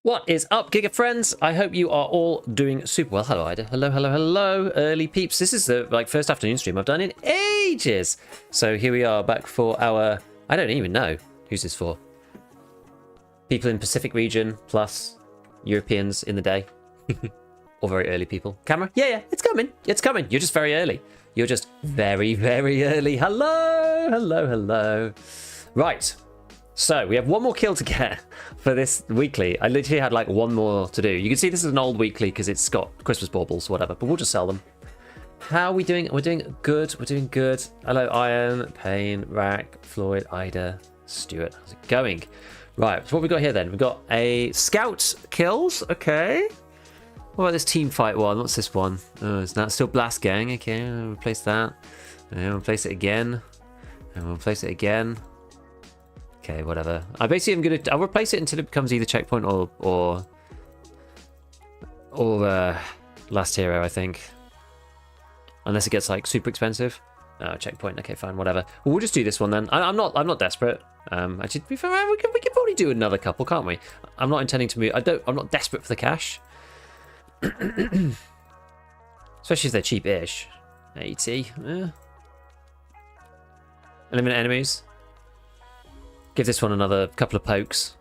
What is up, Giga friends? I hope you are all doing super well. Hello, Ida. Hello, hello, hello, early peeps. This is the first afternoon stream I've done in ages. So here we are back for our... I don't even know who's this for. People in Pacific region plus Europeans in the day. Or very early people. Camera? Yeah, it's coming. It's coming. You're just very early. You're just very, very early. Hello, hello, hello. Right. So, we have one more kill to get for this weekly. I literally had like one more to do. You can see this is an old weekly because it's got Christmas baubles, whatever, but we'll just sell them. How are we doing? We're doing good. We're doing good. Hello, Iron, Payne, Rack, Floyd, Ida, Stuart. How's it going? Right, so what we got here then? We've got a scout kills. Okay. What about this team fight one? What's this one? Oh, it's not still Blast Gang. Okay, we'll replace that. And we'll replace it again. And we'll replace it again. Okay, whatever. I basically am gonna. I'll replace it until it becomes either checkpoint or last hero. I think, unless it gets like super expensive. No, checkpoint. Okay, fine, whatever. Well, we'll just do this one then. I'm not desperate. Actually, to be fair, we can probably do another couple, can't we? I'm not intending to move. I'm not desperate for the cash. Especially if they're cheap-ish. 80. Eliminate enemies. Give this one another couple of pokes.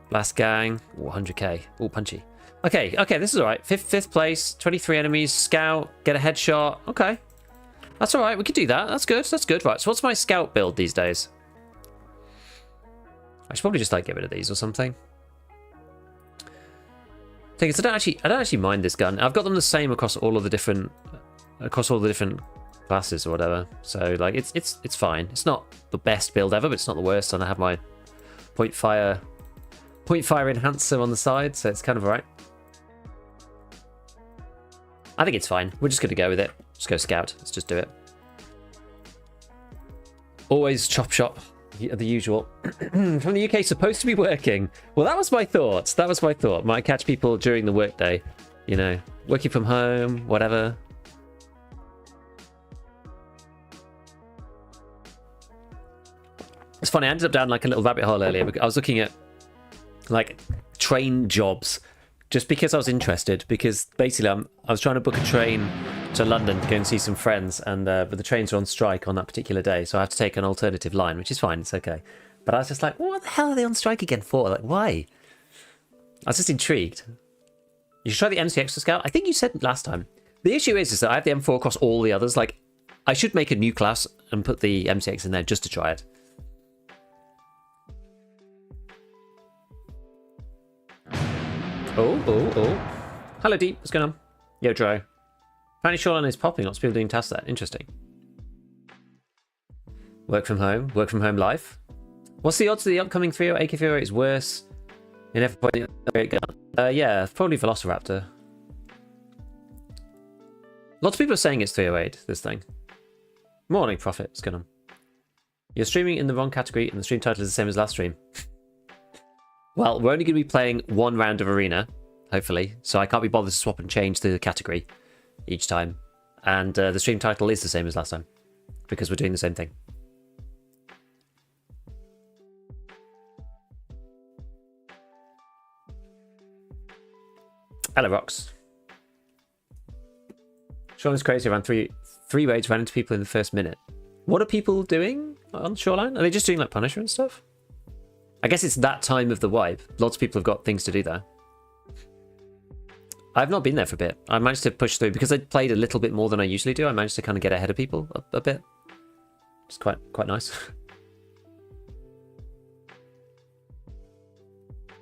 Blast Gang. Ooh, 100k. Ooh, punchy. Okay, this is alright. Fifth place, 23 enemies, scout, get a headshot. Okay. That's alright, we could do that. That's good. Right, so what's my scout build these days? I should probably just like get rid of these or something. Thing is, I don't actually mind this gun. I've got them the same across all of the different classes or whatever. So like it's fine. It's not the best build ever, but it's not the worst. And I have my point fire enhancer on the side, so it's kind of alright. I think it's fine. We're just gonna go with it. Just go scout. Let's just do it. Always chop shop. The usual. From the UK, supposed to be working. Well, that was my thoughts. Might catch people during the workday. You know, working from home, whatever. It's funny, I ended up down like a little rabbit hole earlier. I was looking at like train jobs just because I was interested. Because basically, I was trying to book a train to London to go and see some friends, and but the trains are on strike on that particular day, so I have to take an alternative line, which is fine, it's okay. But I was just like, what the hell are they on strike again for? Like, why? I was just intrigued. You should try the MC Extra Scout. I think you said last time. The issue is that I have the M4 across all the others. Like, I should make a new class and put the MCX in there just to try it. Oh. Hello, Deep. What's going on? Yo, Dro. Apparently Shoreline is popping. Lots of people doing tasks there. Interesting. Work from home life. What's the odds of the upcoming 308 AK308 is worse in every point? Yeah, probably Velociraptor. Lots of people are saying it's 308, this thing. Morning, Prophet. What's going on? You're streaming in the wrong category and the stream title is the same as last stream. Well, we're only going to be playing one round of Arena, hopefully, so I can't be bothered to swap and change the category each time. And the stream title is the same as last time, because we're doing the same thing. Hello, Rox. Shoreline's crazy, around three raids, ran into people in the first minute. What are people doing on Shoreline? Are they just doing like Punisher and stuff? I guess it's that time of the wipe. Lots of people have got things to do there. I've not been there for a bit. I managed to push through because I played a little bit more than I usually do. I managed to kind of get ahead of people a bit. It's quite nice.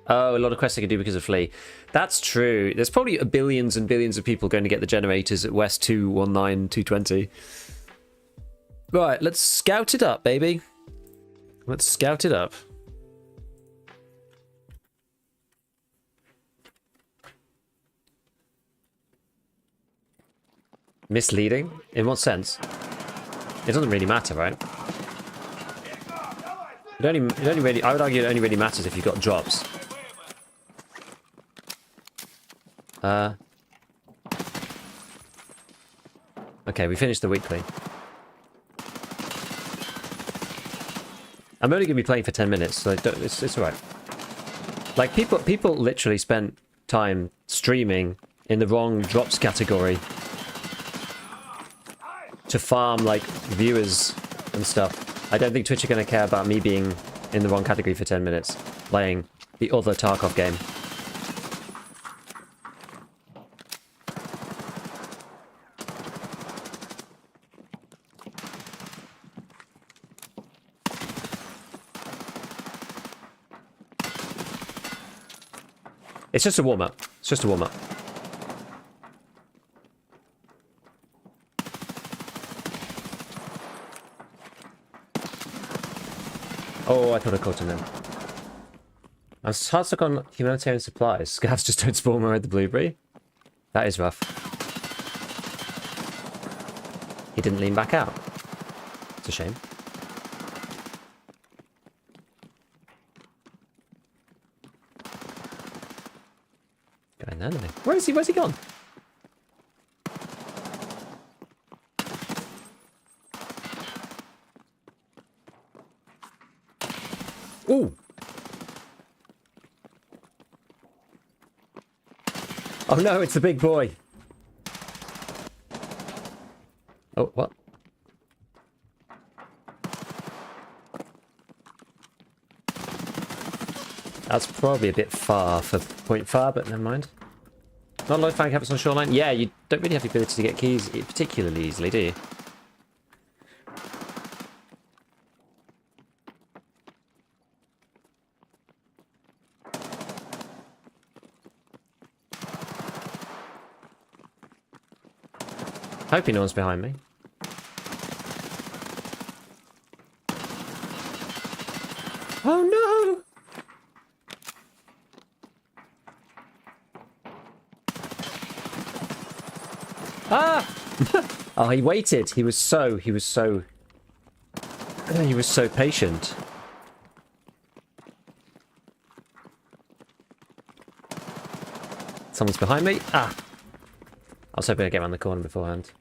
Oh, a lot of quests I can do because of Flea. That's true. There's probably billions and billions of people going to get the generators at West 219, 220. Right, let's scout it up, baby. Let's scout it up. Misleading? In what sense? It doesn't really matter, right? It only really, I would argue it only really matters if you've got drops. Okay, we finished the weekly. I'm only going to be playing for 10 minutes, so it's alright. Like, people literally spent time streaming in the wrong drops category to farm, like, viewers and stuff. I don't think Twitch are going to care about me being in the wrong category for 10 minutes, playing the other Tarkov game. It's just a warm-up. It's just a warm-up. Oh, I thought I caught him then. I was hard stuck on humanitarian supplies. Scavs just don't spawn around the blueberry. That is rough. He didn't lean back out. It's a shame. Going there, no. Where is he? Where's he gone? Ooh! Oh no, it's the big boy! Oh, what? That's probably a bit far for point far, but never mind. Not a lot of fan caps on Shoreline. Yeah, you don't really have the ability to get keys particularly easily, do you? Hoping no one's behind me. Oh no! Ah! Oh, he waited. He was so patient. Someone's behind me. Ah! I was hoping I'd get around the corner beforehand.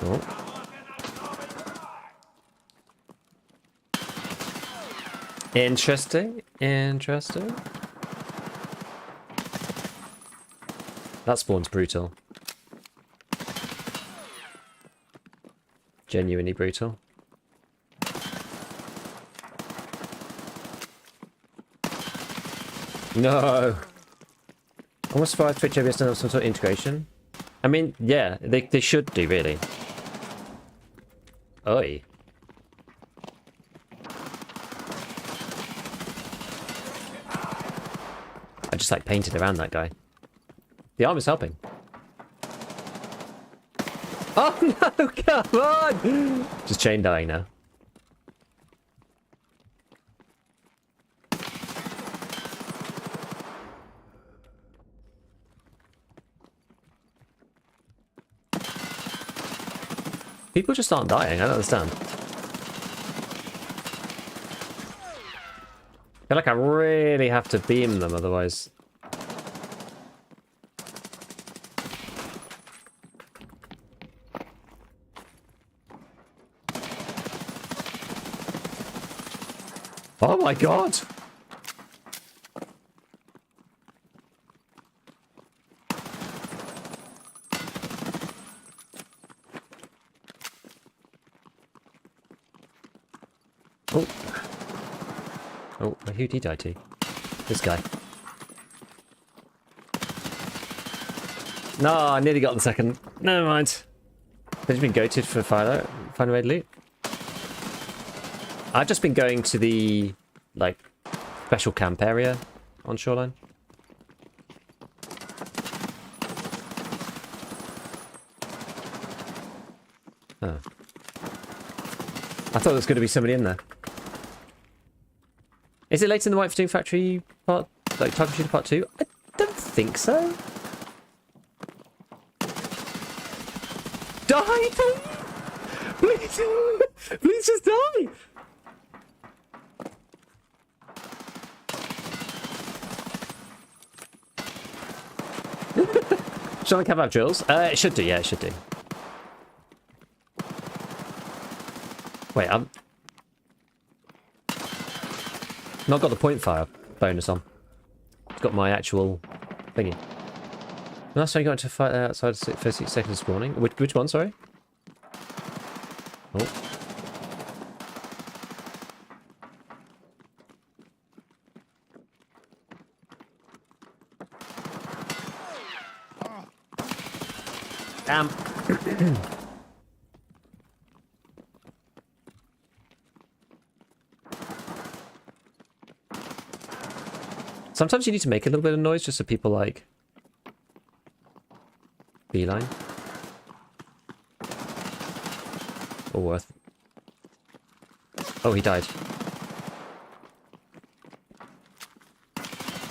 Oh. Interesting. Interesting. That spawn's brutal. Genuinely brutal. No! Almost surprised Twitch OBS doesn't have some sort of integration. I mean, yeah, they should do, really. Oi. I just, like, painted around that guy. The arm is helping. Oh no, come on! Just chain dying now. People just aren't dying, I don't understand. I feel like I really have to beam them otherwise. Oh my god! Oh. Oh, who did he die to? This guy. No, I nearly got the second. Never mind. Have you been goated for find a way to loot? I've just been going to the, like, special camp area on Shoreline. Oh. I thought there was going to be somebody in there. Is it later in the White Doom Factory part, like Tarkov Shooter Part 2? I don't think so. Die, please! Please, please just die! Should I have drills? It should do, yeah, it should do. Wait, Not got the point fire bonus on. It's got my actual thingy. Last time you got into a fight there outside for 6 seconds spawning. Which one, sorry? Oh. Damn. Sometimes you need to make a little bit of noise just so people like beeline. Or worth. Oh, he died.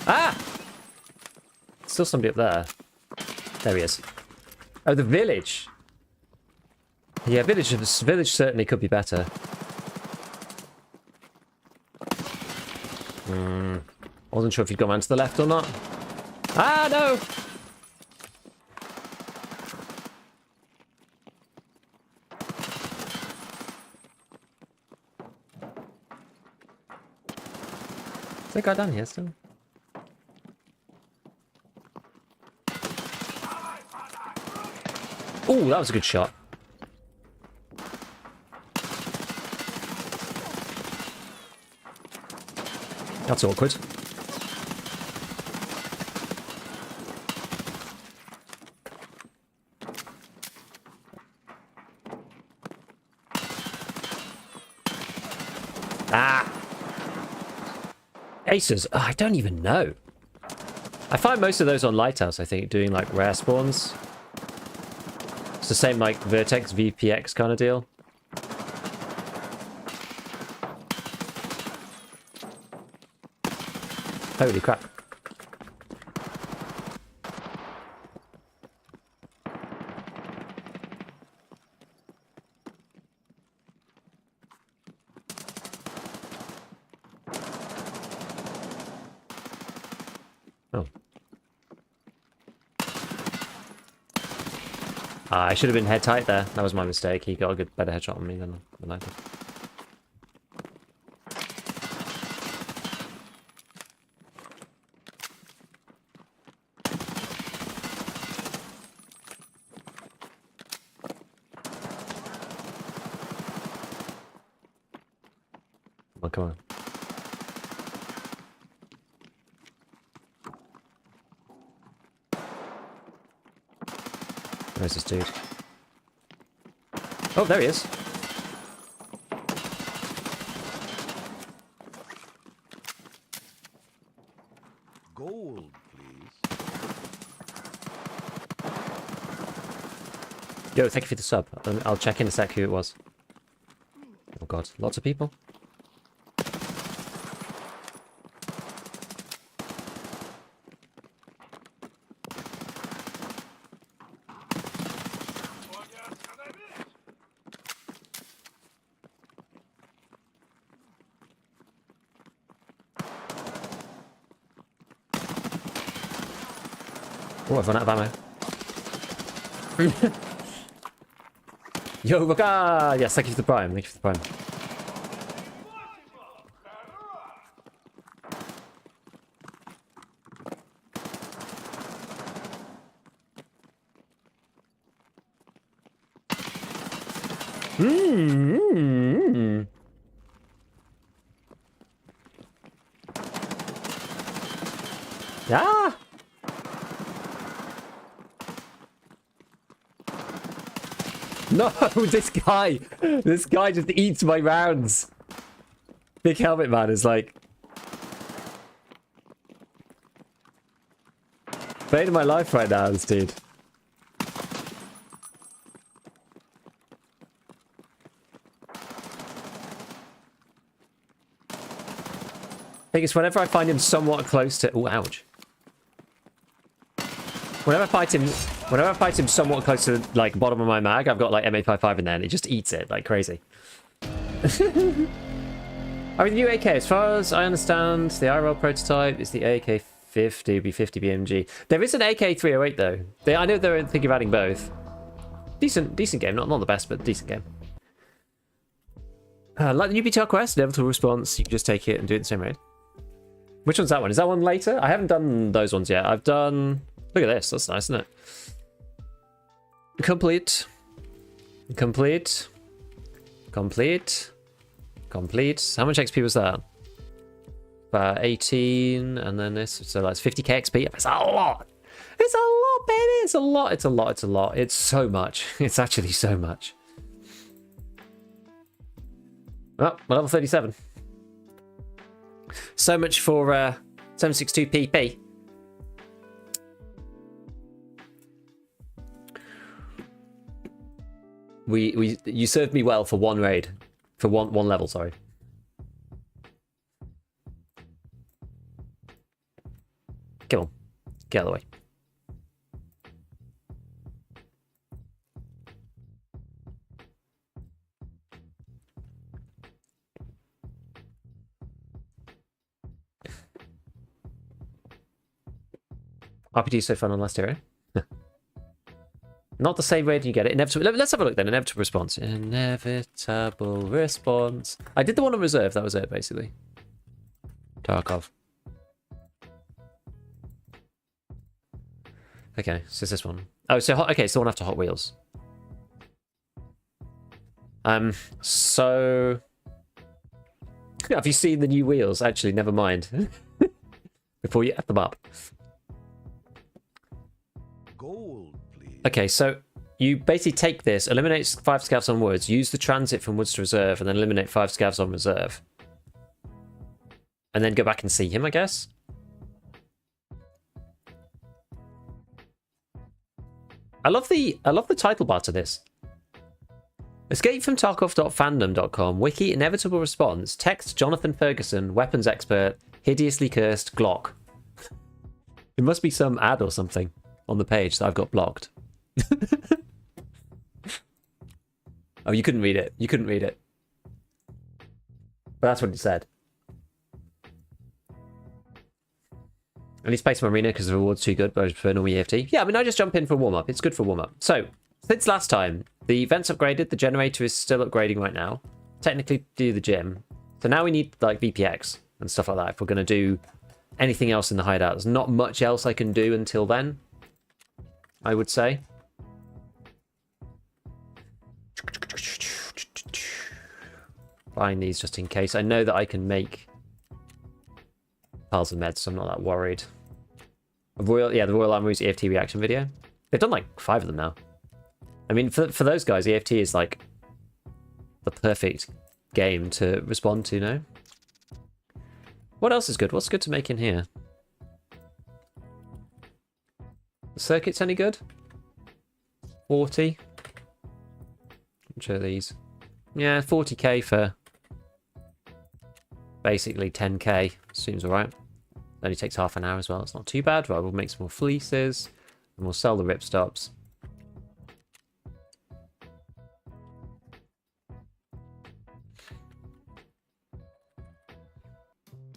Ah! Still somebody up there. There he is. Oh, the village. Yeah, village certainly could be better. Wasn't sure if you'd gone around to the left or not. Ah, no! Is there a guy down here still? Oh, that was a good shot. That's awkward. Ah! Aces? Oh, I don't even know. I find most of those on Lighthouse, I think, doing like rare spawns. It's the same like Vertex, VPX kind of deal. Holy crap. Oh. I should have been head tight there. That was my mistake. He got a good, better headshot on me than I did. Oh, come on. Where's this dude? Oh, there he is. Gold, please. Yo, thank you for the sub. I'll check in a sec who it was. Oh god, lots of people. Oh, I've run out of ammo. Yo, Roka! Yes, thank you for the prime. Thank you for the prime. Ah! No, this guy just eats my rounds. Big helmet man is like bane of my life right now, this dude. Thing is, whenever I find him somewhat close to, oh, ouch. Whenever I fight him somewhat close to like bottom of my mag, I've got like M855 in there and it just eats it like crazy. I mean, the new AK, as far as I understand, the IRL prototype is the AK-50, B50 BMG. There is an AK-308 though. I know they're thinking of adding both. Decent game, not the best, but decent game. Like the new BTR quest, inevitable response, you can just take it and do it in the same raid. Which one's that one? Is that one later? I haven't done those ones yet. I've done... Look at this. That's nice, isn't it? Complete. Complete. Complete. Complete. How much XP was that? About 18, and then this. So that's 50k XP. It's a lot. It's a lot, baby. It's a lot. It's a lot. It's a lot. It's so much. It's actually so much. Oh, level 37. So much for 762 PP. You served me well for one raid, for one level. Sorry. Come on, get out of the way. RPG is so fun on last hero. Not the same raid you get it. Inevitable. Let's have a look then. Inevitable response. Inevitable response. I did the one on reserve. That was it, basically. Tarkov. Okay, so it's this one. Oh, so okay, so the one after Hot Wheels. So have you seen the new wheels? Actually, never mind. Before you F them up. Gold, please. Okay, so you basically take this, eliminate 5 scavs on woods, use the transit from woods to reserve, and then eliminate 5 scavs on reserve. And then go back and see him, I guess? I love the title bar to this. Escape from Tarkov.fandom.com, wiki inevitable response, text Jonathan Ferguson, weapons expert, hideously cursed Glock. It must be some ad or something on the page that I've got blocked. Oh, you couldn't read it. You couldn't read it. But that's what it said. I need to play some arena because the reward's too good, but I just prefer normal EFT. Yeah, I mean, I just jump in for warm-up. It's good for warm-up. So, since last time, the event's upgraded. The generator is still upgrading right now. Technically, do the gym. So now we need, like, VPX and stuff like that if we're going to do anything else in the hideout. There's not much else I can do until then, I would say. Buying these just in case. I know that I can make piles of meds, so I'm not that worried. The Royal Armoury's EFT reaction video. They've done like 5 of them now. I mean, for those guys, EFT is like the perfect game to respond to, no? What else is good? What's good to make in here? The circuit's any good? 40. Which are these? Yeah, 40k for basically 10k. Seems alright. Only takes half an hour as well. It's not too bad. Right, we'll make some more fleeces and we'll sell the ripstops.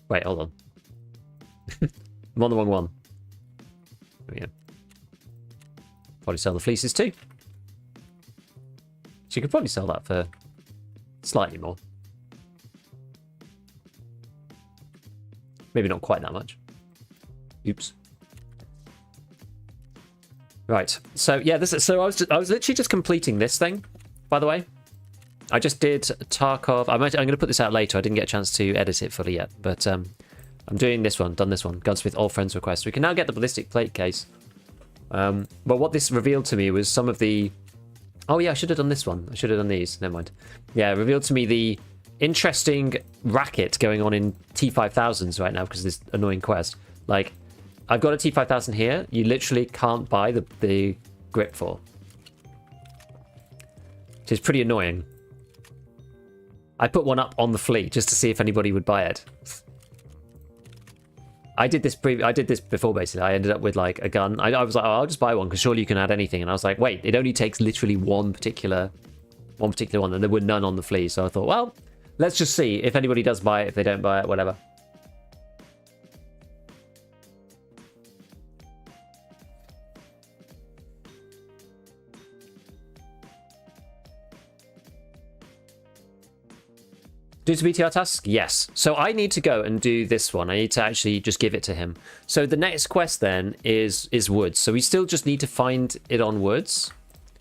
Wait, hold on. I'm on the wrong one. There we go. Probably sell the fleeces too. So you could probably sell that for slightly more. Maybe not quite that much. Oops. Right. So yeah, so I was literally just completing this thing, by the way. I just did Tarkov. I'm going to put this out later. I didn't get a chance to edit it fully yet, but I'm doing this one. Done this one. Gunsmith all friends request. We can now get the ballistic plate case. But what this revealed to me was some of the... Oh yeah, I should have done this one. I should have done these. Never mind. Yeah, it revealed to me the interesting racket going on in T5000s right now because of this annoying quest. Like, I've got a T5000 here. You literally can't buy the grip for. Which is pretty annoying. I put one up on the fleet just to see if anybody would buy it. I did this before, basically. I ended up with like a gun. I was like, oh, I'll just buy one because surely you can add anything. And I was like, wait, it only takes literally one particular one, and there were none on the flea. So I thought, well, let's just see if anybody does buy it. If they don't buy it, whatever. Do the BTR task? Yes. So I need to go and do this one. I need to actually just give it to him. So the next quest then is Woods. So we still just need to find it on Woods.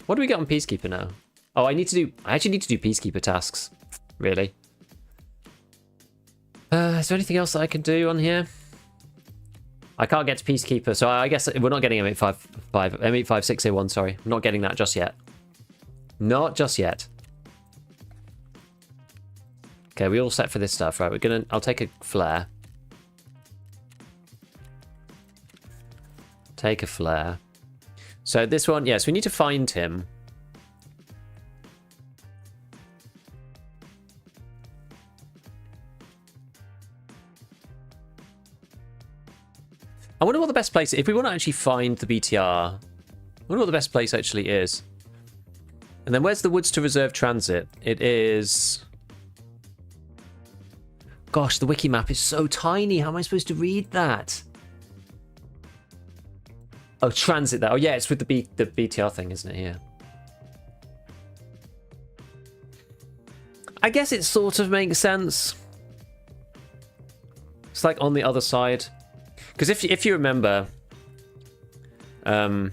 What do we get on Peacekeeper now? Oh, I actually need to do Peacekeeper tasks. Really. Is there anything else that I can do on here? I can't get to Peacekeeper, so I guess we're not getting M856A1, sorry. I'm not getting that just yet. Not just yet. Okay, we all set for this stuff, right? I'll take a flare. Take a flare. So this one, yes, we need to find him. I wonder what the best place, if we want to actually find the BTR, I wonder what the best place actually is. And then where's the Woods to Reserve Transit? It is... Gosh, the wiki map is so tiny. How am I supposed to read that? Oh, transit there. Oh, yeah, it's with the BTR thing, isn't it? Here. I guess it sort of makes sense. It's like on the other side. Because if you remember... the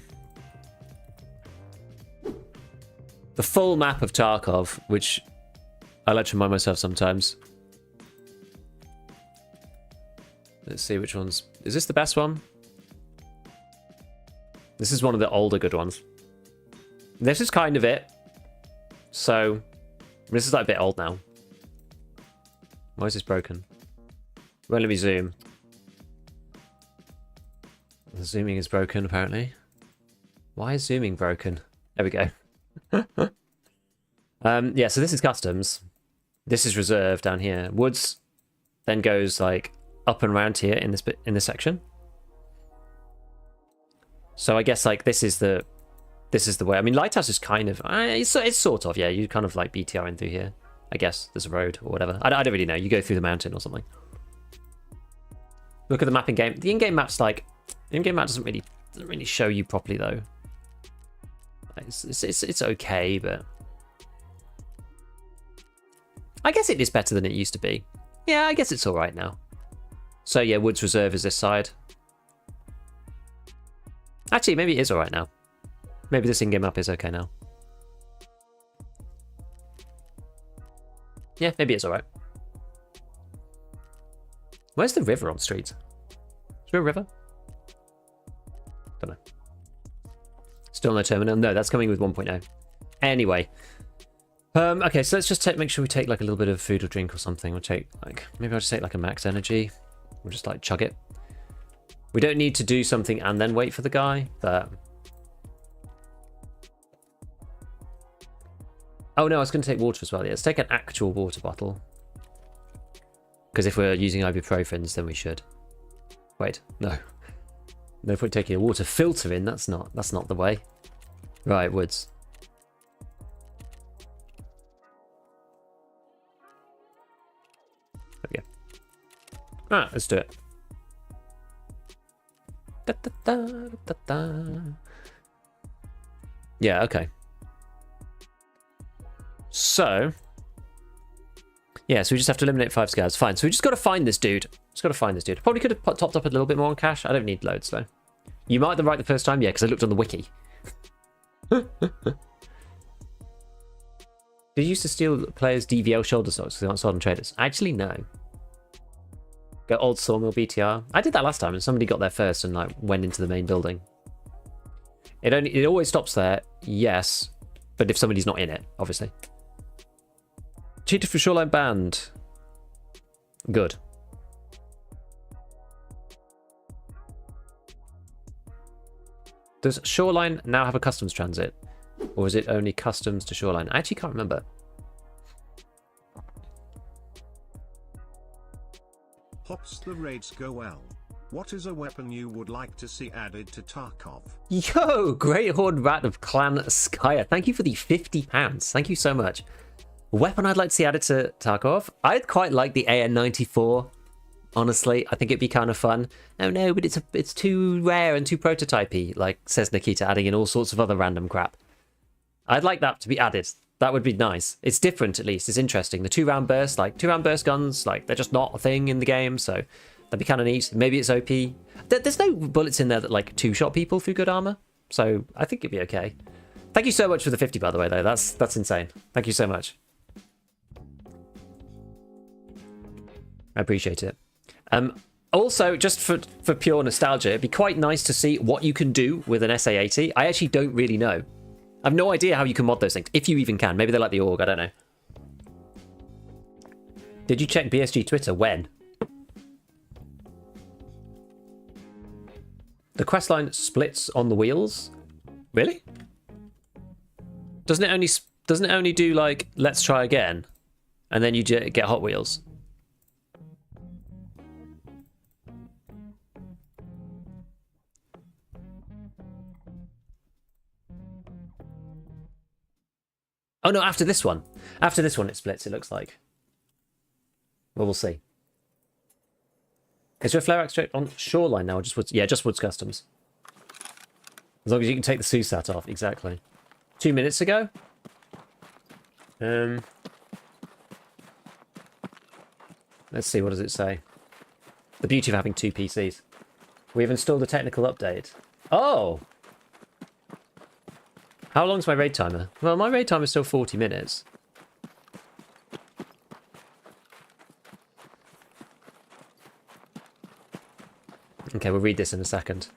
full map of Tarkov, which I like to remind myself sometimes. Let's see which ones. Is this the best one? This is one of the older good ones. This is kind of it. So, this is like a bit old now. Why is this broken? Won't let me zoom. The zooming is broken, apparently. Why is zooming broken? There we go. Yeah, so this is customs. This is reserve down here. Woods then goes like up and around here in this section. So I guess like this is the way. I mean, Lighthouse is kind of it's sort of, yeah. You kind of like BTRing through here. I guess there's a road or whatever. I don't really know. You go through the mountain or something. Look at the map in game. The in-game map's like the in-game map doesn't really show you properly though. It's okay, but I guess it is better than it used to be. Yeah, I guess it's all right now. So yeah, Woods Reserve is this side. Actually, maybe it is all right now. Maybe this in-game map is okay now. Yeah, maybe it's all right. Where's the river on street? Is there a river? Don't know. Still no terminal. No, that's coming with 1.0. Anyway. Okay, so let's just make sure we take like a little bit of food or drink or something. We'll take like, maybe I'll just take like a max energy. We'll just like chug it. We don't need to do something and then wait for the guy, but... Oh no, I was going to take water as well. Yeah, let's take an actual water bottle. Because if we're using ibuprofens, then we should. Wait, no. No point taking a water filter in. That's not the way. Right, Woods. There we go. Alright, let's do it. Da, da, da, da, da. Yeah, okay. So, yeah, so we just have to eliminate 5 scouts. Fine, so we just got to find this dude. Probably could have topped up a little bit more on cash. I don't need loads, though. You might have been right the first time, yeah, because I looked on the wiki. Did you used to steal players' DVL shoulder stocks because they aren't sold on traders? Actually, no. Go old sawmill BTR. I did that last time, and somebody got there first and like went into the main building. It always stops there, yes, but if somebody's not in it, obviously. Cheated for Shoreline banned. Good. Does Shoreline now have a customs transit? Or is it only customs to Shoreline? I actually can't remember. Hops the raids go well. What is a weapon you would like to see added to Tarkov? Yo, Great Horde Rat of Clan Skyer. Thank you for the £50. Thank you so much. A weapon I'd like to see added to Tarkov? I'd quite like the AN-94. Honestly, I think it'd be kind of fun. Oh no, but it's too rare and too prototypey, like says Nikita, adding in all sorts of other random crap. I'd like that to be added. That would be nice. It's different, at least. It's interesting. The 2-round burst, like 2-round burst guns, like they're just not a thing in the game, so that'd be kind of neat. Maybe it's OP. There's no bullets in there that like 2-shot people through good armor, so I think it'd be okay. Thank you so much for the 50, by the way, though. That's insane. Thank you so much. I appreciate it. Also, just for pure nostalgia, it'd be quite nice to see what you can do with an SA-80. I actually don't really know. I have no idea how you can mod those things, if you even can. Maybe they're like the org, I don't know. Did you check BSG Twitter? When? The questline splits on the wheels? Really? Doesn't it only do like let's try again, and then you get Hot Wheels? Oh no, after this one. After this one it splits, it looks like. Well, we'll see. Is there a flare extract on Shoreline now, or just Woods? Yeah, just Woods Customs. As long as you can take the SUSAT off, exactly. 2 minutes ago? Let's see, what does it say? The beauty of having 2 PCs. We've installed a technical update. Oh! How long's my raid timer? Well, my raid timer is still 40 minutes. Okay, we'll read this in a second.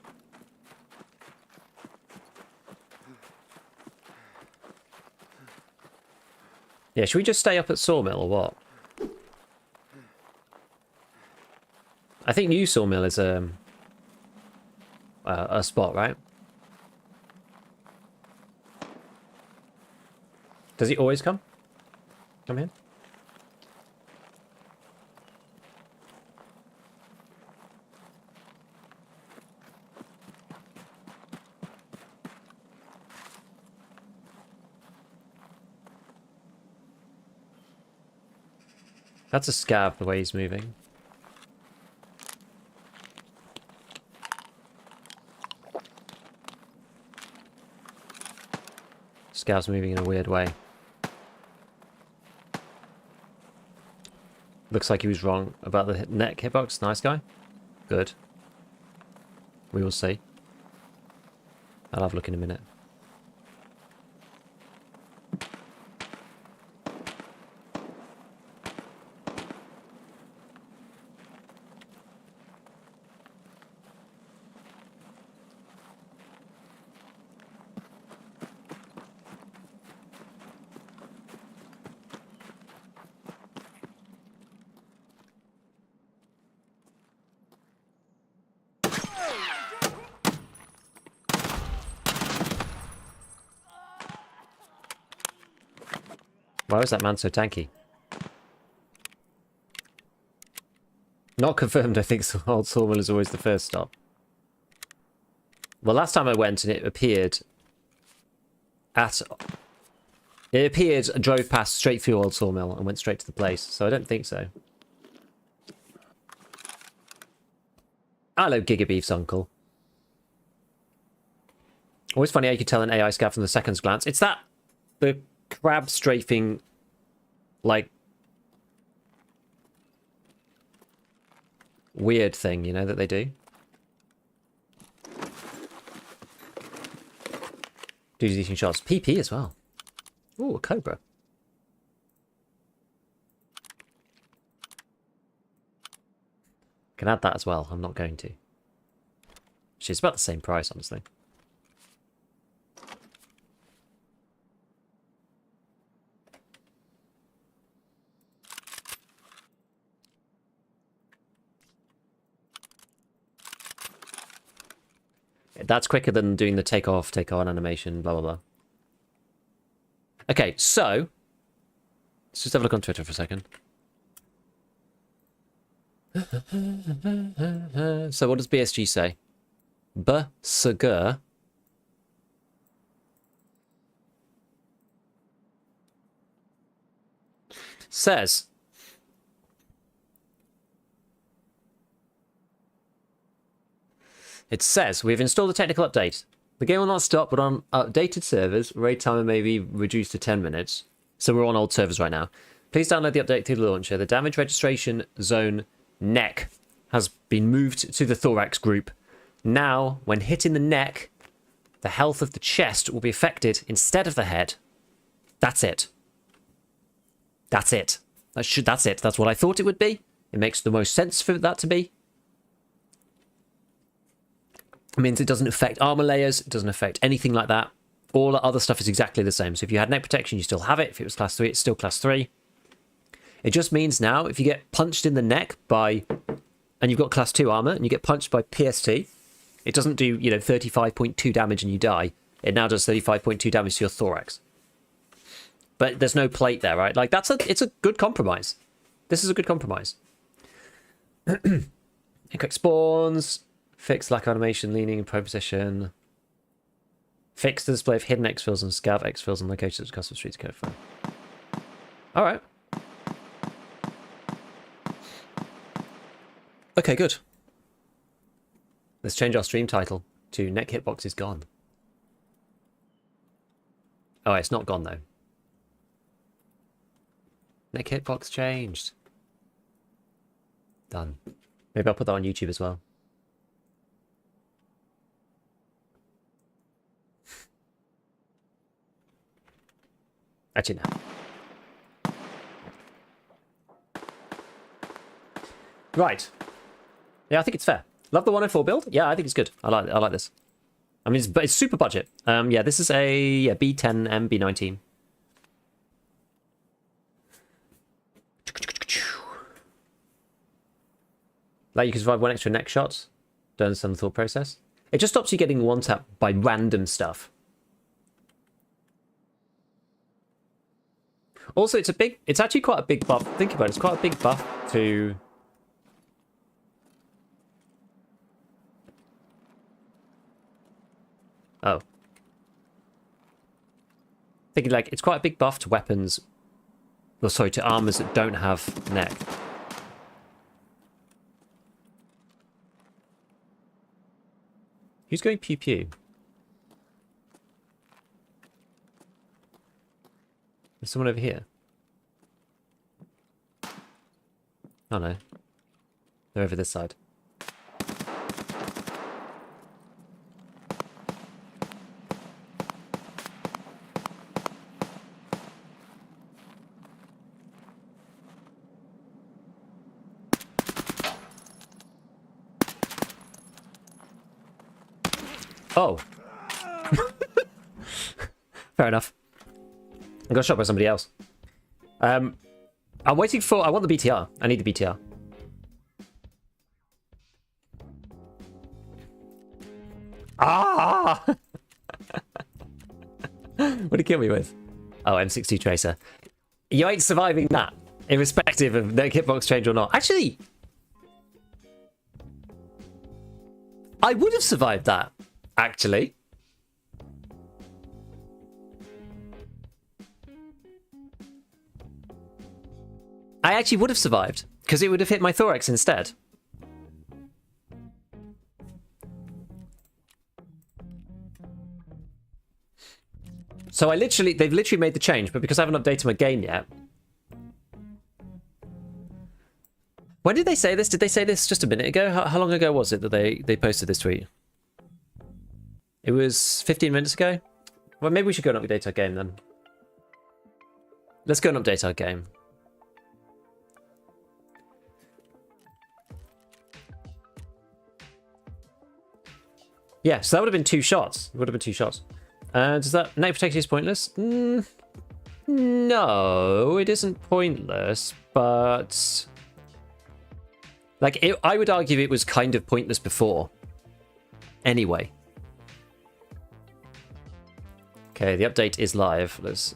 Yeah, should we just stay up at Sawmill or what? I think New Sawmill is a spot, right? Does he always come? Come here? That's a Scav, the way he's moving. Scav's moving in a weird way. Looks like he was wrong about the neck hitbox. Nice guy. Good. We will see. I'll have a look in a minute. Why was that man so tanky? Not confirmed, I think Old Sawmill is always the first stop. Well, last time I went and it appeared, drove past straight through Old Sawmill and went straight to the place, so I don't think so. Hello, Gigabeef's uncle. Always funny how you can tell an AI scav from the second's glance. It's the crab strafing, like, weird thing, you know, that they do. Dude's eating shots. PP as well. Ooh, a cobra. Can add that as well. I'm not going to. She's about the same price, honestly. That's quicker than doing the take off, take on animation, blah, blah, blah. Okay, so let's just have a look on Twitter for a second. So what does BSG say? B-Sagur. Says, it says, we've installed a technical update. The game will not stop, but on updated servers, raid timer may be reduced to 10 minutes. So we're on old servers right now. Please download the update through the launcher. The damage registration zone neck has been moved to the thorax group. Now, when hitting the neck, the health of the chest will be affected instead of the head. That's it. That's it. That's it. That's what I thought it would be. It makes the most sense for that to be. It means it doesn't affect armor layers. It doesn't affect anything like that. All the other stuff is exactly the same. So if you had neck protection, you still have it. If it was class 3, it's still class 3. It just means now, if you get punched in the neck by... and you've got class 2 armor, and you get punched by PST, it doesn't do, 35.2 damage and you die. It now does 35.2 damage to your thorax. But there's no plate there, right? Like, it's a good compromise. This is a good compromise. Incorrect spawns. Fix lack animation, leaning, and pro position. Fix the display of hidden exfils and scav exfils and locations of custom streets code file. Alright. Okay, good. Let's change our stream title to Neck Hitbox is Gone. Oh, it's not gone though. Neck Hitbox changed. Done. Maybe I'll put that on YouTube as well. Actually, no. Right. Yeah, I think it's fair. Love the 104 build. Yeah, I think it's good. I like this. I mean, it's super budget. Yeah, this is a B10 and B19. Like, you can survive 1 extra neck shot. Don't understand the thought process. It just stops you getting one-tapped by random stuff. Also, it's actually quite a big buff. Think about it. It's quite a big buff to... Oh. Thinking like, it's quite a big buff to weapons... Or sorry, to armors that don't have neck. Who's going pew pew? There's someone over here. Oh no. They're over this side. Oh. Fair enough. I got shot by somebody else. I'm waiting for... I want the BTR. I need the BTR. Ah! What did he kill me with? Oh, M62 Tracer. You ain't surviving that, irrespective of the hitbox change or not. Actually, I would have survived that, actually. I actually would have survived, because it would have hit my thorax instead. So they've literally made the change, but because I haven't updated my game yet. When did they say this? Did they say this just a minute ago? How long ago was it that they posted this tweet? It was 15 minutes ago? Well, maybe we should go and update our game then. Let's go and update our game. Yeah, so that would have been 2 shots. It would have been 2 shots. Does that neck protection is pointless? No, it isn't pointless, but like I would argue it was kind of pointless before. Anyway. Okay, the update is live. Let's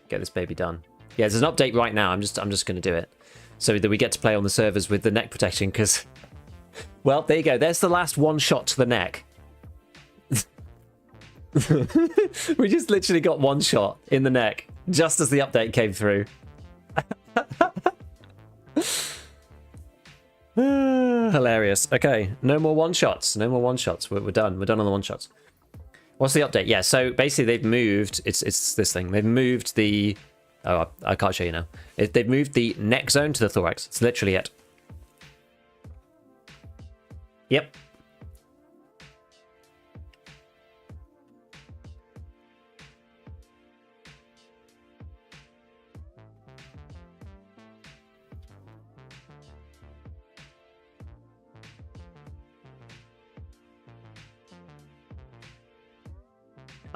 get this baby done. Yeah, there's an update right now. I'm just going to do it so that we get to play on the servers with the neck protection because. Well, there you go. There's the last 1 shot to the neck. We just literally got 1 shot in the neck just as the update came through. Hilarious. Okay, no more 1-shots. No more 1-shots. We're done. We're done on the 1-shots. What's the update? Yeah, so basically they've moved... It's this thing. They've moved the Oh, I can't show you now. They've moved the neck zone to the thorax. It's literally it. Yep.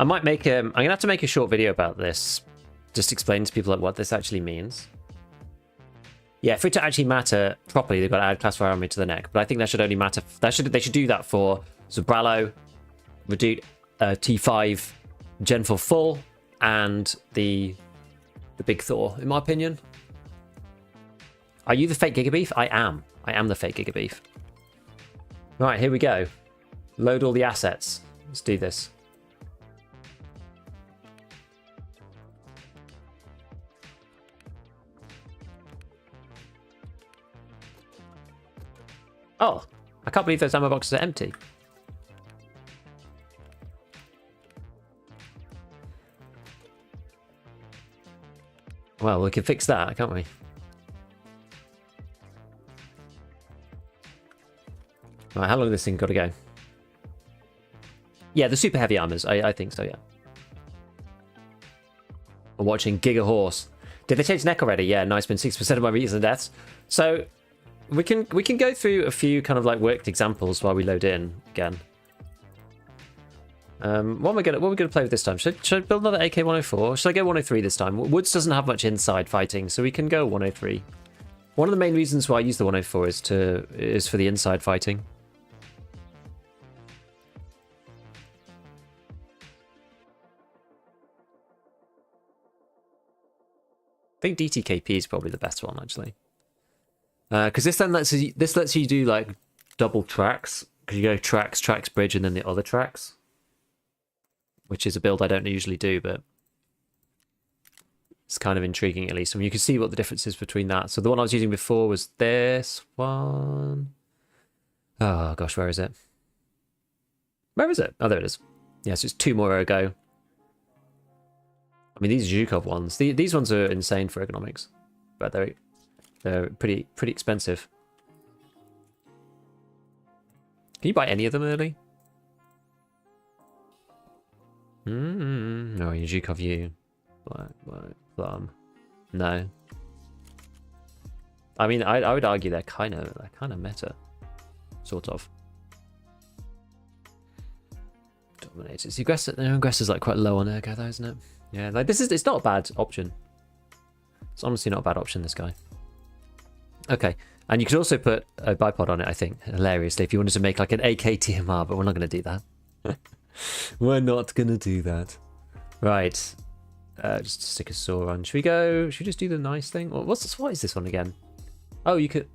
I might make I'm gonna have to make a short video about this, just explain to people like what this actually means. Yeah, for it to actually matter properly, they've got to add classifier army to the neck. But I think that should only matter. They should do that for Zabralo, Redoute, T5, Gen 4 full, and the Big Thor. In my opinion. Are you the fake Gigabeef? I am. I am the fake Gigabeef. Right, here we go. Load all the assets. Let's do this. Oh, I can't believe those ammo boxes are empty. Well, we can fix that, can't we? Right, how long has this thing got to go? Yeah, the super heavy armors. I think so, yeah. We're watching Giga Horse. Did they change neck already? Yeah, nice. Been 6% of my beatings and deaths. So we can go through a few kind of like worked examples while we load in again. What are we gonna play with this time? Should I build another AK-104? Should I go 103 this time? Woods doesn't have much inside fighting, so we can go 103. One of the main reasons why I use the 104 is for the inside fighting. I think DTKP is probably the best one actually, because this lets you do like double tracks, because you go tracks, bridge, and then the other tracks, which is a build I don't usually do, but it's kind of intriguing at least. I mean, you can see what the difference is between that. So the one I was using before was this one. Oh gosh, where is it? Where is it? Oh, there it is. Yeah, so it's 2 more ago. I mean, these Zhukov ones, these ones are insane for ergonomics, but they're pretty expensive. Can you buy any of them early? No, you Zhukov U. Plum. No. I mean, I would argue they're kind of meta, sort of. Dominators. The aggressor's like quite low on ergo though, isn't it? Yeah, like it's not a bad option. It's honestly not a bad option, this guy. Okay, and you could also put a bipod on it, I think, hilariously, if you wanted to make like an AK TMR, but we're not going to do that. We're not going to do that. Right, just stick a saw on. Should we just do the nice thing? What is this one again? Oh, you could...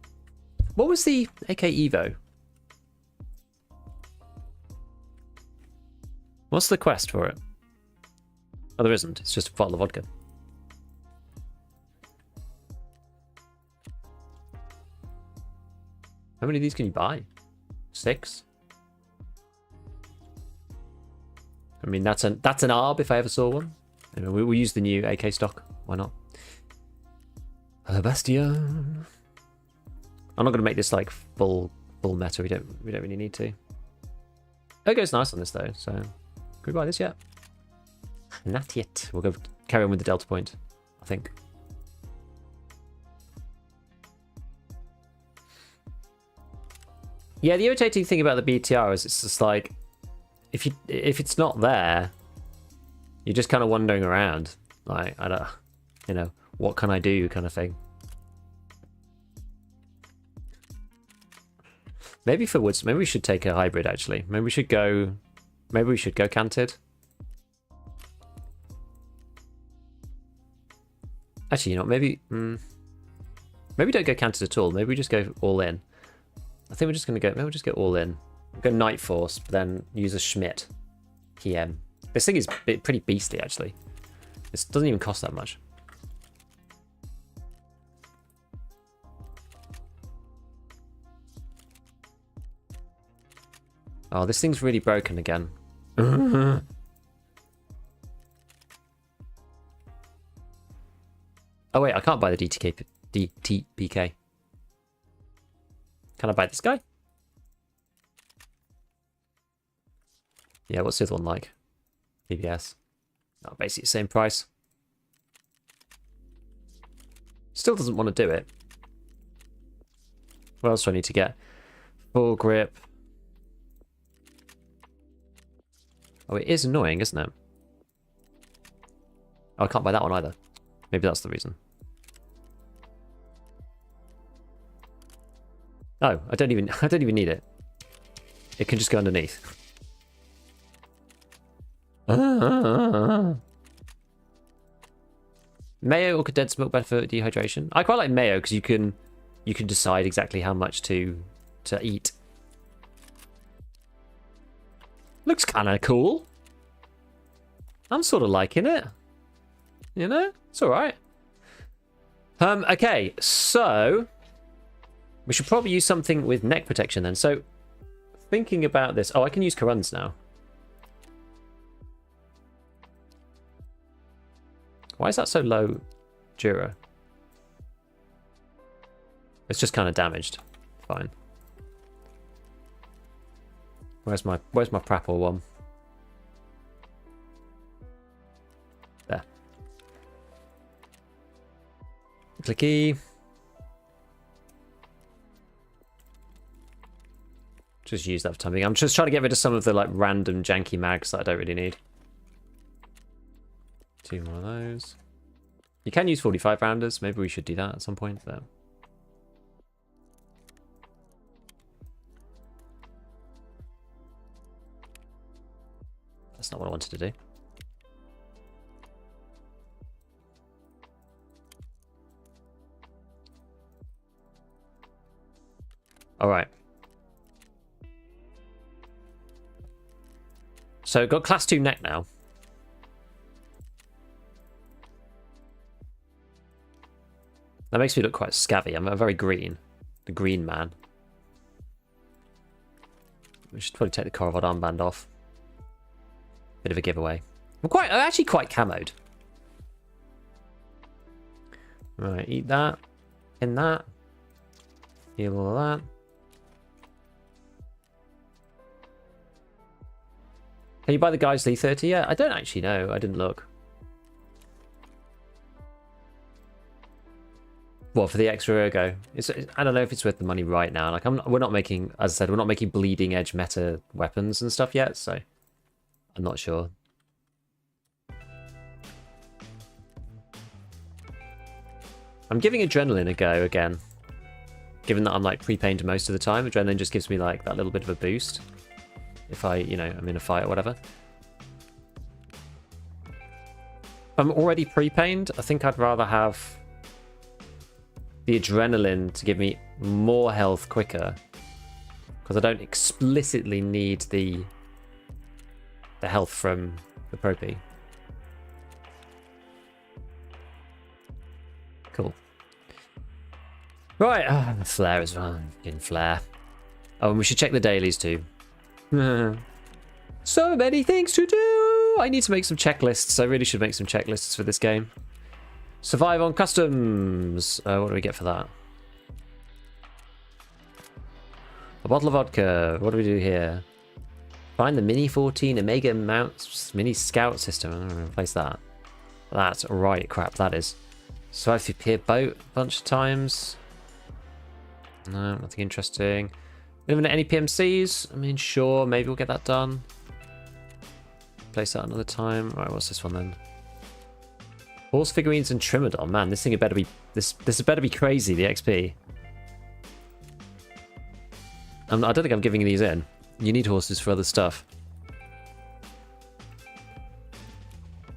What was the AK Evo? What's the quest for it? Oh, there isn't. It's just a bottle of vodka. How many of these can you buy? 6? I mean, that's an ARB if I ever saw one. Anyway, we'll use the new AK stock. Why not? Bastion. I'm not going to make this like full meta. We don't really need to. It goes nice on this though. So, can we buy this yet? Not yet. We'll go carry on with the Delta Point, I think. Yeah, the irritating thing about the BTR is it's just like if it's not there, you're just kind of wandering around. Like, I don't, you know, what can I do kind of thing. Maybe for woods, maybe we should take a hybrid actually. Maybe we should go canted. Actually, you know, maybe don't go canted at all. Maybe we just go all in. I think we're just gonna go. Maybe we'll just go all in. Go Night Force, but then use a Schmidt PM. This thing is pretty beastly, actually. This doesn't even cost that much. Oh, this thing's really broken again. can't buy the DTPK. Can I buy this guy? Yeah, what's the other one like? PBS. Oh, basically the same price. Still doesn't want to do it. What else do I need to get? Full grip. Oh, it is annoying, isn't it? Oh, I can't buy that one either. Maybe that's the reason. Oh, I don't even need it. It can just go underneath. Mayo or condensed milk better for dehydration? I quite like mayo because you can decide exactly how much to eat. Looks kind of cool. I'm sort of liking it. You know, it's all right. Okay, so we should probably use something with neck protection then. So thinking about this, oh, I can use Karuns now. Why is that so low, Dura? It's just kind of damaged. Fine. Where's my Prapor one? There. Clicky. Just use that for time being. I'm just trying to get rid of some of the like random janky mags that I don't really need. 2 more of those. You can use 45 rounders. Maybe we should do that at some point. But... that's not what I wanted to do. All right. So got class 2 neck now. That makes me look quite scabby. I'm a very green. The green man. We should probably take the Korovod armband off. Bit of a giveaway. I'm actually quite camoed. Right, eat that. In that. Heal all of that. Can you buy the Guy's Lee 30 yet? I don't actually know. I didn't look. What, for the extra ergo? I don't know if it's worth the money right now. Like, we're not making, as I said, we're not making bleeding edge meta weapons and stuff yet, so I'm not sure. I'm giving adrenaline a go again. Given that I'm like pre-painted most of the time, adrenaline just gives me like that little bit of a boost. If I'm in a fight or whatever. If I'm already pre-pained, I think I'd rather have the adrenaline to give me more health quicker, because I don't explicitly need the health from the Pro-P. Cool. Right, the flare as well. In flare. Oh, and we should check the dailies too. So many things to do! I need to make some checklists. I really should make some checklists for this game. Survive on customs. What do we get for that? A bottle of vodka. What do we do here? Find the Mini 14 Omega Mounts Mini Scout system. I'm going to replace that. That's right crap, that is. Survive through pier boat a bunch of times. No, nothing interesting. Any PMCs? I mean, sure, maybe we'll get that done. Place that another time. Right, what's this one then? Horse figurines and Trimodon. Man, this thing had better be this better be crazy, the XP. I don't think I'm giving these in. You need horses for other stuff. How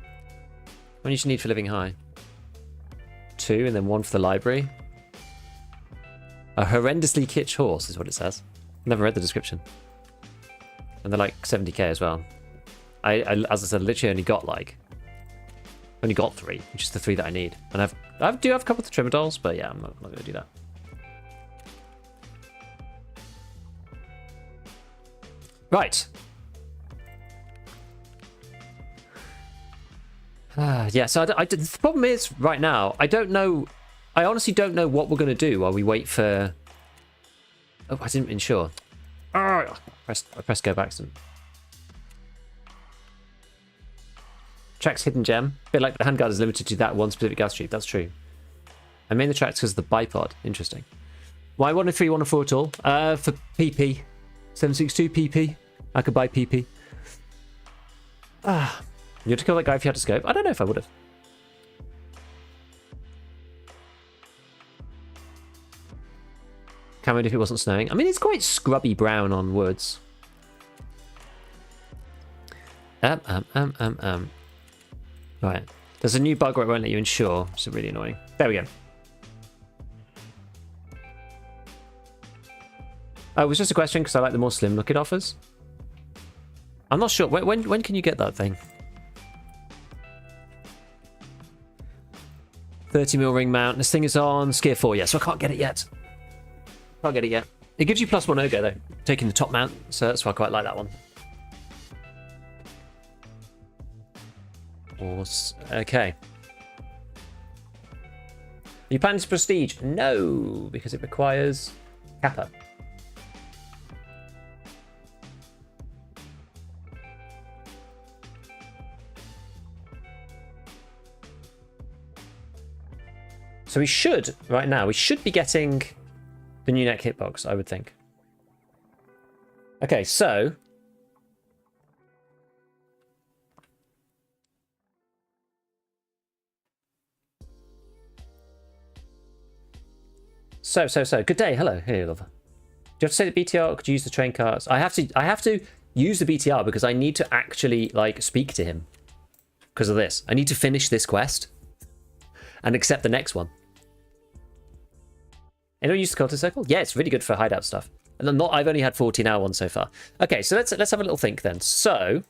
many do you need for living high? 2 and then 1 for the library. A horrendously kitsch horse is what it says. Never read the description. And they're like 70k as well. I as I said, literally only got 3, which is the 3 that I need. And I do have a couple of Trimodols, but yeah, I'm not going to do that. Right. Yeah, so the problem is, right now, I don't know I honestly don't know what we're going to do while we wait for... Oh, I didn't ensure. Oh, I pressed go back some. Tracks hidden gem. A bit like the handguard is limited to that one specific gas tube. That's true. I made the tracks because of the bipod. Interesting. Why 1 and 3, 1 and 4 at all? For PP. 762 PP. I could buy PP. Ah. You had to kill that guy if you had to scope? I don't know if I would have. Camoed if it wasn't snowing. I mean, it's quite scrubby brown on woods. Right. There's a new bug where it won't let you insure, which is really annoying. There we go. Oh, it was just a question because I like the more slim look it offers. I'm not sure. When can you get that thing? 30mm ring mount. This thing is on Skier 4, yeah, so I can't get it yet. Can't get it yet. It gives you +1 Ergo, though, taking the top mount, so that's why I quite like that one. Okay. Are you planning to prestige? No, because it requires Kappa. So we should, right now, we should be getting the new neck hitbox, I would think. Okay, so... So. Good day, hello. Hey, lover. Do you have to say the BTR or could you use the train cars? I have to use the BTR because I need to actually, like, speak to him. Because of this. I need to finish this quest. And accept the next one. Anyone use the cultist circle? Yeah, it's really good for hideout stuff. And I've only had 14-hour ones so far. Okay, so let's have a little think then. So,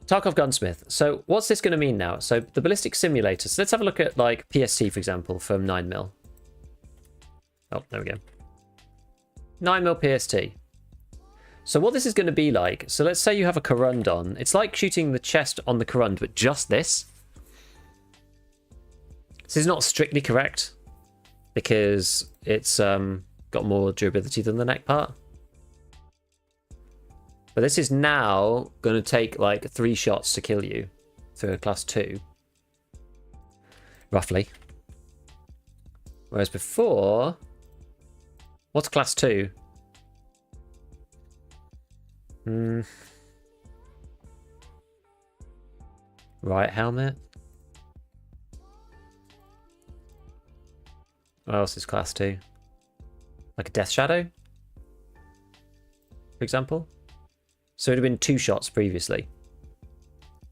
Tarkov gunsmith. So what's this going to mean now? So the ballistic simulator. So let's have a look at like PST, for example, from 9mm. Oh, there we go. 9mm PST. So what this is going to be like, so let's say you have a Corund on. It's like shooting the chest on the Corund, but just this. This is not strictly correct because it's got more durability than the neck part. But this is now going to take like 3 shots to kill you through a class 2. Roughly. Whereas before... What's class 2? Right helmet. What else is class 2? Like a death shadow? For example? So it would have been 2 shots previously.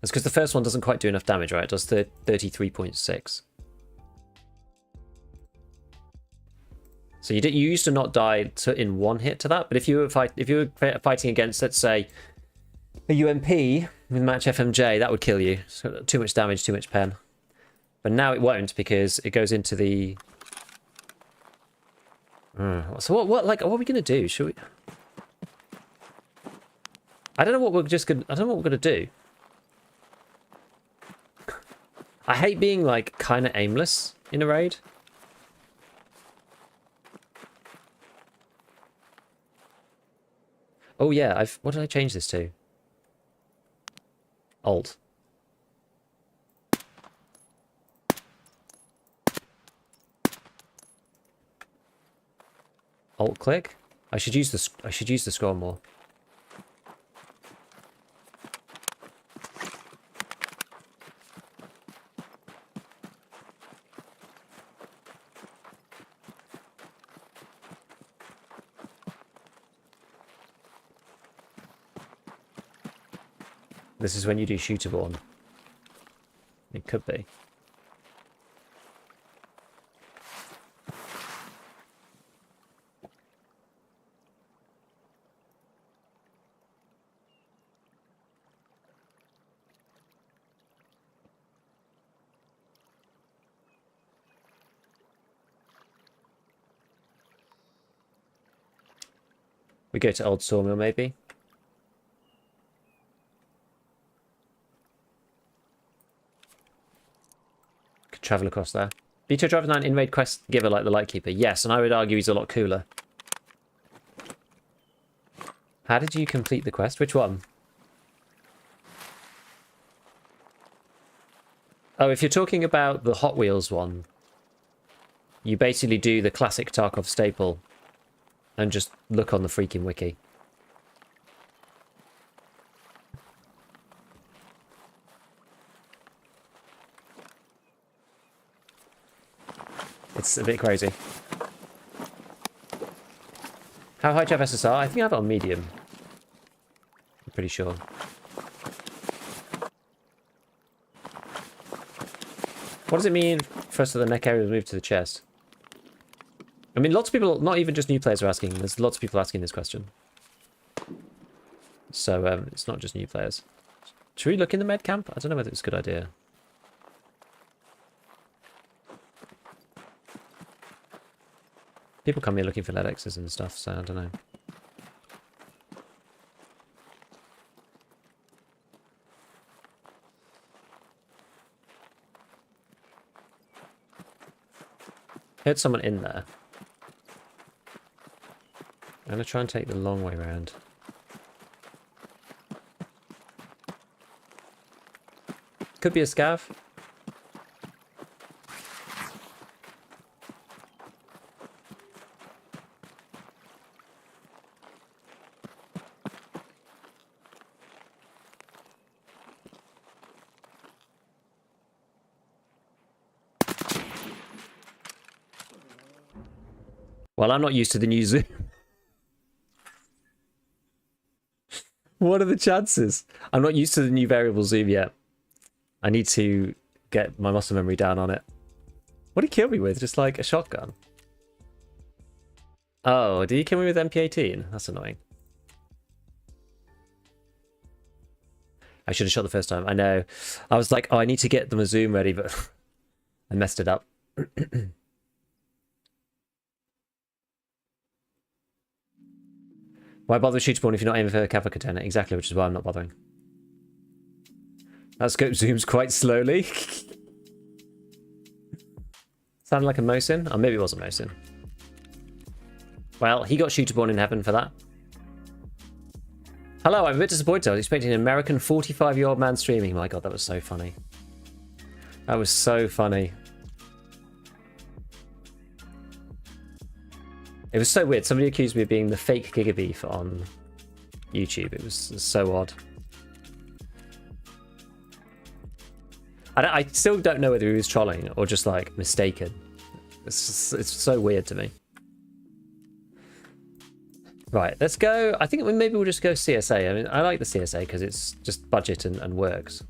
That's because the first one doesn't quite do enough damage, right? It does 33.6. So you used to not die in 1 hit to that, but if you were fighting against, let's say, a UMP with match FMJ, that would kill you. So too much damage, too much pen. But now it won't because it goes into the. So what are we gonna do? Should we? I don't know what we're gonna do. I hate being like kind of aimless in a raid. Oh yeah, what did I change this to? Alt. Alt click. I should use the scroll more. This is when you do shooterborn. It could be. We go to Old Sawmill, maybe. travel across there. B2 Driver 9 in-raid quest giver like the Lightkeeper. Yes, and I would argue he's a lot cooler. How did you complete the quest? Which one? Oh, if you're talking about the Hot Wheels one, you basically do the classic Tarkov staple and just look on the freaking wiki. It's a bit crazy. How high do you have SSR? I think I have it on medium. I'm pretty sure. What does it mean for us to the neck area to move to the chest? I mean, lots of people, not even just new players are asking. There's lots of people asking this question. So, it's not just new players. Should we look in the med camp? I don't know whether it's a good idea. People come here looking for lead X's and stuff, so I don't know. Heard someone in there. I'm going to try and take the long way around. Could be a scav. Well, I'm not used to the new zoom. What are the chances? I'm not used to the new variable zoom yet. I need to get my muscle memory down on it. What did he kill me with? Just like a shotgun? Oh, did he kill me with MP18? That's annoying. I should have shot the first time. I know. I was like, oh, I need to get the zoom ready, but I messed it up. Why bother with shooter spawn if you're not aiming for a cavalry katana? Exactly, which is why I'm not bothering. That scope zooms quite slowly. Sounded like a Mosin? Oh, maybe it wasn't Mosin. Well, he got shooter born in heaven for that. Hello, I'm a bit disappointed. I was expecting an American 45-year-old man streaming. My god, that was so funny. That was so funny. It was so weird. Somebody accused me of being the fake Gigabeef on YouTube. It was so odd. I still don't know whether he was trolling or just like mistaken. It's so weird to me. Right, let's go. I think maybe we'll just go CSA. I mean, I like the CSA because it's just budget and works.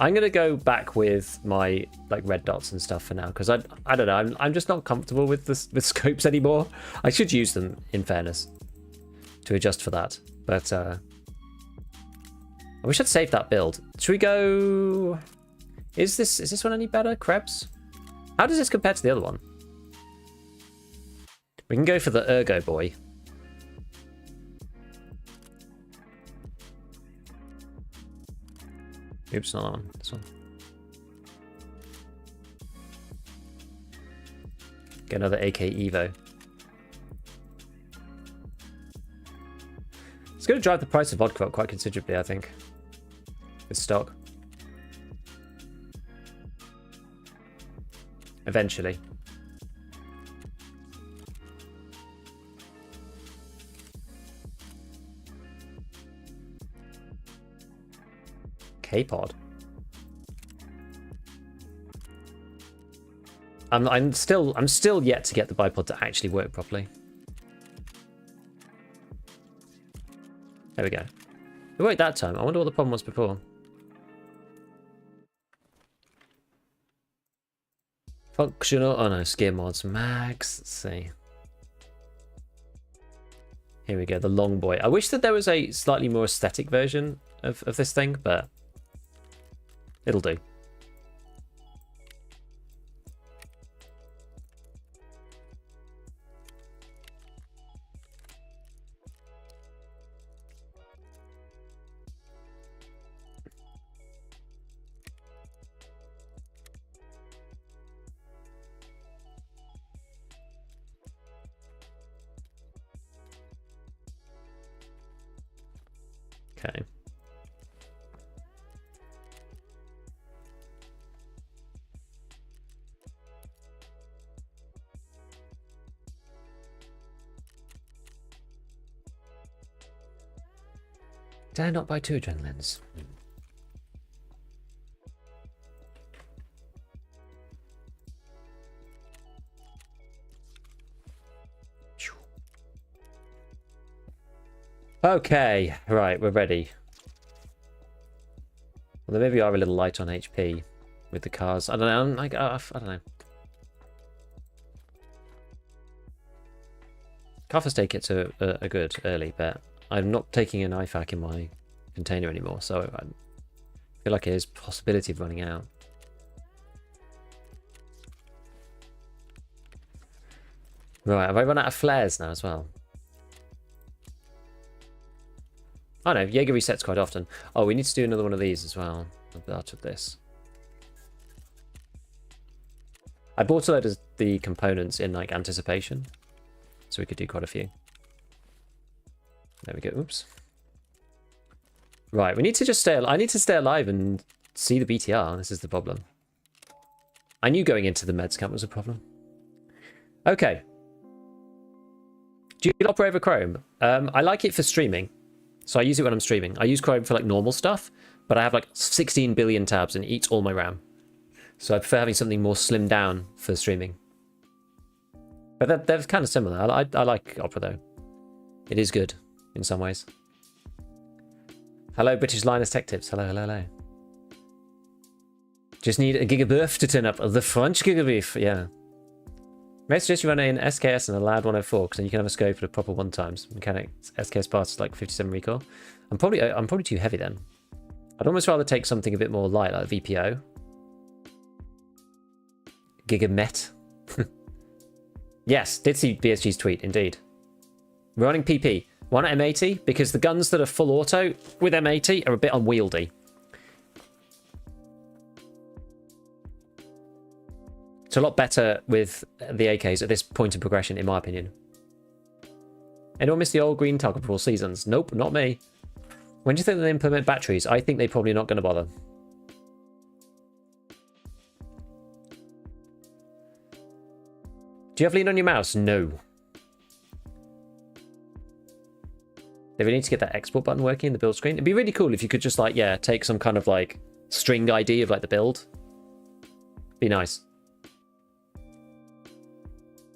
I'm gonna go back with my like red dots and stuff for now because I don't know. I'm just not comfortable with this with scopes anymore. I should use them in fairness to adjust for that, but I wish I'd saved that build. Should we go? Is this one any better, Krebs? How does this compare to the other one? We can go for the Ergo boy. Oops, not that one. This one. Get another AK Evo. It's going to drive the price of vodka up quite considerably, I think. With stock. Eventually. K-Pod. I'm still yet to get the bipod to actually work properly. There we go. It worked that time. I wonder what the problem was before. Functional. Oh no, skill mods. Max. Let's see. Here we go. The long boy. I wish that there was a slightly more aesthetic version of this thing, but it'll do. Okay. Did I not buy 2 adrenalines? Okay, right, we're ready. Well, maybe we are a little light on HP with the cars. I don't know. I don't know. Car first aid kits are good early, but I'm not taking an IFAK in my container anymore, so I feel like there's possibility of running out. Right, have I run out of flares now as well? Oh no, Jaeger resets quite often. Oh, we need to do another one of these as well. Out of this. I bought a load of the components in like anticipation, so we could do quite a few. There we go. Oops. Right, we need to just stay. I need to stay alive and see the BTR. This is the problem. I knew going into the meds camp was a problem. Okay. Do you operate over Chrome? I like it for streaming. So I use it when I'm streaming. I use Chrome for like normal stuff, but I have like 16 billion tabs and it eats all my RAM. So I prefer having something more slimmed down for streaming. But they're kind of similar. I like Opera though. It is good in some ways. Hello, British Linus Tech Tips. Hello, hello, hello. Just need a gigaboof to turn up. The French gigaboof, yeah. May I suggest you run in SKS and a LAD 104 because then you can have a scope for the proper 1x. Mechanics SKS parts is like 57 recoil. I'm probably too heavy then. I'd almost rather take something a bit more light like VPO. Gigamet. Yes, did see BSG's tweet, indeed. Running PP. One at M80 because the guns that are full auto with M80 are a bit unwieldy. It's a lot better with the AKs at this point in progression, in my opinion. Anyone miss the old green Tarkov for all seasons? Nope, not me. When do you think they implement batteries? I think they're probably not going to bother. Do you have lean on your mouse? No. They really need to get that export button working in the build screen. It'd be really cool if you could just like, yeah, take some kind of like string ID of like the build. Be nice.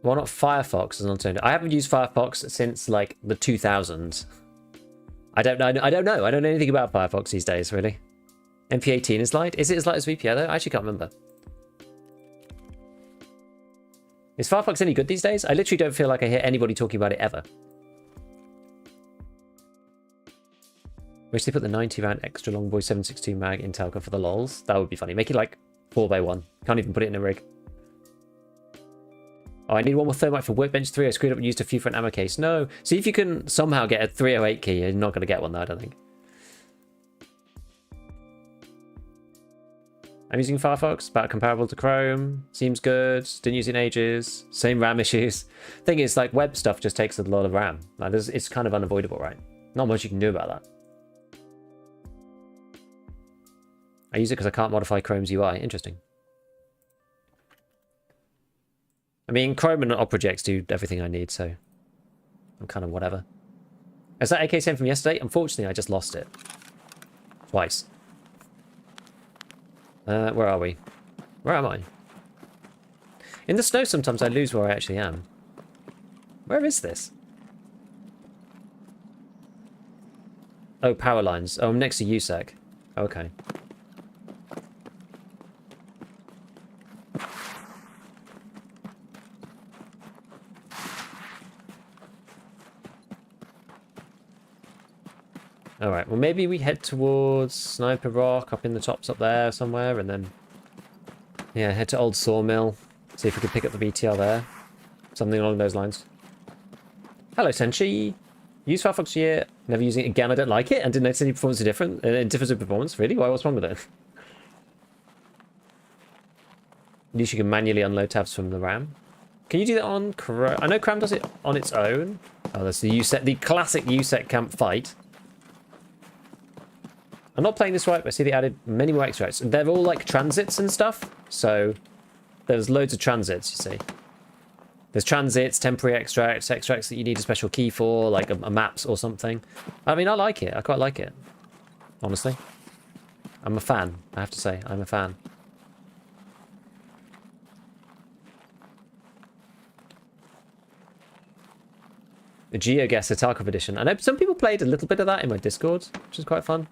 Why not Firefox as an alternative? I haven't used Firefox since like the 2000s. I don't know. I don't know anything about Firefox these days, really. MP18 is light. Is it as light as VPO though? I actually can't remember. Is Firefox any good these days? I literally don't feel like I hear anybody talking about it ever. Wish they put the 90 round extra long boy 7.62 mag in Tarkov for the lols. That would be funny. Make it like 4x1. Can't even put it in a rig. Oh, I need one more thermite for workbench 3. I screwed up and used a few for an ammo case. No. See if you can somehow get a 308 key. You're not going to get one though, I don't think. I'm using Firefox, about comparable to Chrome. Seems good. Didn't use it in ages. Same RAM issues. Thing is, like, web stuff just takes a lot of RAM. Like, it's kind of unavoidable, right? Not much you can do about that. I use it because I can't modify Chrome's UI. Interesting. I mean, Chrome and Opera GX do everything I need, so I'm kind of whatever. Is that AK-7 from yesterday? Unfortunately, I just lost it. Twice. Where are we? Where am I? In the snow, sometimes I lose where I actually am. Where is this? Oh, power lines. Oh, I'm next to USEC. Okay. Alright, well maybe we head towards Sniper Rock up in the tops up there somewhere and then... yeah, head to Old Sawmill. See if we can pick up the BTR there. Something along those lines. Hello, Senshi. Use Firefox year. Never using it again. I don't like it. And didn't notice any performance difference in performance. Really? Why? What's wrong with it? At least you can manually unload tabs from the RAM. Can you do that on Chrome? I know Chrome does it on its own. Oh, that's the USEC, the classic USEC camp fight. I'm not playing this right, but I see they added many more extracts. And they're all like transits and stuff. So there's loads of transits, you see. There's transits, temporary extracts, extracts that you need a special key for, like a maps or something. I mean, I like it. I quite like it. Honestly. I'm a fan, I have to say. I'm a fan. The GeoGuessr Tarkov edition. I know some people played a little bit of that in my Discord, which is quite fun.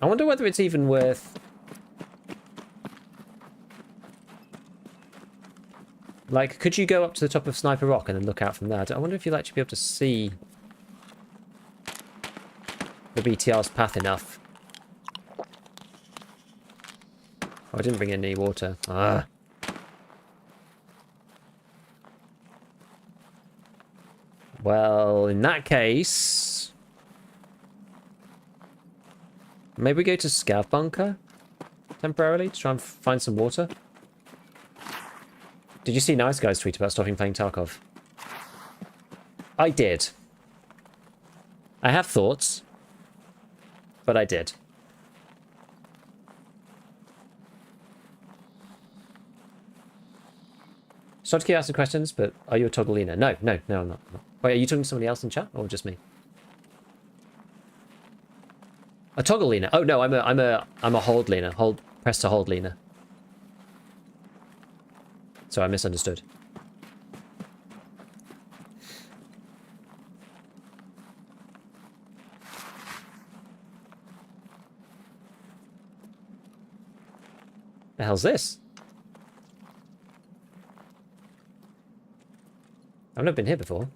I wonder whether it's even worth... Like, could you go up to the top of Sniper Rock and then look out from there? I wonder if you'll actually be able to see the BTR's path enough. Oh, I didn't bring any water. Ah. Well, in that case... Maybe we go to Scav Bunker temporarily to try and find some water. Did you see Nice Guy's tweet about stopping playing Tarkov? I did. I have thoughts, but I did. Sorry to keep asking questions, but are you a Toggleina? No, I'm not. Wait, are you talking to somebody else in chat or just me? A Toggleina? Oh no, I'm a hold leaner. Press to hold leaner. So I misunderstood. The hell's this? I've never been here before.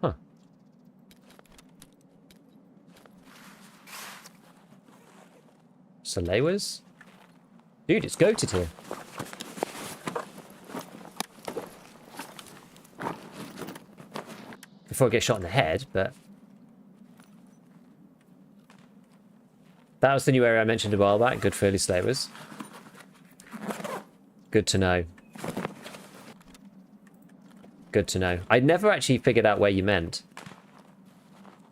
Huh. Salewers? Dude, it's goated here. Before I get shot in the head, but... That was the new area I mentioned a while back. Good for early slavers. Good to know. Good to know. I never actually figured out where you meant.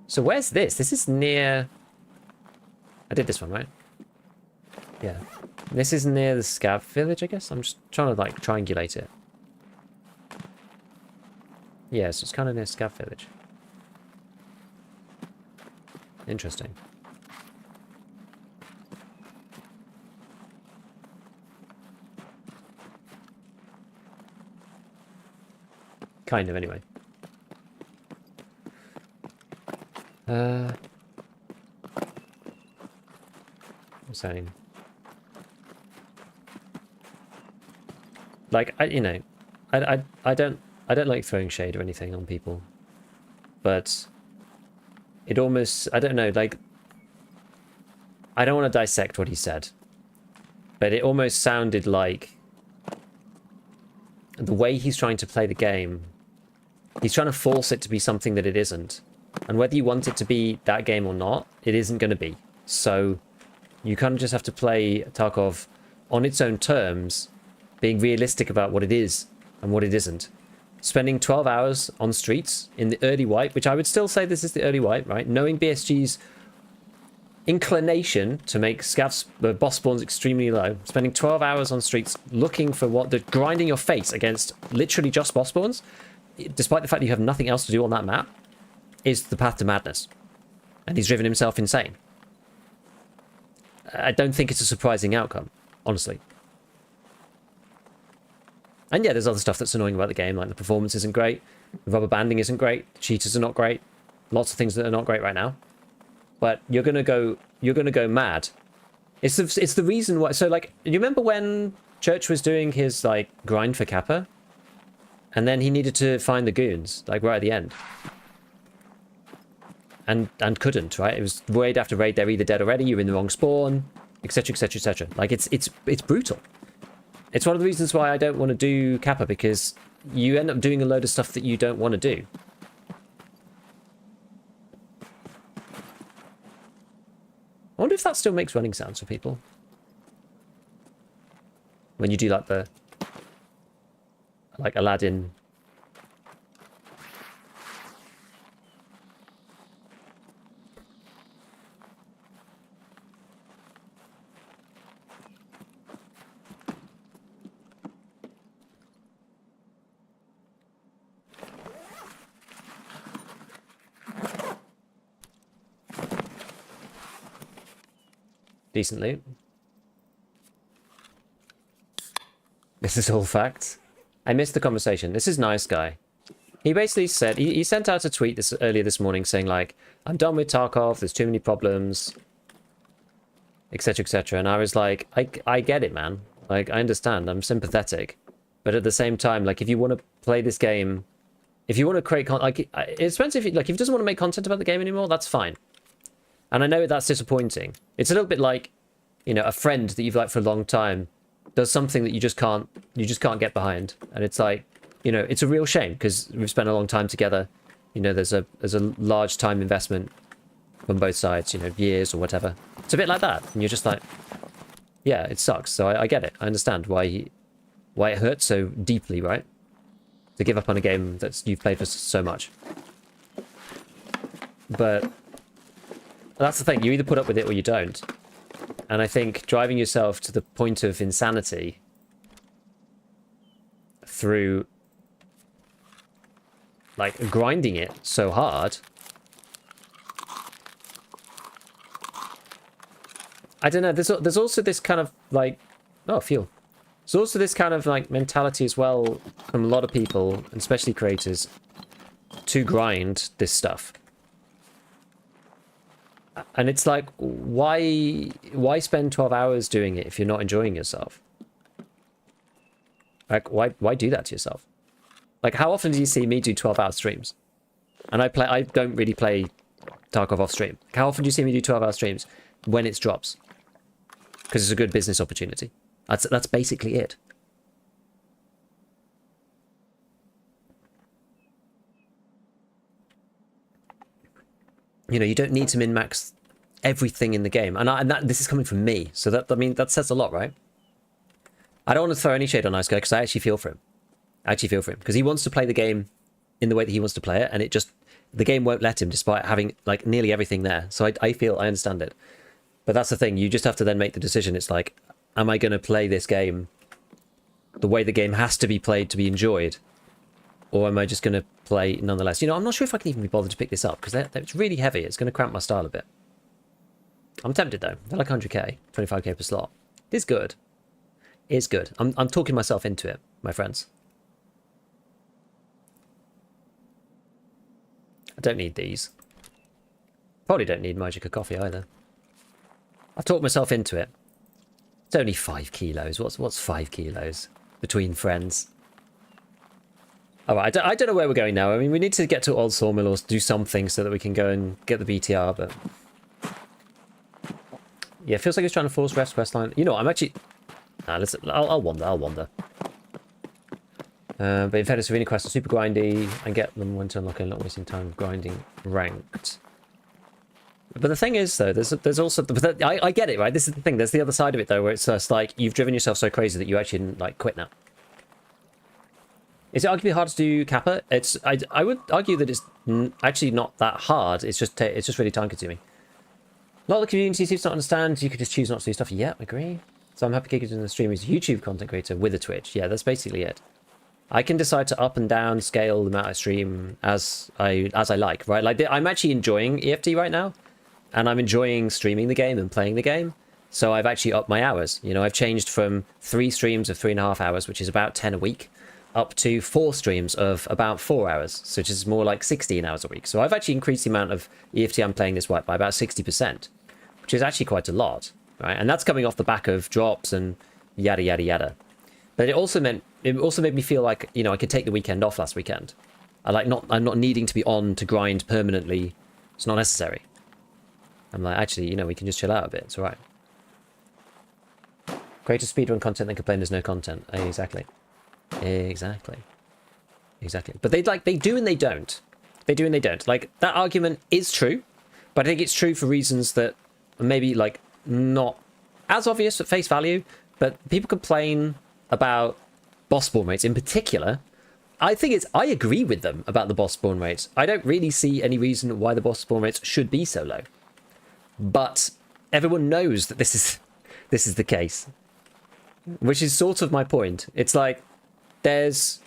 So where's this? This is near... I did this one, right? Yeah. This is near the Scav village, I guess? I'm just trying to, like, triangulate it. Yeah, so it's kind of near Scav village. Interesting. Kind of, anyway. I'm saying... Like, I don't like throwing shade or anything on people, but it almost, I don't know, like, I don't want to dissect what he said, but it almost sounded like the way he's trying to play the game, he's trying to force it to be something that it isn't. And whether you want it to be that game or not, it isn't going to be. So you kind of just have to play Tarkov on its own terms, being realistic about what it is and what it isn't. Spending 12 hours on streets in the early wipe, which I would still say this is the early wipe, right? Knowing BSG's inclination to make Scav's boss spawns extremely low. Spending 12 hours on streets looking for grinding your face against literally just boss spawns, despite the fact that you have nothing else to do on that map, is the path to madness. And he's driven himself insane. I don't think it's a surprising outcome, honestly. And yeah, there's other stuff that's annoying about the game, like the performance isn't great, the rubber banding isn't great, the cheaters are not great, lots of things that are not great right now. But you're gonna go mad. It's the reason why. So like, you remember when Church was doing his like grind for Kappa, and then he needed to find the goons like right at the end, and couldn't, right? It was raid after raid. They're either dead already, you're in the wrong spawn, etc., etc., etc. Like it's brutal. It's one of the reasons why I don't want to do Kappa, because you end up doing a load of stuff that you don't want to do. I wonder if that still makes running sounds for people. When you do like the... like Aladdin. Decent loot. This is all facts. I missed the conversation. This is nice guy. He basically said, he sent out a tweet earlier this morning saying like, I'm done with Tarkov, there's too many problems, etc, etc. And I was like, I get it, man. Like, I understand, I'm sympathetic. But at the same time, like, if you want to play this game, if you want to create content, like, it's expensive, like, if he doesn't want to make content about the game anymore, that's fine. And I know that's disappointing. It's a little bit like, you know, a friend that you've liked for a long time does something that you just can't get behind. And it's like, you know, it's a real shame because we've spent a long time together. You know, there's a large time investment on both sides, you know, years or whatever. It's a bit like that. And you're just like, yeah, it sucks. So I get it. I understand why it hurts so deeply, right? To give up on a game that you've played for so much. But that's the thing. You either put up with it or you don't. And I think driving yourself to the point of insanity through like grinding it so hard, I don't know, there's also this kind of like, oh, fuel. There's also this kind of like mentality as well from a lot of people, and especially creators, to grind this stuff. And it's like, why spend 12 hours doing it if you're not enjoying yourself? Like, why do that to yourself? Like, how often do you see me do 12-hour streams? And I don't really play Tarkov off stream. How often do you see me do 12-hour streams? When it drops. Because it's a good business opportunity. That's basically it. You know, you don't need to min-max everything in the game. And this is coming from me. So that, I mean, that says a lot, right? I don't want to throw any shade on Nice Guy because I actually feel for him. Because he wants to play the game in the way that he wants to play it. And the game won't let him despite having like nearly everything there. So I understand it. But that's the thing. You just have to then make the decision. It's like, am I going to play this game the way the game has to be played to be enjoyed? Or am I just going to play nonetheless? You know, I'm not sure if I can even be bothered to pick this up because it's really heavy. It's going to cramp my style a bit. I'm tempted though. They're like 100k, 25k per slot. It's good. It's good. I'm talking myself into it, my friends. I don't need these. Probably don't need Magica coffee either. I've talked myself into it. It's only 5 kilos. What's 5 kilos between friends? All right, I don't know where we're going now. I mean, we need to get to Old Sawmill or do something so that we can go and get the BTR, but... yeah, it feels like it's trying to force rest questline. You know, I'm actually... nah, I'll wander. But in fairness, Arena quests are super grindy and get them when to unlock and not wasting time grinding ranked. But the thing is, though, there's also... I get it, right? This is the thing. There's the other side of it, though, where it's just like you've driven yourself so crazy that you actually didn't, like, quit now. Is it arguably hard to do Kappa? I would argue that it's actually not that hard. It's just really time consuming. A lot of the community seems to not understand. You could just choose not to do stuff. Yeah, agree. So I'm happy Kickers in the stream is a YouTube content creator with a Twitch. Yeah, that's basically it. I can decide to up and down scale the amount I stream as I like, right? Like I'm actually enjoying EFT right now, and I'm enjoying streaming the game and playing the game. So I've actually upped my hours. You know, I've changed from 3 streams of 3.5 hours, which is about 10 a week, up to 4 streams of about 4 hours, so which is more like 16 hours a week. So I've actually increased the amount of EFT I'm playing this by about 60%, which is actually quite a lot, right? And that's coming off the back of drops and yada, yada, yada. But it also made me feel like, you know, I could take the weekend off last weekend. I'm not needing to be on to grind permanently. It's not necessary. I'm like, actually, you know, we can just chill out a bit. It's all right. Greater speedrun content than complain there's no content. Exactly. But they do and they don't. They do and they don't. Like, that argument is true, but I think it's true for reasons that maybe like not as obvious at face value, but people complain about boss spawn rates in particular. I agree with them about the boss spawn rates. I don't really see any reason why the boss spawn rates should be so low. But everyone knows that this is the case. Which is sort of my point. It's like there's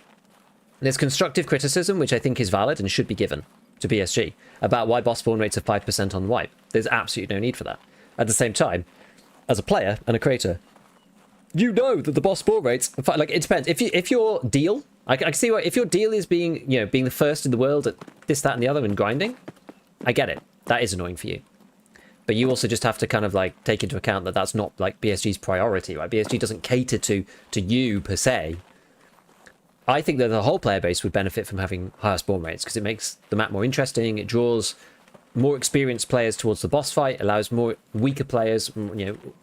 constructive criticism, which I think is valid and should be given to BSG, about why boss spawn rates are 5% on wipe. There's absolutely no need for that. At the same time, as a player and a creator, you know that the boss spawn rates, like, it depends. If your deal, I can see why, if your deal is being the first in the world at this, that, and the other and grinding, I get it. That is annoying for you. But you also just have to kind of like take into account that that's not like BSG's priority, right? BSG doesn't cater to you per se. I think that the whole player base would benefit from having higher spawn rates because it makes the map more interesting. It draws more experienced players towards the boss fight, allows more weaker players,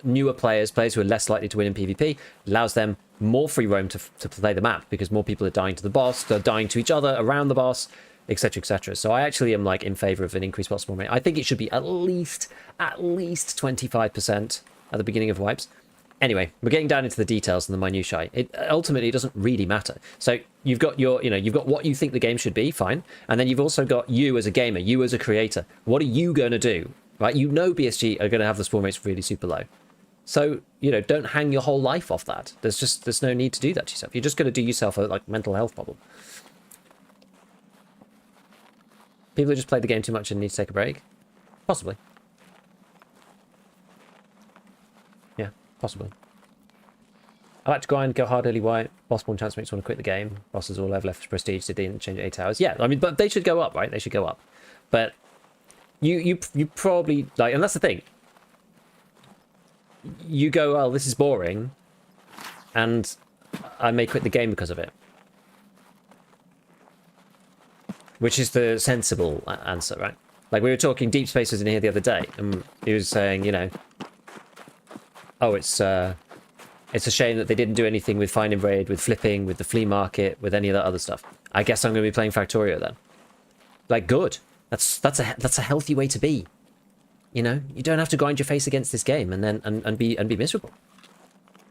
newer players who are less likely to win in PvP, allows them more free roam to play the map because more people are dying to the boss, they're dying to each other around the boss, etc, etc. So I actually am like in favor of an increased boss spawn rate. I think it should be at least 25% at the beginning of wipes. Anyway, we're getting down into the details and the minutiae. It ultimately doesn't really matter. So you've got you've got what you think the game should be, fine, and then you've also got you as a gamer, you as a creator. What are you going to do, right? BSG are going to have the spawn rates really super low. So don't hang your whole life off that. There's no need to do that to yourself. You're just going to do yourself a like mental health problem. People who just played the game too much and need to take a break, possibly. Yeah. Possibly. I like to grind, go hard early white. Boss spawn chance makes me want to quit the game. Bosses all have left prestige. They didn't change 8 hours. Yeah, I mean, but they should go up, right? They should go up. But you probably like, and that's the thing. You go, well, this is boring, and I may quit the game because of it. Which is the sensible answer, right? Like we were talking Deep Space was in here the other day, and he was saying, oh, it's a shame that they didn't do anything with Find and Raid, with flipping, with the flea market, with any of that other stuff. I guess I'm going to be playing Factorio then. Like, good. That's a healthy way to be. You don't have to grind your face against this game and then and be miserable.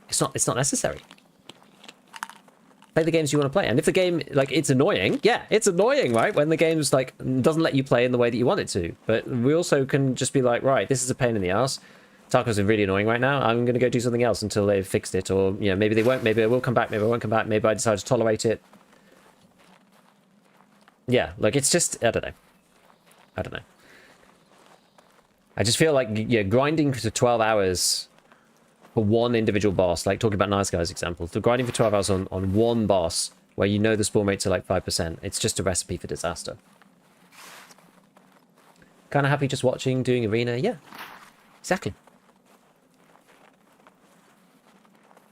It's not necessary. Play the games you want to play, and if the game it's annoying, yeah, it's annoying, right? When the game's doesn't let you play in the way that you want it to. But we also can just be like, right, this is a pain in the ass. Tarkov's really annoying right now. I'm going to go do something else until they've fixed it. Or, maybe they won't. Maybe I will come back. Maybe I won't come back. Maybe I decide to tolerate it. Yeah, it's just, I don't know. I just feel like, grinding for 12 hours for one individual boss, like talking about Nice Guy's example, so grinding for 12 hours on one boss where the spawn rates are 5%, it's just a recipe for disaster. Kind of happy just watching, doing arena. Yeah, exactly.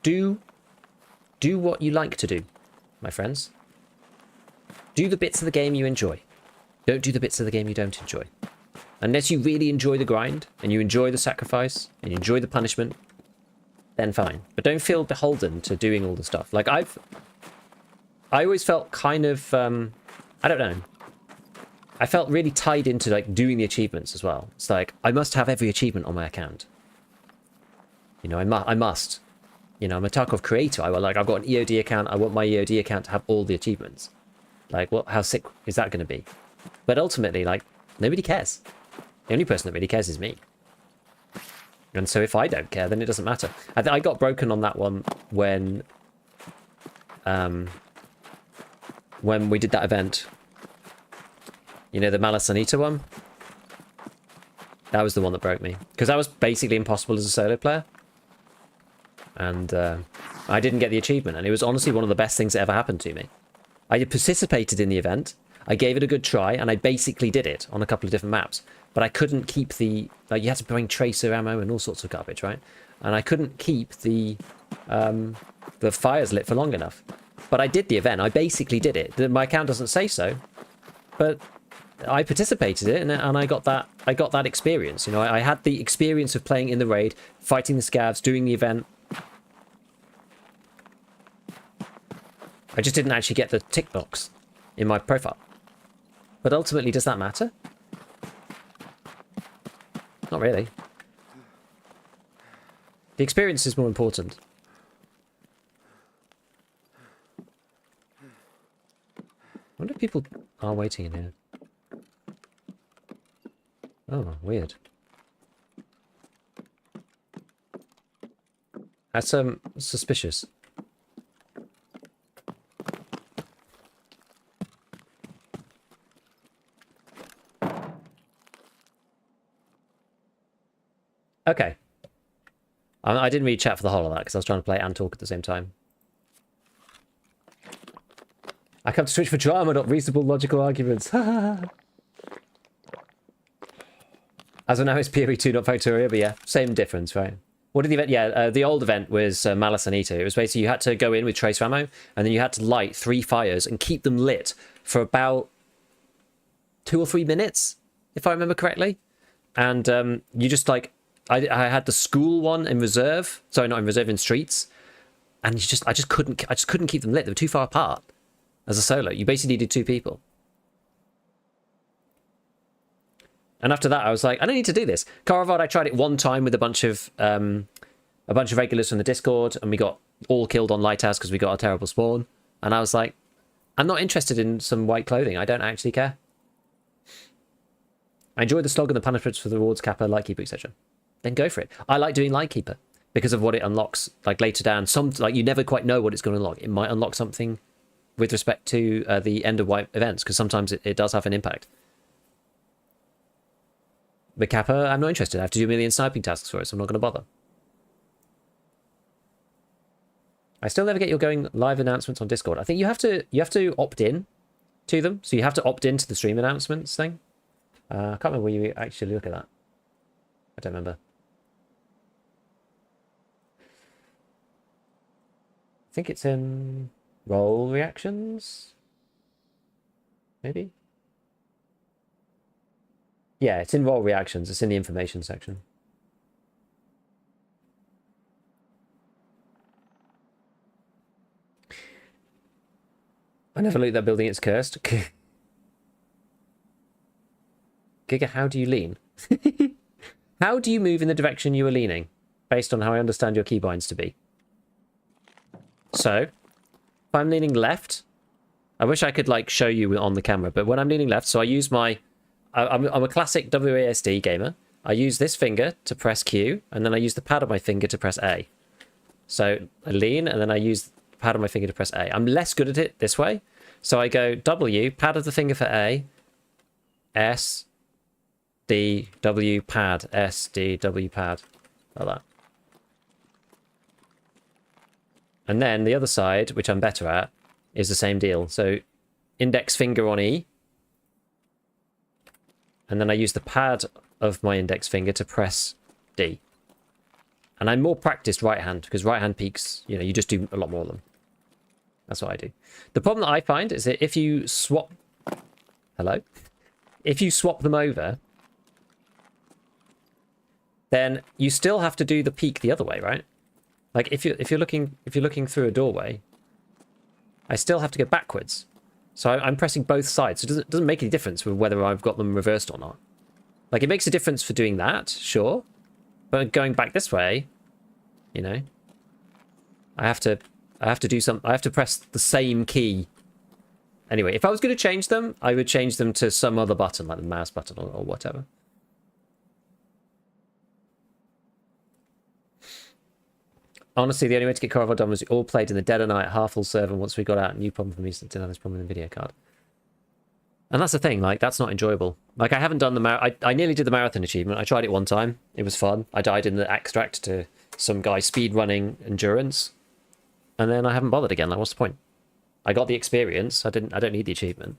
Do what you like to do, my friends. Do the bits of the game you enjoy. Don't do the bits of the game you don't enjoy. Unless you really enjoy the grind, and you enjoy the sacrifice, and you enjoy the punishment, then fine. But don't feel beholden to doing all the stuff. I always felt kind of, I don't know. I felt really tied into doing the achievements as well. It's I must have every achievement on my account. I must. I'm a Tarkov creator. I've got an EOD account. I want my EOD account to have all the achievements. How sick is that going to be? But ultimately, nobody cares. The only person that really cares is me. And so if I don't care, then it doesn't matter. I got broken on that one when we did that event. The Malasanita one? That was the one that broke me. Because that was basically impossible as a solo player. And I didn't get the achievement. And it was honestly one of the best things that ever happened to me. I participated in the event. I gave it a good try. And I basically did it on a couple of different maps. But I couldn't keep the... you had to bring tracer ammo and all sorts of garbage, right? And I couldn't keep the fires lit for long enough. But I did the event. I basically did it. My account doesn't say so. But I participated in it, and I got that experience. I had the experience of playing in the raid, fighting the scavs, doing the event. I just didn't actually get the tick box in my profile. But ultimately, does that matter? Not really. The experience is more important. I wonder if people are waiting in here. Oh, weird. That's suspicious. Okay. I didn't really chat for the whole of that because I was trying to play and talk at the same time. I come to Twitch for drama, not reasonable logical arguments. As of now, it's PoE2, not Factoria, but yeah, same difference, right? What did the event? Yeah, the old event was Malice and Ito. It was basically you had to go in with tracer ammo, and then you had to light 3 fires and keep them lit for about 2 or 3 minutes, if I remember correctly. And you just like, I had the school one in reserve. Sorry, not in reserve, in streets. And I just couldn't keep them lit. They were too far apart. As a solo, you basically needed 2 people. And after that, I was like, I don't need to do this. Caravod, I tried it one time with a bunch of regulars from the Discord, and we got all killed on Lighthouse because we got a terrible spawn. And I was like, I'm not interested in some white clothing. I don't actually care. I enjoy the slog and the punishments for the rewards, Kappa, Lightkeeper, etc. Then go for it. I like doing Lightkeeper because of what it unlocks. Like later down, like you never quite know what it's going to unlock. It might unlock something with respect to the end of white events, because sometimes it does have an impact. But Kappa, I'm not interested. I have to do a million sniping tasks for it, so I'm not going to bother. I still never get your going live announcements on Discord. I think you have to opt in to them. So you have to opt into the stream announcements thing. I can't remember where you actually look at that. I don't remember. I think it's in roll reactions. Maybe. Yeah, it's in roll reactions. It's in the information section. I never looked at that building. It's cursed. Giga, how do you lean? How do you move in the direction you are leaning? Based on how I understand your keybinds to be. So, if I'm leaning left, I wish I could like show you on the camera, but when I'm leaning left, so I use my... I'm a classic WASD gamer. I use this finger to press Q, and then I use the pad of my finger to press A. So I lean, and then I use the pad of my finger to press A. I'm less good at it this way. So I go W, pad of the finger for A, S, D, W, pad, S, D, W, pad. Like that. And then the other side, which I'm better at, is the same deal. So index finger on E, and then I use the pad of my index finger to press D. And I'm more practiced right hand, because right hand peaks, you know, you just do a lot more of them. That's what I do. The problem that I find is that if you swap... Hello? If you swap them over, then you still have to do the peak the other way, right? Like if you're looking through a doorway, I still have to go backwards. So I'm pressing both sides. So it doesn't make any difference with whether I've got them reversed or not. Like, it makes a difference for doing that, sure. But going back this way, you know, I have to press the same key. Anyway, if I was going to change them, I would change them to some other button, like the mouse button or whatever. Honestly, the only way to get Caravod done was we all played in the dead of night, half full server. Once we got out, new problem for me since I didn't have this problem in the video card. And that's the thing, like, that's not enjoyable. Like, I haven't done the I nearly did the marathon achievement. I tried it one time. It was fun. I died in the extract to some guy speed running endurance. And then I haven't bothered again. Like, what's the point? I got the experience. I don't need the achievement.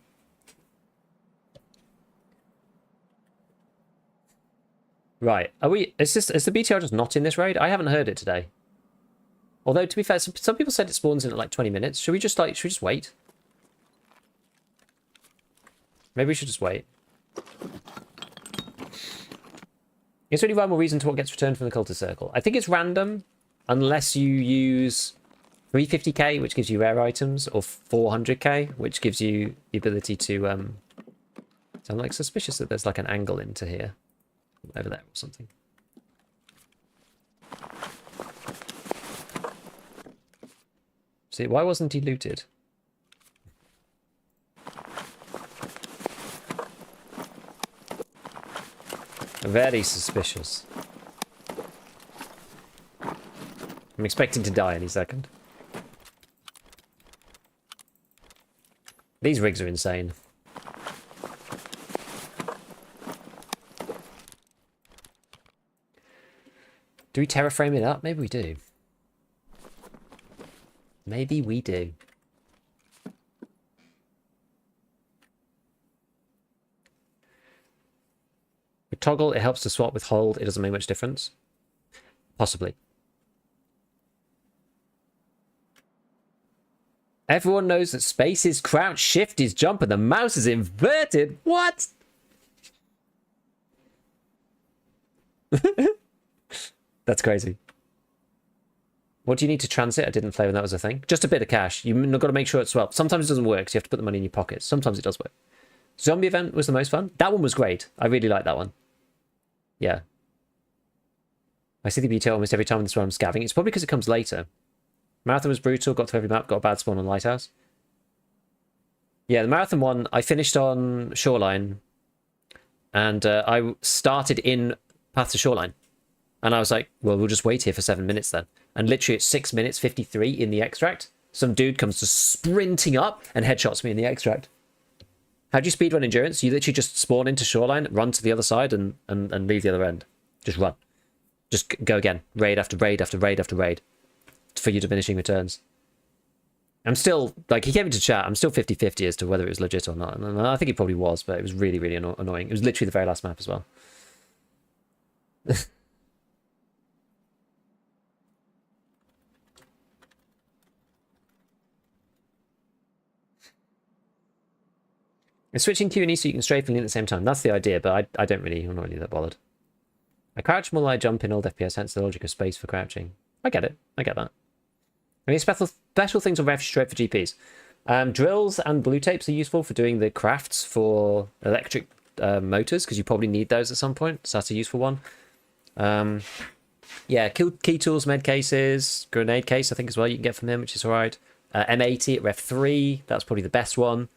Right. Is the BTR just not in this raid? I haven't heard it today. Although, to be fair, some people said it spawns in at like 20 minutes. Should we just wait? Maybe we should just wait. Is there any rhyme or reason to what gets returned from the cultist circle? I think it's random, unless you use 350k, which gives you rare items, or 400k, which gives you the ability to... I'm like suspicious that there's like an angle into here. Over there or something. See, why wasn't he looted? Very suspicious. I'm expecting to die any second. These rigs are insane. Do we terraframe it up? Maybe we do. Maybe we do. With toggle, it helps to swap. With hold, it doesn't make much difference. Possibly. Everyone knows that space is crouch, shift is jump, and the mouse is inverted. What? That's crazy. What do you need to transit? I didn't play when that was a thing. Just a bit of cash. You've got to make sure it's well. Sometimes it doesn't work, so you have to put the money in your pockets. Sometimes it does work. Zombie event was the most fun. That one was great. I really liked that one. Yeah. I see the BTO almost every time in this one I'm scavving. It's probably because it comes later. Marathon was brutal. Got through every map. Got a bad spawn on Lighthouse. Yeah, the marathon one, I finished on Shoreline. And I started in Path to Shoreline. And I was like, well, we'll just wait here for 7 minutes then. And literally at 6 minutes 53 in the extract, some dude comes just sprinting up and headshots me in the extract. How do you speedrun endurance? You literally just spawn into Shoreline, run to the other side, and leave the other end. Just run. Just go again. Raid after raid after raid after raid. For your diminishing returns. I'm still, like, he came into chat, I'm still 50-50 as to whether it was legit or not. And I think it probably was, but it was really, really annoying. It was literally the very last map as well. It's switching Q and E so you can strafe and lean at the same time. That's the idea, but I'm not really that bothered. I crouch more than I jump in old FPS, hence the logic of space for crouching. I get it. I get that. I mean, special things on Ref straight for GPs. Drills and blue tapes are useful for doing the crafts for electric motors, because you probably need those at some point, so that's a useful one. Yeah, key tools, med cases, grenade case, I think as well you can get from him, which is alright. M80 at Ref 3, that's probably the best one.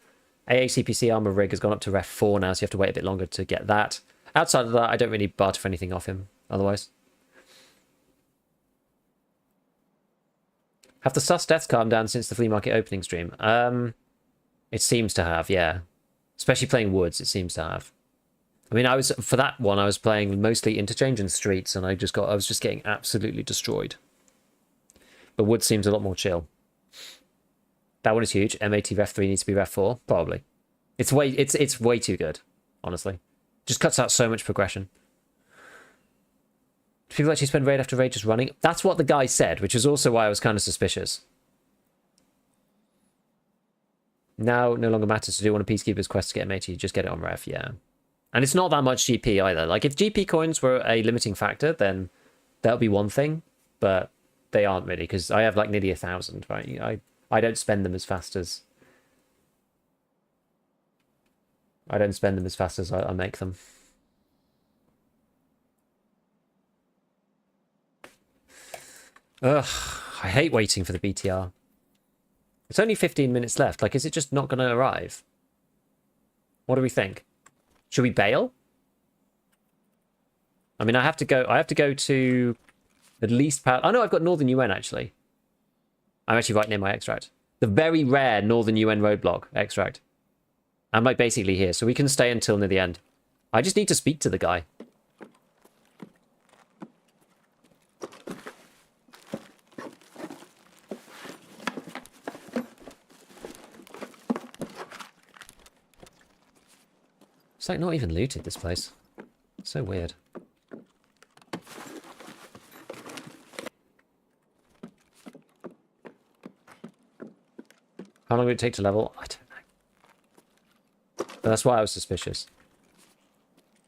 AACPC armor rig has gone up to Ref 4 now, so you have to wait a bit longer to get that. Outside of that, I don't really barter for anything off him, otherwise. Have the sus deaths calmed down since the flea market opening stream? It seems to have, yeah. Especially playing woods, it seems to have. I mean, for that one, I was playing mostly interchange and streets, and I was just getting absolutely destroyed. But woods seems a lot more chill. That one is huge. M80 Ref 3 needs to be Ref 4, probably. It's way too good, honestly. Just cuts out so much progression. Do people actually spend raid after raid just running? That's what the guy said, which is also why I was kind of suspicious. Now, no longer matters to do one of Peacekeeper's quest to get M80, just get it on Ref, yeah. And it's not that much GP either. Like, if GP coins were a limiting factor, then that would be one thing, but they aren't really, because I have like nearly 1,000, right? I don't spend them as fast as... I don't spend them as fast as I make them. Ugh, I hate waiting for the BTR. It's only 15 minutes left. Like, is it just not going to arrive? What do we think? Should we bail? I mean, I have to go to at least... Oh, no, I've got Northern UN, actually. I'm actually right near my extract. The very rare Northern UN roadblock extract. I'm, like, basically here, so we can stay until near the end. I just need to speak to the guy. It's like not even looted, this place. So weird. How long would it take to level? I don't know. But that's why I was suspicious.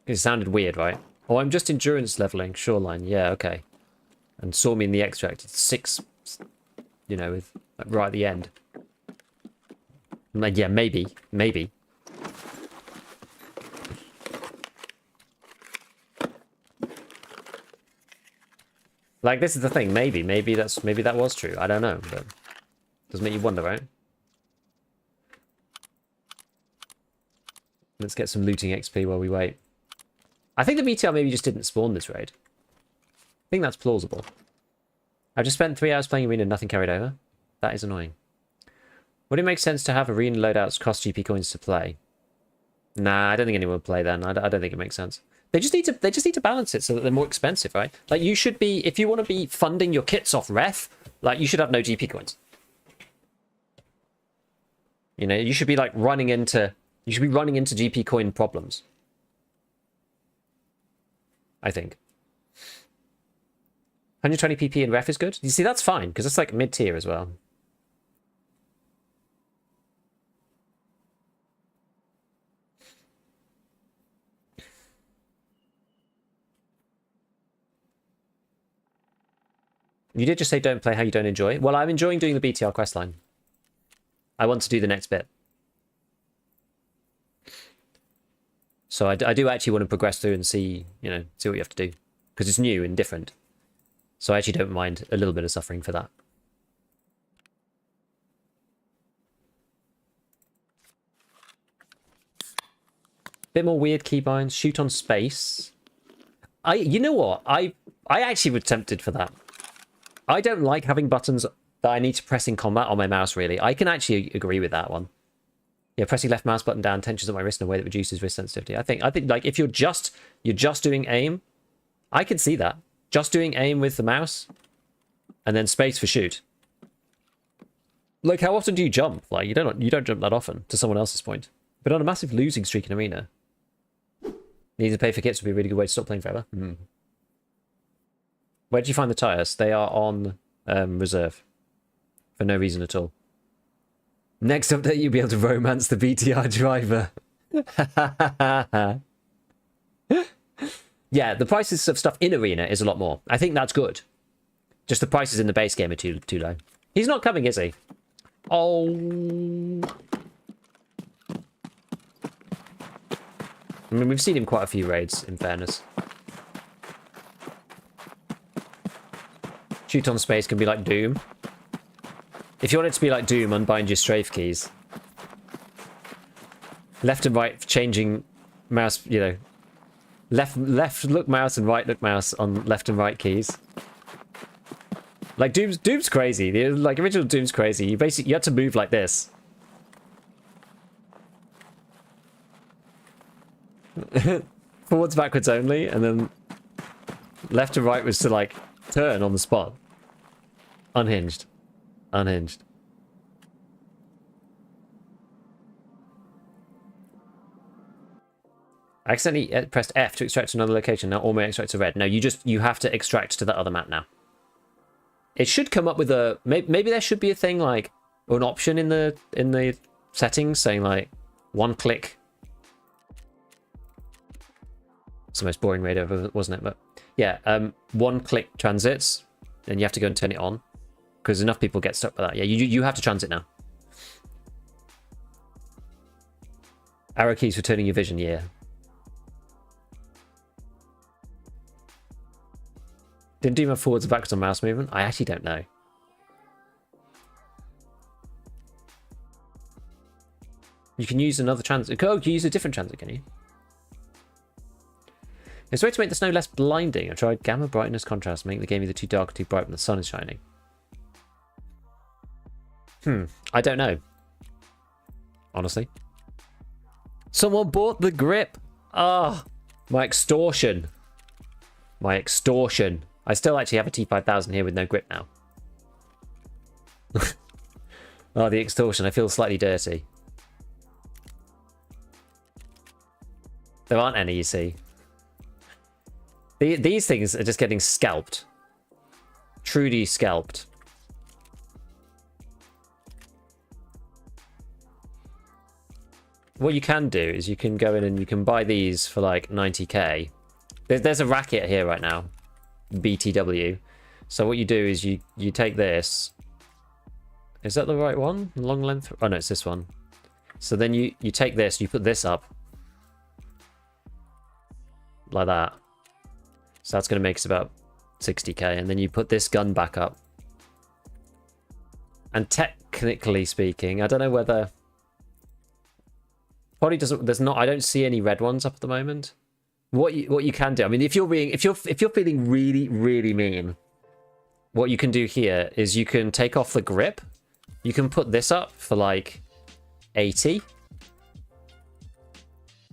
It sounded weird, right? Oh, I'm just endurance leveling. Shoreline. Yeah, okay. And saw me in the extract. It's 6, you know, with right at the end. Yeah, maybe. Maybe. Like, this is the thing. Maybe that was true. I don't know, but Does make you wonder, right? Let's get some looting XP while we wait. I think the BTR maybe just didn't spawn this raid. I think that's plausible. I've just spent 3 hours playing arena and nothing carried over. That is annoying. Would it make sense to have arena loadouts cost GP coins to play? Nah, I don't think anyone would play then. I don't think it makes sense. They just need to balance it so that they're more expensive, right? Like you should be, if you want to be funding your kits off ref, like you should have no GP coins. You know, you should be like running into GP coin problems. I think. 120 PP in ref is good. You see, that's fine because it's like mid-tier as well. You did just say don't play how you don't enjoy it. Well, I'm enjoying doing the BTR questline. I want to do the next bit. So I do actually want to progress through and see, you know, see what you have to do. Because it's new and different. So I actually don't mind a little bit of suffering for that. Bit more weird keybinds. Shoot on space. You know what? I actually was tempted for that. I don't like having buttons that I need to press in combat on my mouse, really. I can actually agree with that one. Yeah, pressing left mouse button down tensions on my wrist in a way that reduces wrist sensitivity. I think like if you're just doing aim, I can see that. Just doing aim with the mouse and then space for shoot. Like how often do you jump? Like you don't jump that often, to someone else's point. But on a massive losing streak in arena, needing to pay for kits would be a really good way to stop playing forever. Where did you find the tires? They are on reserve. For no reason at all. Next update, you'll be able to romance the BTR driver. Yeah, the prices of stuff in arena is a lot more. I think that's good. Just the prices in the base game are too low. He's not coming, is he? Oh. I mean, we've seen him quite a few raids, in fairness. Shoot on space can be like Doom. If you want it to be like Doom, unbind your strafe keys. Left and right changing mouse, you know. Left look mouse and right look mouse on left and right keys. Like Doom's crazy. Like original Doom's crazy. You had to move like this. Forwards, backwards only, and then left and right was to like turn on the spot. Unhinged. Unhinged. I accidentally pressed F to extract to another location. Now all my extracts are red. No, you have to extract to that other map now. It should come up with a maybe there should be a thing like or an option in the settings saying like one click. It's the most boring raid ever, wasn't it? But yeah, one click transits, and you have to go and turn it on. Because enough people get stuck by that. Yeah, you have to transit now. Arrow keys for turning your vision, yeah. Didn't do my forwards and backwards on mouse movement? I actually don't know. You can use another transit. Oh, you can use a different transit, can you? There's a way to make the snow less blinding. I tried gamma brightness contrast, making the game either too dark or too bright when the sun is shining. I don't know. Honestly. Someone bought the grip. Ah, my extortion. My extortion. I still actually have a T5000 here with no grip now. Oh, the extortion. I feel slightly dirty. There aren't any, you see. These things are just getting scalped. Truly scalped. What you can do is you can go in and you can buy these for like 90k. There's a racket here right now. BTW. So what you do is you take this. Is that the right one? Long length? Oh no, it's this one. So then you take this, you put this up. Like that. So that's going to make us about 60k. And then you put this gun back up. And technically speaking. I don't know whether... Probably doesn't... There's not... I don't see any red ones up at the moment. What you can do... I mean, if you're feeling really, really mean, what you can do here is you can take off the grip. You can put this up for, like, 80.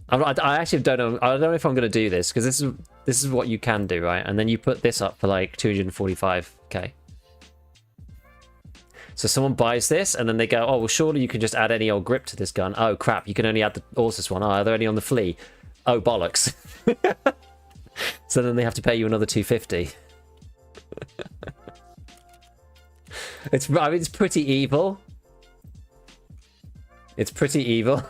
I actually don't know. I don't know if I'm going to do this, because this is what you can do, right? And then you put this up for, like, 245k. So someone buys this, and then they go, oh, well, surely you can just add any old grip to this gun. Oh, crap, you can only add the Ursus one. Oh, are they only on the flea? Oh, bollocks. So then they have to pay you another 250. I mean, it's pretty evil. It's pretty evil.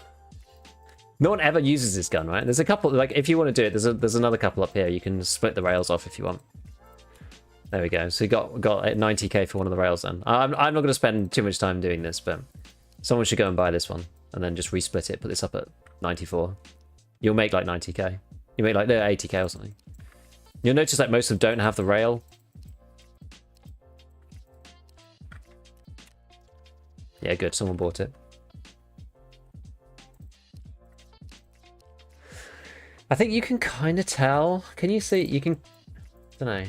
No one ever uses this gun, right? There's a couple, like, if you want to do it, there's another couple up here. You can split the rails off if you want. There we go. So you got 90k for one of the rails then. I'm not going to spend too much time doing this, but someone should go and buy this one and then just resplit it, put this up at 94. You'll make like 90k. You make like 80k or something. You'll notice that most of them don't have the rail. Yeah, good. Someone bought it. I think you can kind of tell. Can you see? You can. I don't know.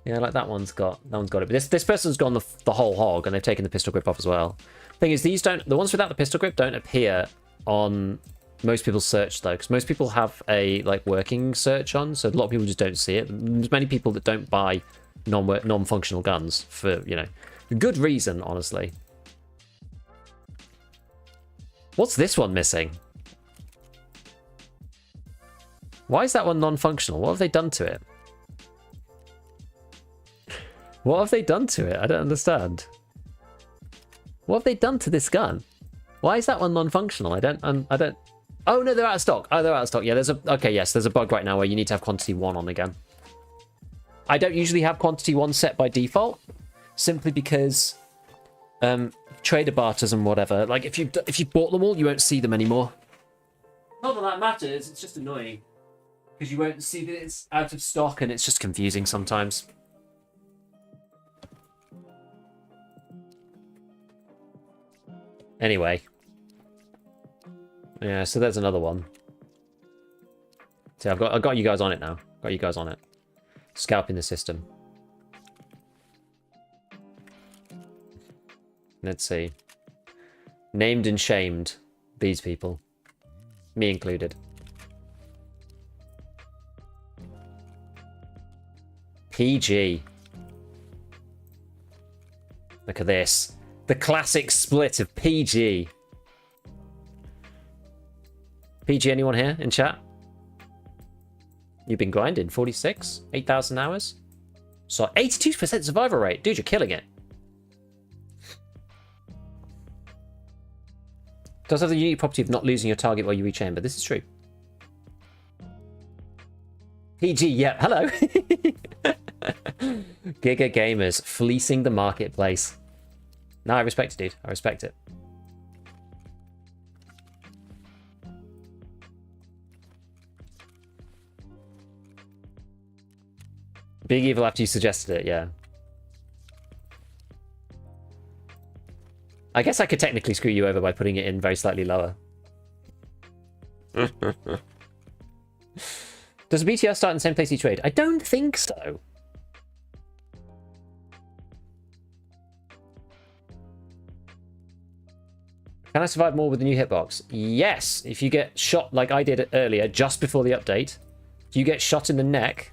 Yeah, like that one's got it. But this person's gone the whole hog, and they've taken the pistol grip off as well. Thing is, the ones without the pistol grip don't appear on most people's search though, because most people have a like working search on, so a lot of people just don't see it. There's many people that don't buy non-functional guns for, you know, good reason, honestly. What's this one missing? Why is that one non-functional? What have they done to it? What have they done to it? I don't understand. What have they done to this gun? Why is that one non-functional? I don't. Oh no, they're out of stock. Oh, they're out of stock. Yeah, okay, yes, there's a bug right now where you need to have quantity 1 on again. I don't usually have quantity 1 set by default, simply because trader barters and whatever. Like if you bought them all, you won't see them anymore. Not that that matters. It's just annoying because you won't see that it's out of stock, and it's just confusing sometimes. Anyway. Yeah, so there's another one. See, I've got you guys on it now. Got you guys on it. Scalping the system. Let's see. Named and shamed. These people. Me included. PG. Look at this. The classic split of PG. PG, anyone here in chat? You've been grinding. 46? 8,000 hours? So 82% survival rate. Dude, you're killing it. Does have the unique property of not losing your target while you reach but this is true. PG, yeah, hello. Giga gamers fleecing the marketplace. No, I respect it, dude. I respect it. Big evil after you suggested it, yeah. I guess I could technically screw you over by putting it in very slightly lower. Does a BTR start in the same place each raid? I don't think so. Can I survive more with the new hitbox? Yes. If you get shot like I did earlier, just before the update, if you get shot in the neck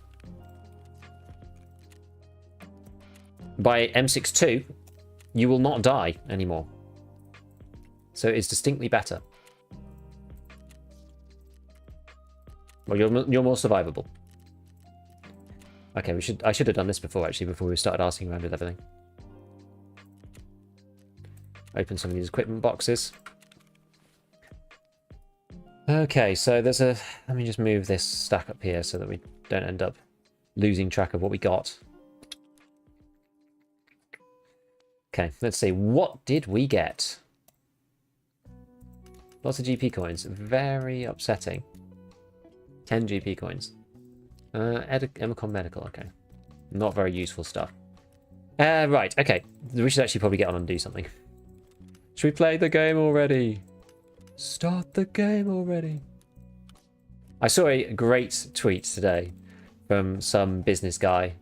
by M62, you will not die anymore. So it's distinctly better. Well, you're more survivable. Okay, I should have done this before, actually, before we started asking around with everything. Open some of these equipment boxes. Okay, so there's a... Let me just move this stack up here so that we don't end up losing track of what we got. Okay, let's see. What did we get? Lots of GP coins. Very upsetting. 10 GP coins. Emicon Medical, okay. Not very useful stuff. Right, okay. We should actually probably get on and do something. Should we play the game already? Start the game already. I saw a great tweet today from some business guy,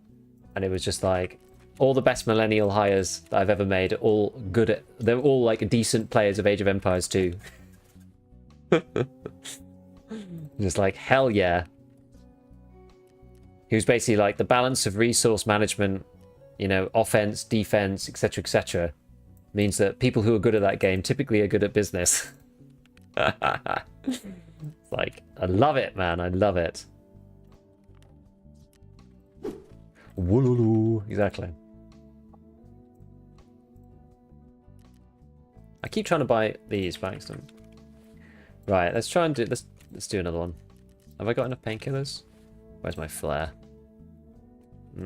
and it was just like, all the best millennial hires that I've ever made are all good at... They're all like decent players of Age of Empires 2. Just like, hell yeah. He was basically like, the balance of resource management, you know, offense, defense, etc., means that people who are good at that game typically are good at business. It's like, I love it, man. I love it. Wooloo. Exactly. I keep trying to buy these by accident. Right, let's try and do... Let's do another one. Have I got enough painkillers? Where's my flare?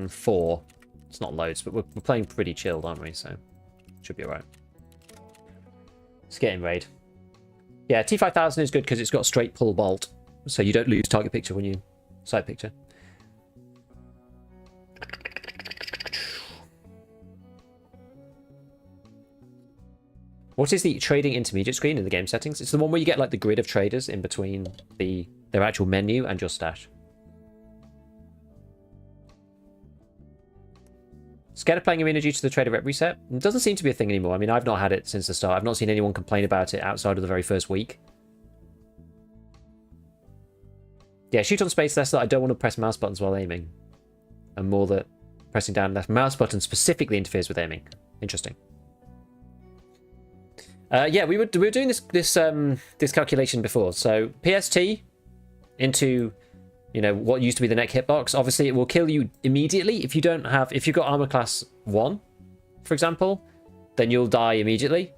4. It's not loads, but we're playing pretty chilled, aren't we? So, should be alright. Let's get in raid. Yeah, T5000 is good because it's got straight pull bolt. So you don't lose target picture when you... Side picture. What is the trading intermediate screen in the game settings? It's the one where you get like the grid of traders in between their actual menu and your stash. Scared of playing arena due to the trader rep reset? It doesn't seem to be a thing anymore. I mean, I've not had it since the start. I've not seen anyone complain about it outside of the very first week. Yeah, shoot on space less that I don't want to press mouse buttons while aiming. And more that pressing down left mouse button specifically interferes with aiming. Interesting. Yeah, we were doing this calculation before. So PST into, you know, what used to be the neck hitbox. Obviously, it will kill you immediately if you've got armor class 1, for example, then you'll die immediately,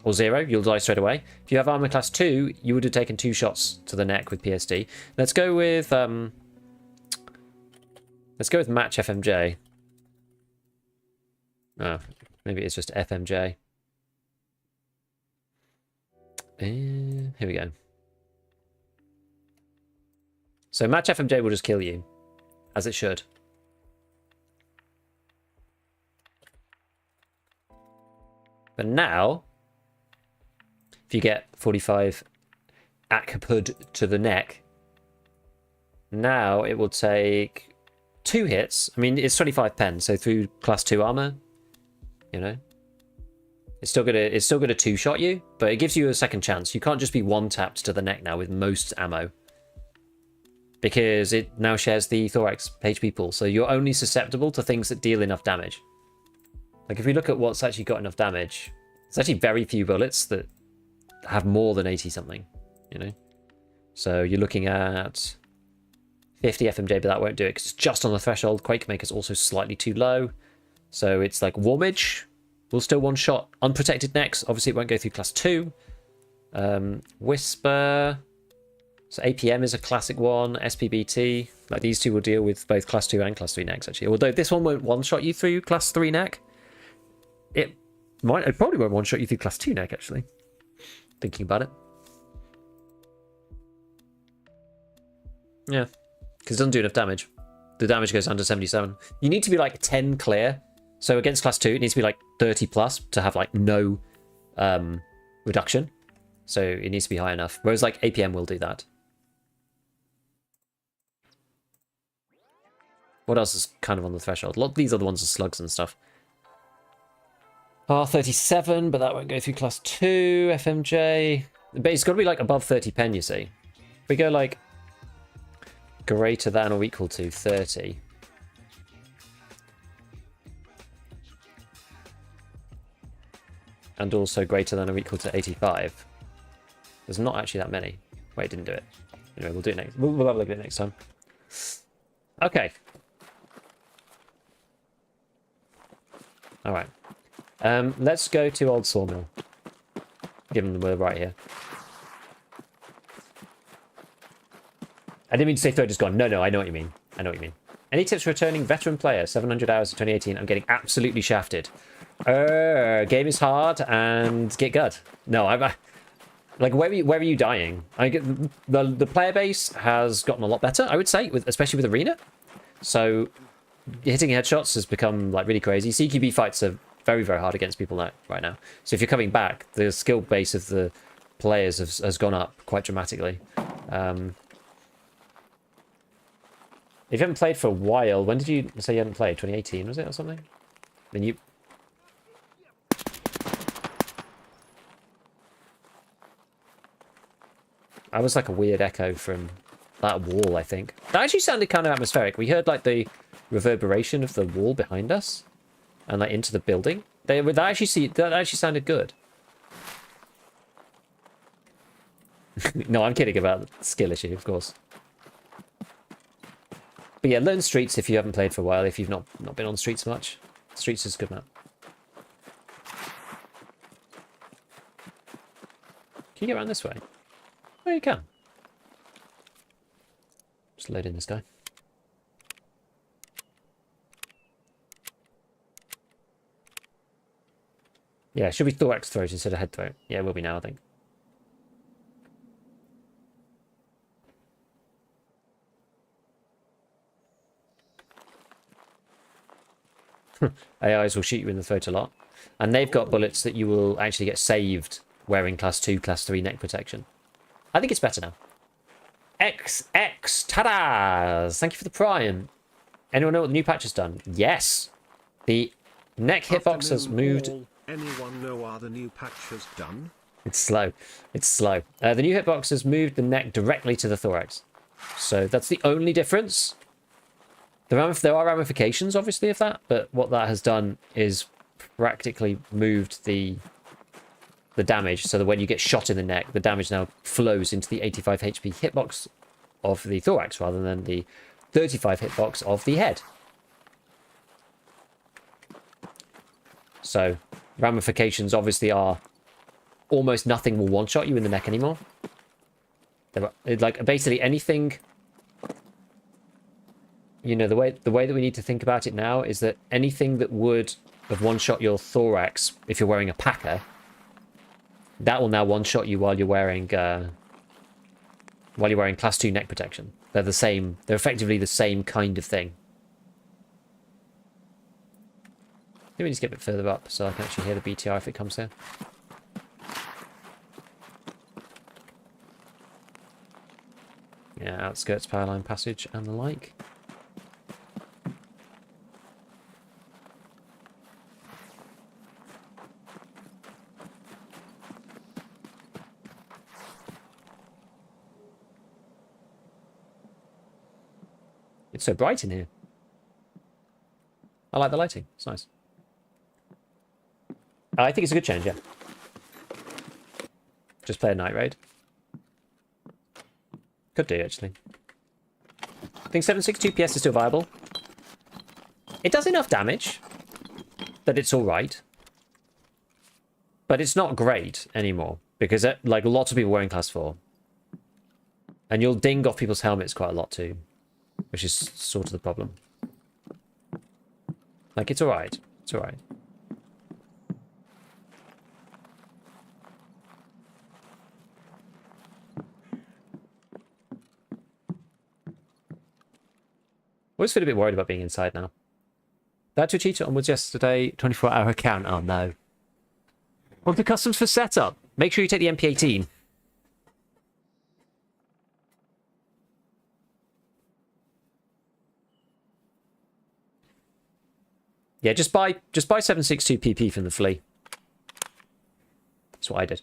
or 0, you'll die straight away. If you have armor class 2, you would have taken 2 shots to the neck with PST. Let's go with match FMJ. Oh, maybe it's just FMJ. Here we go. So match FMJ will just kill you, as it should. But now, if you get 45 akpud to the neck, now it will take 2 hits. I mean, it's 25 pen, so through class 2 armor, you know. It's still gonna 2-shot you, but it gives you a second chance. You can't just be 1-tapped to the neck now with most ammo, because it now shares the thorax HP pool, so you're only susceptible to things that deal enough damage. Like if we look at what's actually got enough damage, it's actually very few bullets that have more than 80 something, you know. So you're looking at 50 FMJ, but that won't do it because it's just on the threshold. Quakemaker's also slightly too low, so it's like Warmage will still 1-shot unprotected necks. Obviously, it won't go through class 2. Whisper. So APM is a classic one. SPBT. Like these two will deal with both class 2 and class 3 necks, actually. Although this one won't 1-shot you through class 3 neck. It probably won't 1-shot you through class 2 neck, actually. Thinking about it. Yeah. Because it doesn't do enough damage. The damage goes down to 77. You need to be like 10 clear. So against class 2, it needs to be like 30 plus to have like no reduction. So it needs to be high enough. Whereas like APM will do that. What else is kind of on the threshold? A lot of these other ones are slugs and stuff. R37, but that won't go through class 2. FMJ. But it's got to be like above 30 pen, you see. If we go like greater than or equal to 30. And also greater than or equal to 85. There's not actually that many. Wait, it didn't do it. Anyway, we'll do it next. We'll have a look at it next time. Okay. All right. Let's go to Old Sawmill. Given we're right here. I didn't mean to say third is gone. No, I know what you mean. I know what you mean. Any tips for returning veteran player? 700 hours of 2018. I'm getting absolutely shafted. Game is hard and get good. No, like where are you dying? I get the player base has gotten a lot better, I would say, especially with arena. So hitting headshots has become like really crazy. CQB fights are very, very hard against people right now. So if you're coming back, the skill base of the players has gone up quite dramatically. If you haven't played for a while, when did you say you hadn't played? 2018, was it, or something? Then you... I was like a weird echo from that wall, I think. That actually sounded kind of atmospheric. We heard like the reverberation of the wall behind us and like into the building. That actually sounded good. No, I'm kidding about the skill issue, of course. But yeah, learn Streets if you haven't played for a while, if you've not been on Streets much. Streets is a good map. Can you get around this way? Oh, you can. Just load in this guy. Yeah, should be thorax throat instead of head throat. Yeah, it will be now, I think. AIs will shoot you in the throat a lot. And they've got bullets that you will actually get saved wearing class 2, class 3 neck protection. I think it's better now. XX Tadas! Thank you for the prime. Anyone know what the new patch has done? Yes. The neck hitbox has moved. Anyone know what the new patch has done? It's slow. It's slow. The new hitbox has moved the neck directly to the thorax. So that's the only difference. There are ramifications, obviously, of that, but what that has done is practically moved the damage so that when you get shot in the neck, the damage now flows into the 85 HP hitbox of the thorax rather than the 35 hitbox of the head. So ramifications obviously are almost nothing will one-shot you in the neck anymore. There are, like, basically anything... You know, the way that we need to think about it now is that anything that would have one-shot your thorax if you're wearing a packer, that will now one-shot you while you're wearing class 2 neck protection. They're the same. They're effectively the same kind of thing. I think we need to get a bit further up so I can actually hear the BTR if it comes here. Yeah, outskirts, powerline passage, and the like. It's so bright in here. I like the lighting. It's nice. I think it's a good change, yeah. Just play a night raid. Could do, actually. I think 762 PS is still viable. It does enough damage that it's alright. But it's not great anymore. Because, like, lots of people wearing class 4. And you'll ding off people's helmets quite a lot, too. Which is sort of the problem. Like, it's alright. It's alright. I always feel a bit worried about being inside now. That to cheat onwards yesterday, 24-hour account. Oh no. What the customs for setup? Make sure you take the MP18. Yeah, just buy 762 PP from the flea. That's what I did.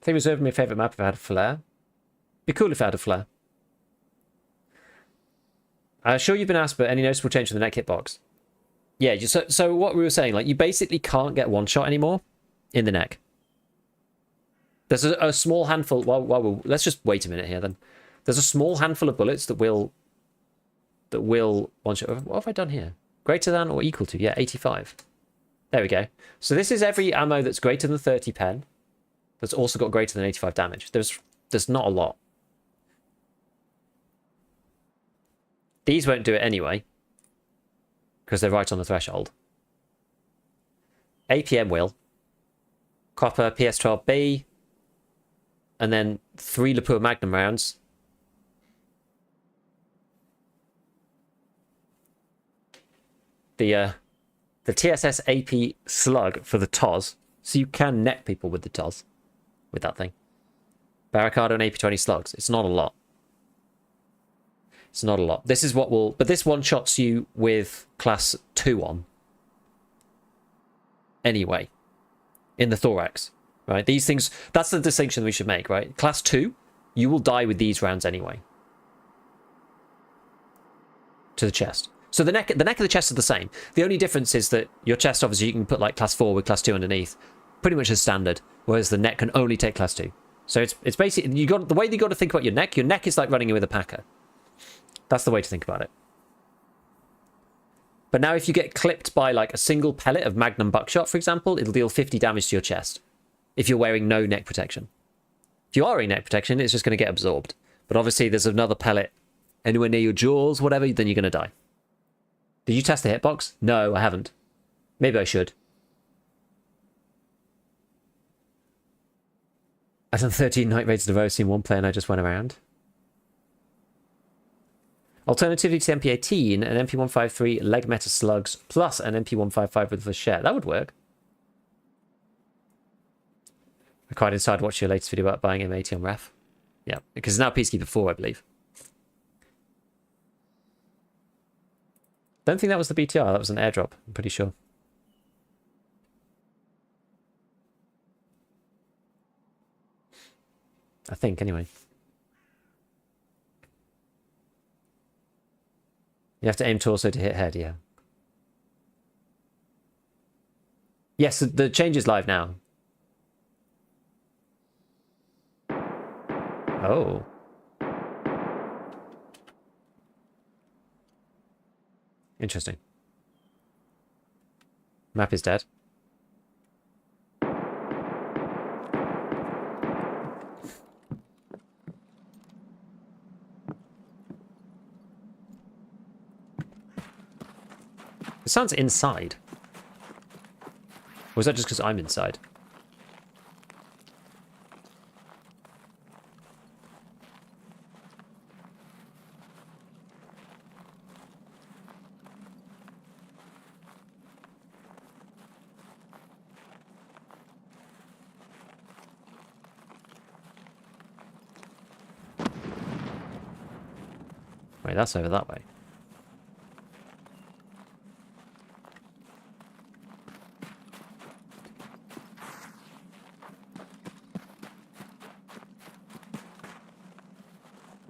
I think reserve my favourite map if I had a flare. Be cool if I had a flare. I'm sure you've been asked, but any noticeable change to the neck hitbox? Yeah, so what we were saying, like, you basically can't get one shot anymore in the neck. There's a small handful. Let's just wait a minute here then. There's a small handful of bullets that will one shot. What have I done here? Greater than or equal to? Yeah, 85. There we go. So this is every ammo that's greater than 30 pen. That's also got greater than 85 damage. There's not a lot. These won't do it anyway, because they're right on the threshold. APM will. Copper, PS12B, and then 3 Lapua Magnum rounds. the TSS AP slug for the TOS, so you can neck people with the TOS, with that thing. Barricado and AP20 slugs. It's not a lot. It's not a lot. This is what will... But this one-shots you with class 2 on. Anyway. In the thorax. Right? These things... That's the distinction we should make, right? Class 2, you will die with these rounds anyway. To the chest. So the neck of the chest is the same. The only difference is that your chest, obviously, you can put like class 4 with class 2 underneath. Pretty much as standard. Whereas the neck can only take class 2. So it's basically... the way you got to think about your neck is like running in with a packer. That's the way to think about it. But now if you get clipped by like a single pellet of magnum buckshot, for example, it'll deal 50 damage to your chest. If you're wearing no neck protection. If you are wearing neck protection, it's just going to get absorbed. But obviously there's another pellet anywhere near your jaws, whatever, then you're going to die. Did you test the hitbox? No, I haven't. Maybe I should. I've done 13 night raids in a row, seen one player and I just went around. Alternatively to MP18, an MP153 leg meta slugs plus an MP155 with the share. That would work. I quite inside watch your latest video about buying M80 on ref. Yeah, because it's now Peacekeeper 4, I believe. Don't think that was the BTR, that was an airdrop, I'm pretty sure. I think, anyway. You have to aim torso to hit head, yeah. Yes, the change is live now. Oh. Interesting. Map is dead. It sounds inside. Or is that just because I'm inside? Wait, that's over that way.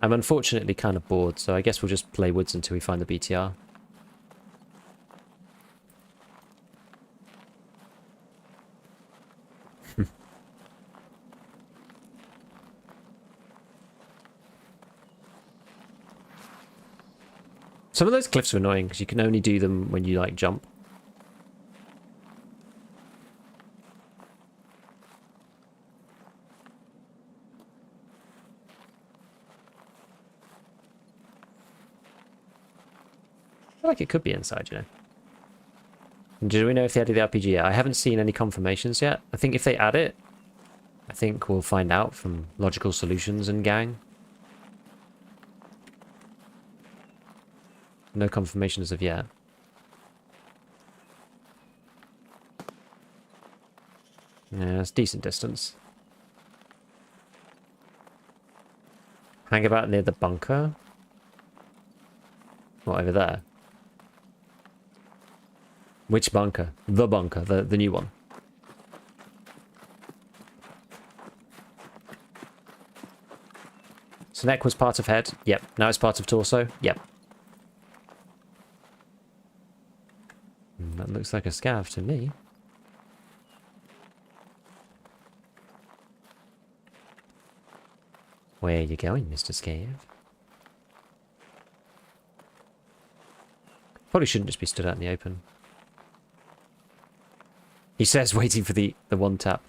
I'm unfortunately kind of bored, so I guess we'll just play woods until we find the BTR. Some of those cliffs are annoying because you can only do them when you like jump. I feel like it could be inside, you know. And do we know if they added the RPG yet? I haven't seen any confirmations yet. I think if they add it, I think we'll find out from Logical Solutions and gang. No confirmation as of yet. Yeah, it's decent distance. Hang about near the bunker. What, over there? Which bunker? The bunker, the new one. So neck was part of head. Yep. Now it's part of torso. Yep. That looks like a scav to me. Where are you going, Mr. Scav? Probably shouldn't just be stood out in the open. He says waiting for the one tap.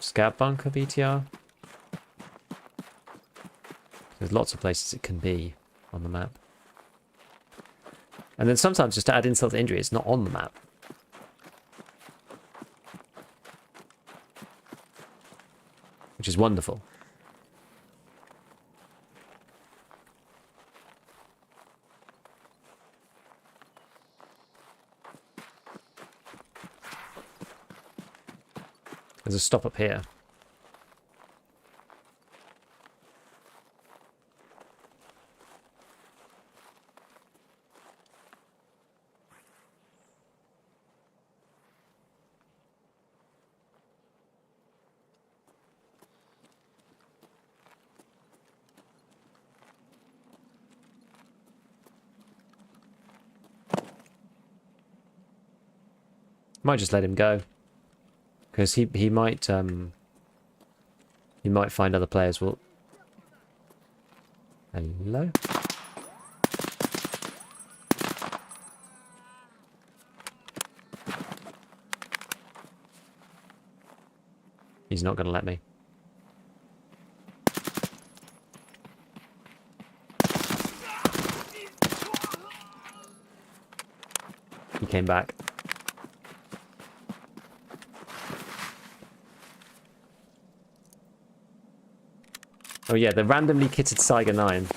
Scav bunker BTR. There's lots of places it can be on the map. And then sometimes just to add insult to injury, it's not on the map. which is wonderful. There's a stop up here. Might just let him go, because he might find other players will. Hello. He's not going to let me. He came back. Oh yeah, the randomly kitted Saiga 9.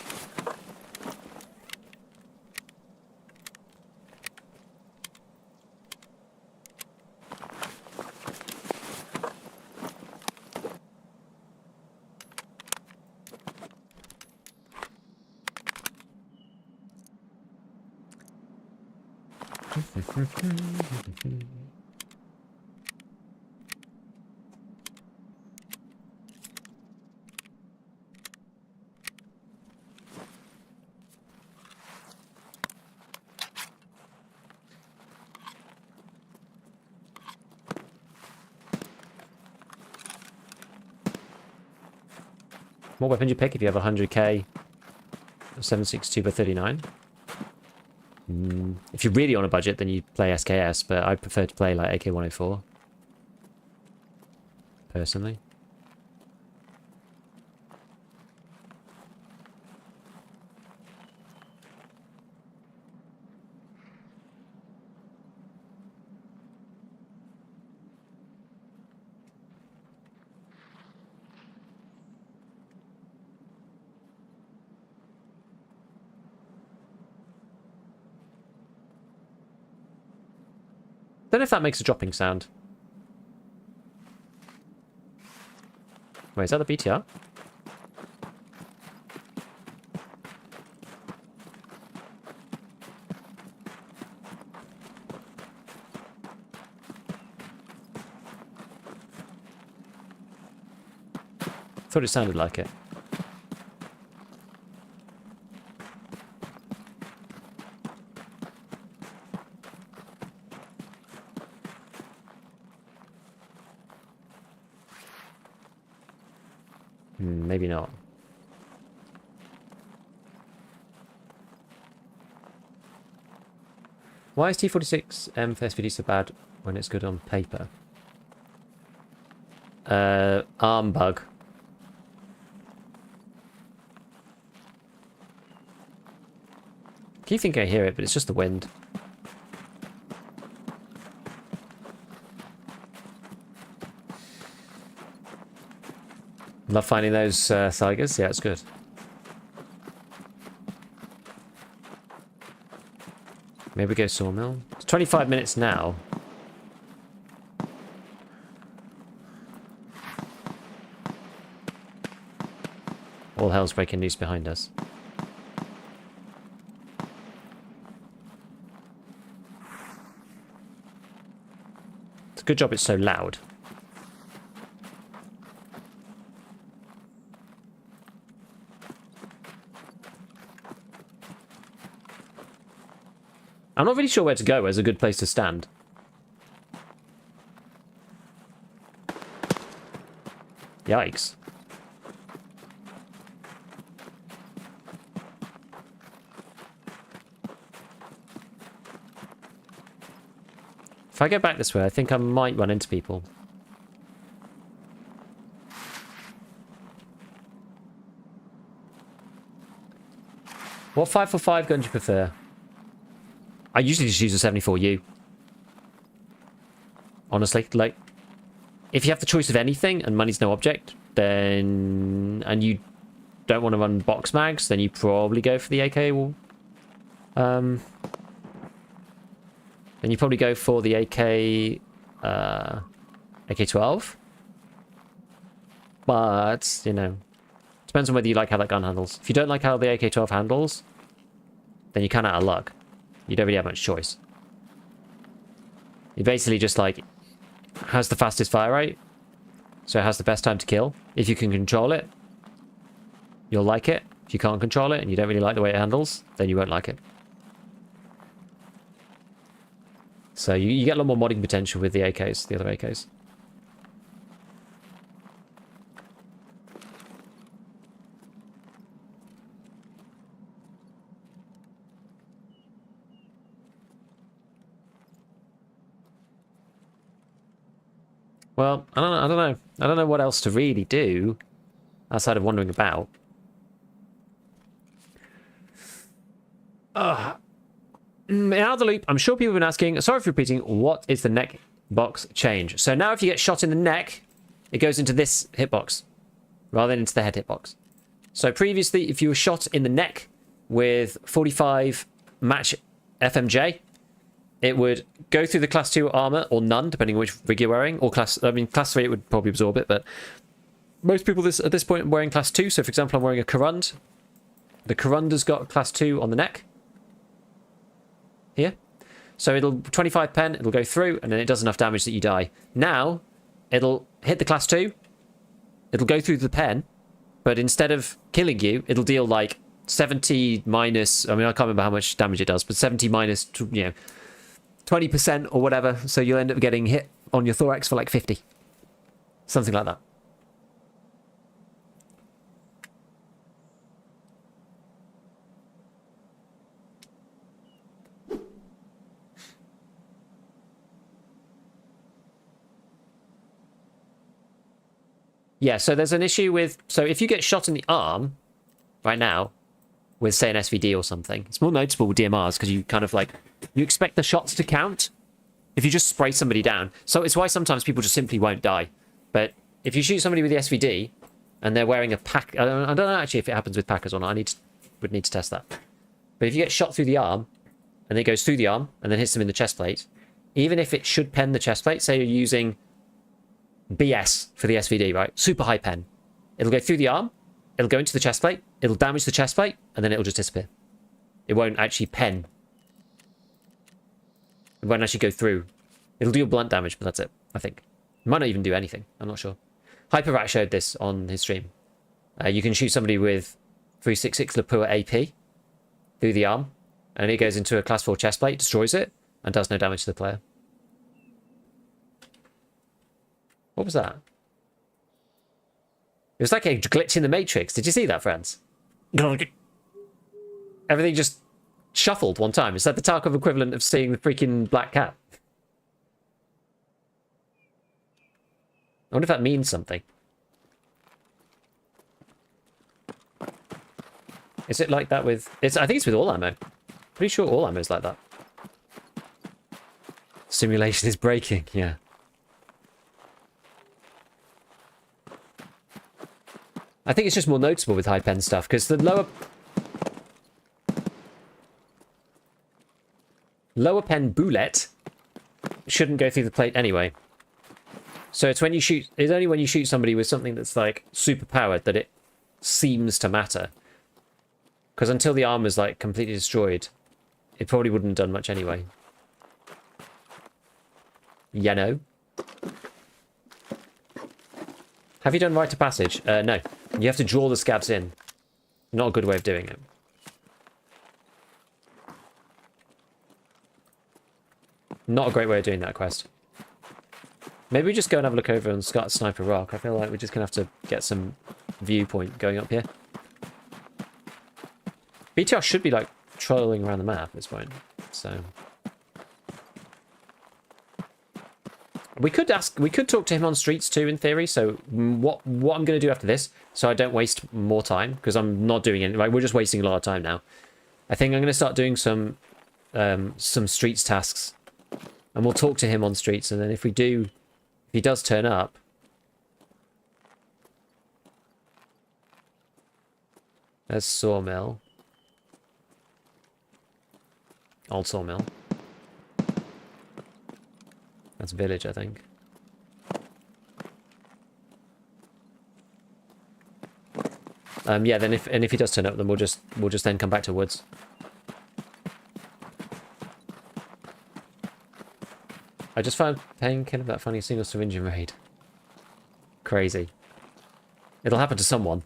What weapon do you pick if you have 100k 7.62 by 39? If you're really on a budget, then you play SKS, but I prefer to play like AK-104. Personally. Don't know if that makes a dropping sound. Wait, is that the BTR? Thought it sounded like it. Maybe not. Why is T46 for SVD so bad when it's good on paper? Arm bug. Keep thinking I hear it, but it's just the wind. Love finding those Saigers. Yeah, it's good. Maybe go sawmill. It's 25 minutes now. All hell's breaking loose behind us. It's a good job it's so loud. I'm not really sure where to go as a good place to stand. Yikes. If I go back this way, I think I might run into people. What 545 gun do you prefer? I usually just use a 74U. Honestly, like, if you have the choice of anything and money's no object, then and you don't want to run box mags, then you probably go for the AK. Then you probably go for the AK-12. But, you know, depends on whether you like how that gun handles. If you don't like how the AK-12 handles, then you're kind of out of luck. You don't really have much choice. You basically just like, has the fastest fire rate, so it has the best time to kill. If you can control it, you'll like it. If you can't control it and you don't really like the way it handles, then you won't like it. So you get a lot more modding potential with the AKs, the other AKs. Well, I don't know. I don't know what else to really do outside of wandering about. Out of the loop, I'm sure people have been asking, sorry for repeating, what is the neck box change? So now if you get shot in the neck, it goes into this hitbox rather than into the head hitbox. So previously, if you were shot in the neck with 45 match FMJ, it would go through the class 2 armor, or none, depending on which rig you're wearing, or class 3 it would probably absorb it, but most people at this point are wearing class 2. So for example, I'm wearing a Corund. The Corunda's got class 2 on the neck. Here. So it'll 25 pen, it'll go through, and then it does enough damage that you die. Now, it'll hit the class 2, it'll go through the pen, but instead of killing you, it'll deal like 70 minus, I mean, I can't remember how much damage it does, but 70 minus, you know, 20% or whatever, so you'll end up getting hit on your thorax for like 50. Something like that. Yeah, so there's an issue with... So if you get shot in the arm right now with, say, an SVD or something, it's more noticeable with DMRs because you kind of like... You expect the shots to count if you just spray somebody down. So it's why sometimes people just simply won't die. But if you shoot somebody with the SVD and they're wearing a pack... I don't know actually if it happens with packers or not. Would need to test that. But if you get shot through the arm and it goes through the arm and then hits them in the chest plate, even if it should pen the chest plate, say you're using BS for the SVD, right? Super high pen. It'll go through the arm, it'll go into the chest plate, it'll damage the chest plate, and then it'll just disappear. It won't actually pen. It won't actually go through. It'll do blunt damage, but that's it, I think. It might not even do anything, I'm not sure. Hyperrat showed this on his stream. You can shoot somebody with 366 Lapua AP through the arm, and it goes into a class 4 chest plate, destroys it, and does no damage to the player. What was that? It was like a glitch in the Matrix. Did you see that, friends? Everything just shuffled one time. Is that the Tarkov equivalent of seeing the freaking black cat? I wonder if that means something. Is it like that with... I think it's with all ammo. Pretty sure all ammo is like that. Simulation is breaking, yeah. I think it's just more noticeable with high pen stuff, because the lower pen bullet shouldn't go through the plate anyway. So it's only when you shoot somebody with something that's like super powered that it seems to matter. Because until the armor's like completely destroyed, it probably wouldn't have done much anyway. You know? Have you done rite of passage? No. You have to draw the scavs in. Not a good way of doing it. Not a great way of doing that quest. Maybe we just go and have a look over and start Sniper Rock. I feel like we're just going to have to get some viewpoint going up here. BTR should be like trolling around the map at this point. So... We could talk to him on streets too, in theory. So what I'm going to do after this, so I don't waste more time, because I'm not doing it. Like, we're just wasting a lot of time now. I think I'm going to start doing some streets tasks, and we'll talk to him on streets. And then if he does turn up, There's sawmill. Old sawmill. That's village, I think. Yeah. Then if he does turn up, then we'll just then come back to woods. I just found Painkiller that funny single syringe raid. Crazy. It'll happen to someone.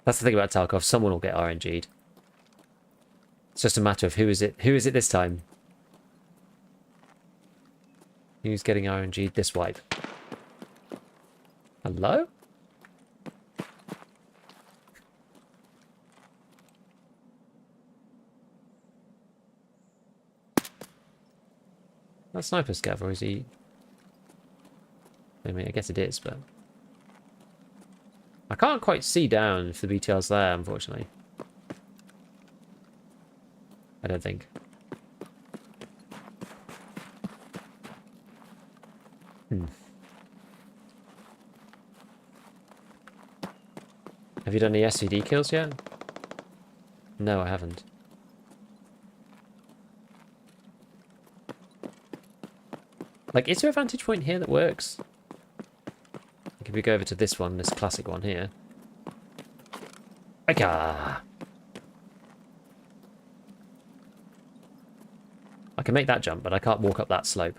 That's the thing about Tarkov. Someone will get RNG'd. It's just a matter of who is it this time? Who's getting RNG'd this wipe? Hello? That sniper scav, or is he... I mean, I guess it is, but... I can't quite see down if the BTR's there, unfortunately. I don't think. Have you done the SCD kills yet? No, I haven't. Like, is there a vantage point here that works? If we go over to this one, this classic one here. Okay. I can make that jump, but I can't walk up that slope.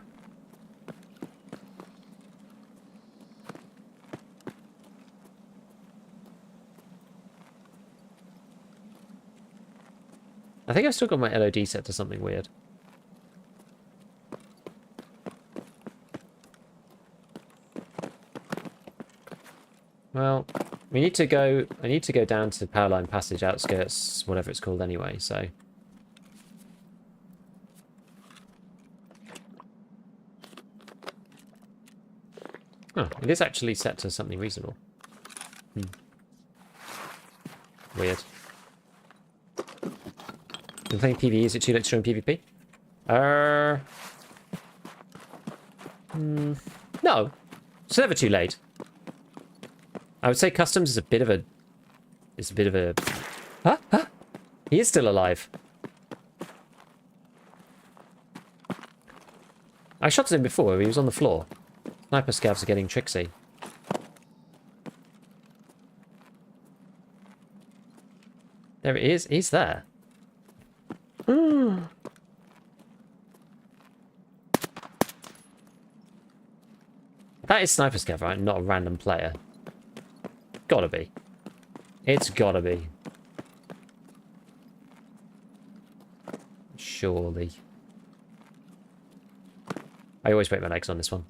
I think I've still got my LOD set to something weird. Well, we need to go... I need to go down to the Powerline Passage outskirts, whatever it's called anyway, so... Oh, it is actually set to something reasonable. Weird. Been playing PvE, is it too late to show in PvP? No. It's never too late. I would say customs is a bit of a... Huh? Huh? He is still alive. I shot at him before, he was on the floor. Sniper scavs are getting tricksy. There it is, he's there. That is sniper scav, right? Not a random player. Gotta be. It's gotta be. Surely. I always break my legs on this one.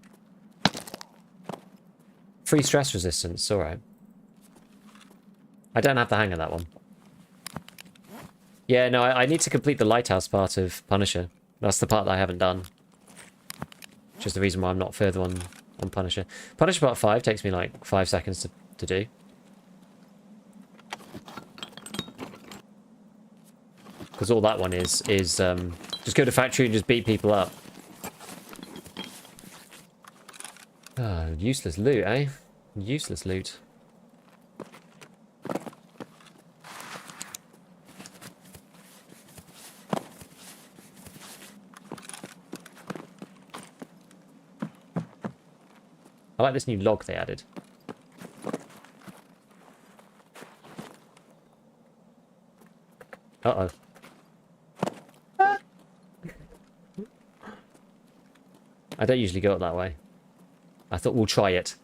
Free stress resistance, alright. I don't have the hang of that one. Yeah, no, I need to complete the lighthouse part of Punisher. That's the part that I haven't done. Which is the reason why I'm not further on Punisher. Punisher part 5 takes me like 5 seconds to do. Because all that one is just go to factory and just beat people up. Ah, useless loot, eh? Useless loot. I like this new log they added. Uh-oh. Ah. I don't usually go up that way. I thought we'll try it.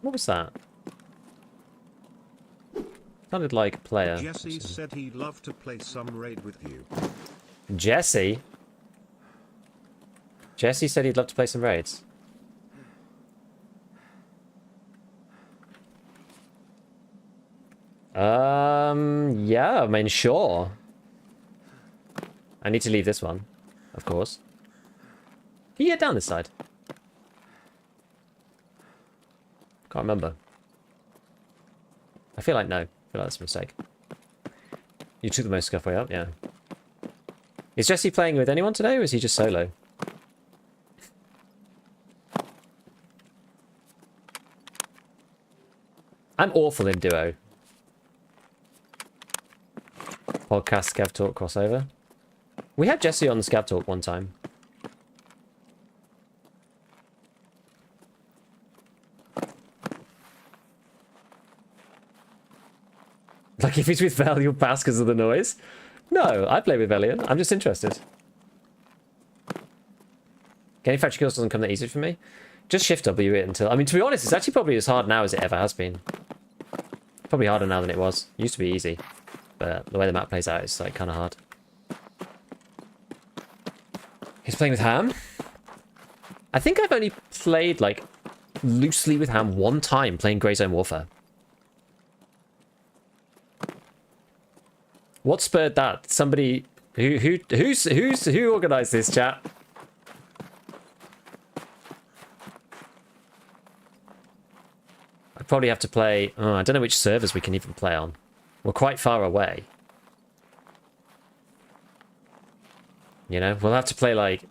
What was that? Sounded like a player. Jesse said he'd love to play some raid with you. Jesse? Jesse said he'd love to play some raids. Yeah, I mean, sure. I need to leave this one, of course. Can you get down this side? Can't remember. I feel like no. I feel like that's a mistake. You took the most scuff way up, yeah. Is Jesse playing with anyone today, or is he just solo? I'm awful in duo. Podcast ScavTalk crossover. We had Jesse on the ScavTalk one time. Like if he's with Vel, you'll pass because of the noise. No, I play with Velian. I'm just interested. Getting factory kills doesn't come that easy for me. Just shift W it until... I mean, to be honest, it's actually probably as hard now as it ever has been. Probably harder now than it was. It used to be easy. But the way the map plays out, it's like kind of hard. He's playing with Ham. I think I've only played like loosely with Ham one time playing Grey Zone Warfare. What spurred that? Somebody who organised this, chat? I'd probably have to play... Oh, I don't know which servers we can even play on. We're quite far away. You know, we'll have to play like...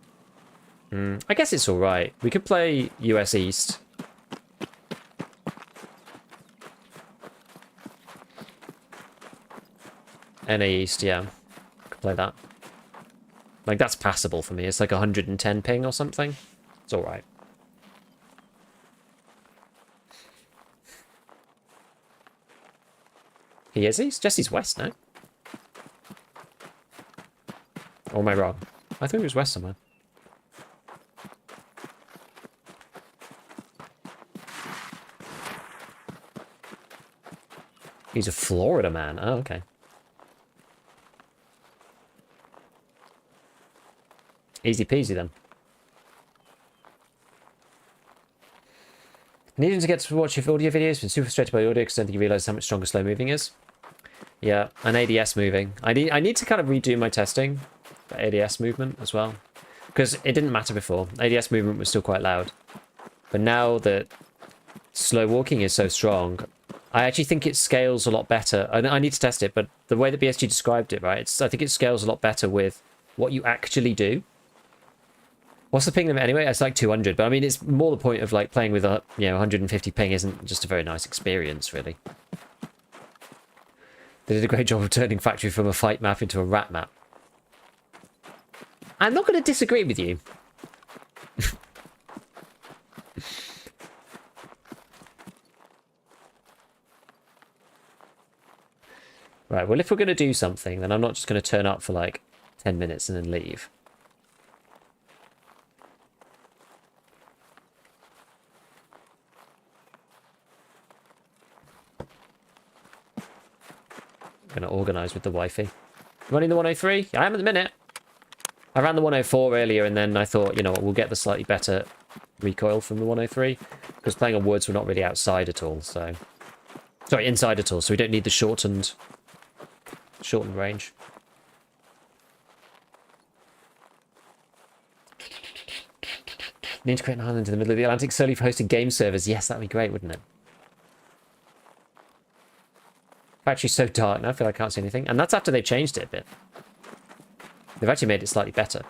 I guess it's alright. We could play US East. NA East, yeah. Could play that. Like, that's passable for me. It's like 110 ping or something. It's alright. He is East? Jesse's West, no? Or am I wrong? I thought he was West somewhere. He's a Florida man. Oh, okay. Easy peasy then. Needing to get to watch your audio videos, been super frustrated by audio because I don't think you realise how much stronger slow moving is. Yeah, and ADS moving. I need to kind of redo my testing for ADS movement as well. Because it didn't matter before. ADS movement was still quite loud. But now that slow walking is so strong, I actually think it scales a lot better. I need to test it, but the way that BSG described it, right, I think it scales a lot better with what you actually do. What's the ping limit anyway? It's like 200, but I mean, it's more the point of like playing with a 150 ping isn't just a very nice experience, really. They did a great job of turning Factory from a fight map into a rat map. I'm not going to disagree with you. Right, well, if we're going to do something, then I'm not just going to turn up for like 10 minutes and then leave. Going to organise with the wifey. Running the 103? I am at the minute. I ran the 104 earlier and then I thought, you know what, we'll get the slightly better recoil from the 103 because playing on woods we're not really outside at all, so... Sorry, inside at all, so we don't need the shortened range. Need to create an island in the middle of the Atlantic solely for hosting game servers. Yes, that'd be great, wouldn't it? Factory's so dark now, I feel like I can't see anything. And that's after they've changed it a bit. They've actually made it slightly better.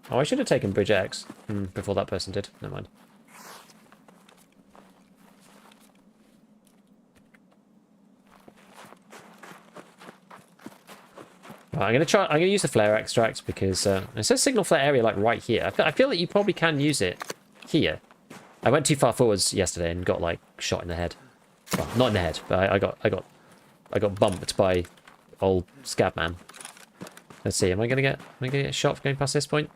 Oh, I should have taken Bridge X before that person did. Never mind. Right, I'm gonna use the flare extract because it says signal flare area like right here. I feel that you probably can use it here. I went too far forwards yesterday and got like shot in the head. Well, not in the head, but I got bumped by old Scav man. Let's see, am I gonna get a shot for going past this point?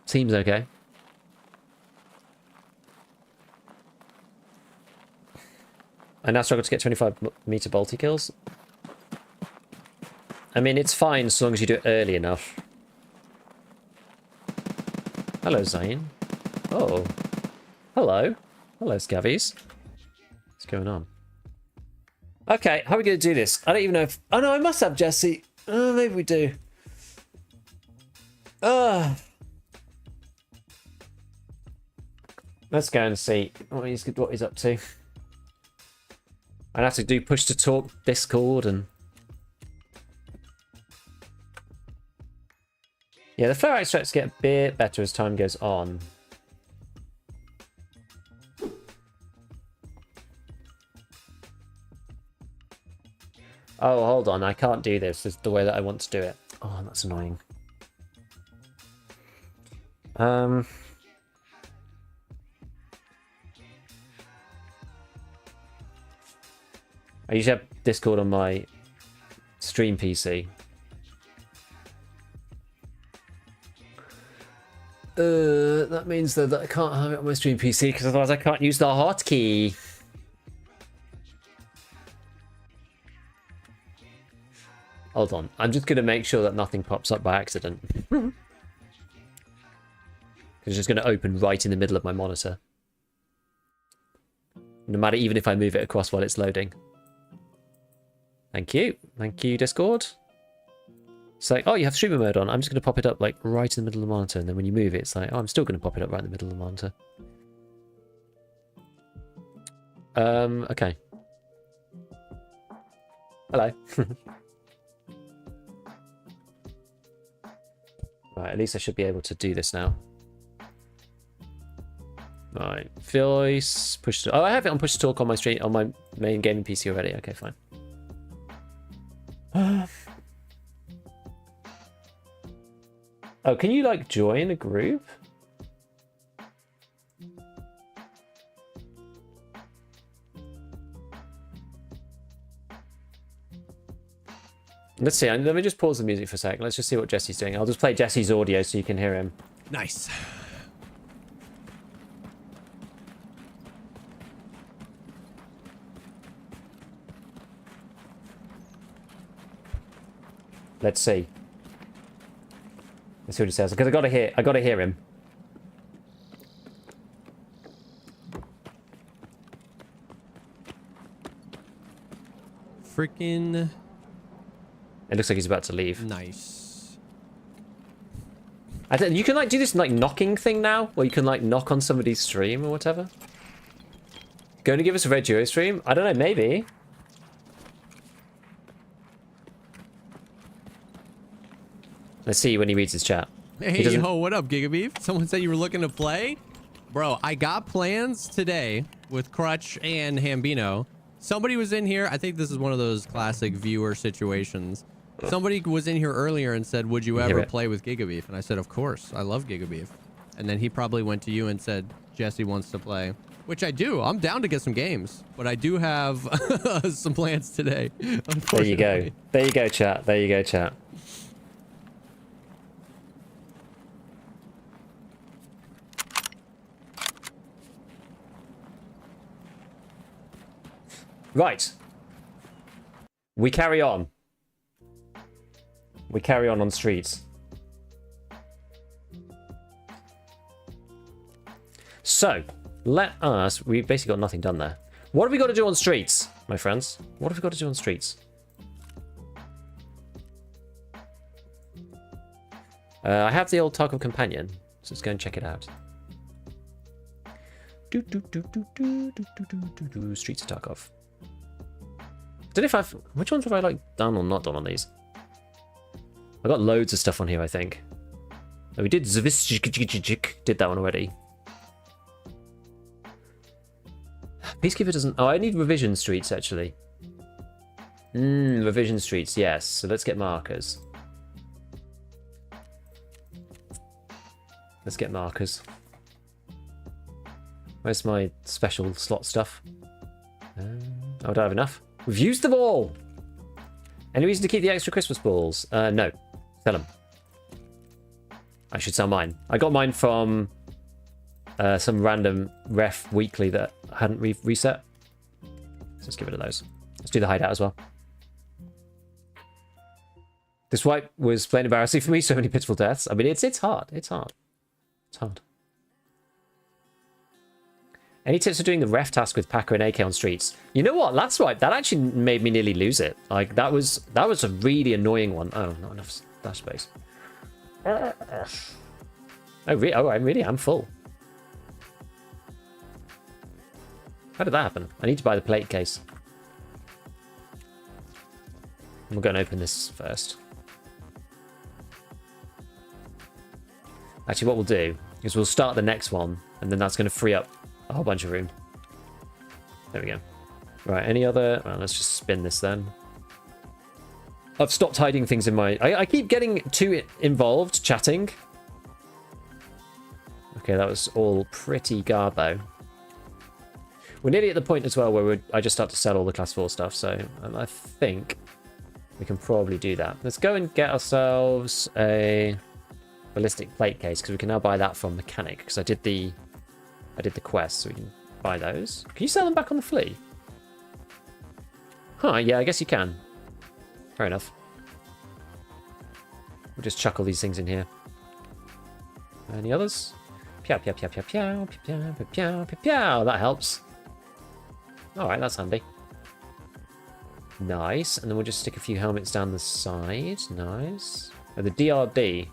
Seems okay. I now struggle to get 25-meter bolty kills. I mean, it's fine as long as you do it early enough. Hello, Zane. Oh. Hello. Hello, Scavies. What's going on? Okay, how are we going to do this? I don't even know if... Oh, no, I must have Jesse. Oh, maybe we do. Let's go and see what he's up to. I'd have to do push to talk Discord and... Yeah, the flare extracts get a bit better as time goes on. Oh, hold on. I can't do this. This is the way that I want to do it. Oh, that's annoying. I usually have Discord on my stream PC. That means that I can't have it on my stream PC because otherwise I can't use the hotkey. Hold on, I'm just going to make sure that nothing pops up by accident. It's just going to open right in the middle of my monitor. No matter, even if I move it across while it's loading. Thank you. Thank you, Discord. It's like, oh, you have streamer mode on. I'm just going to pop it up like right in the middle of the monitor. And then when you move it, it's like, oh, I'm still going to pop it up right in the middle of the monitor. Okay. Hello. Right, at least I should be able to do this now. Right, voice, push to... Oh, I have it on push to talk on my stream, on my main gaming PC already. Okay, fine. Oh, can you like join a group? Let's see. Let me just pause the music for a sec. Let's just see what Jesse's doing. I'll just play Jesse's audio so you can hear him. Nice. Let's see. Let's see what he says. Because I gotta hear him. Freaking. It looks like he's about to leave. Nice. You can like do this like knocking thing now, where you can like knock on somebody's stream or whatever. Going to give us a Red Duo stream? I don't know, maybe. Let's see when he reads his chat. Hey, yo, what up, Gigabeef? Someone said you were looking to play? Bro, I got plans today with Crutch and Hambino. Somebody was in here. I think this is one of those classic viewer situations. Somebody was in here earlier and said, would you ever play with Gigabeef? And I said, of course. I love Gigabeef. And then he probably went to you and said, Jesse wants to play. Which I do. I'm down to get some games. But I do have some plans today. There you go. There you go, chat. There you go, chat. Right. We carry on. We carry on streets. So, let us... We've basically got nothing done there. What have we got to do on streets, my friends? What have we got to do on streets? I have the old Tarkov companion, so let's go and check it out. Streets of Tarkov. I don't know if I've... Which ones have I, like, done or not done on these? I got loads of stuff on here, I think. Oh, we did did that one already. Peacekeeper doesn't... Oh, I need revision streets, actually. Revision streets, yes. So let's get markers. Let's get markers. Where's my special slot stuff? Oh, I don't have enough. We've used them all! Any reason to keep the extra Christmas balls? No. Sell them. I should sell mine. I got mine from some random ref weekly that I hadn't reset. So let's get rid of those. Let's do the hideout as well. This wipe was plain embarrassing for me. So many pitiful deaths. I mean, it's hard. It's hard. It's hard. Any tips for doing the ref task with Packer and AK on streets? You know what? That's right. That actually made me nearly lose it. Like that was a really annoying one. Oh, not enough dash space. Oh, really? Oh, I really am full. How did that happen? I need to buy the plate case. We'll go and open this first. Actually, what we'll do is we'll start the next one, and then that's going to free up a whole bunch of room. There we go. Right, any other... Well, let's just spin this then. I've stopped hiding things in my... I keep getting too involved chatting. Okay, that was all pretty garbo. We're nearly at the point as well where I just start to sell all the class 4 stuff, so I think we can probably do that. Let's go and get ourselves a ballistic plate case, because we can now buy that from Mechanic, because I did the quest, so we can buy those. Can you sell them back on the flea? Huh, yeah, I guess you can. Fair enough. We'll just chuck all these things in here. Any others? Pew, pew, pew, pew, pew, pew, pew, pew, pew, pew. That helps. Alright, that's handy. Nice. And then we'll just stick a few helmets down the side. Nice. Oh, the DRD.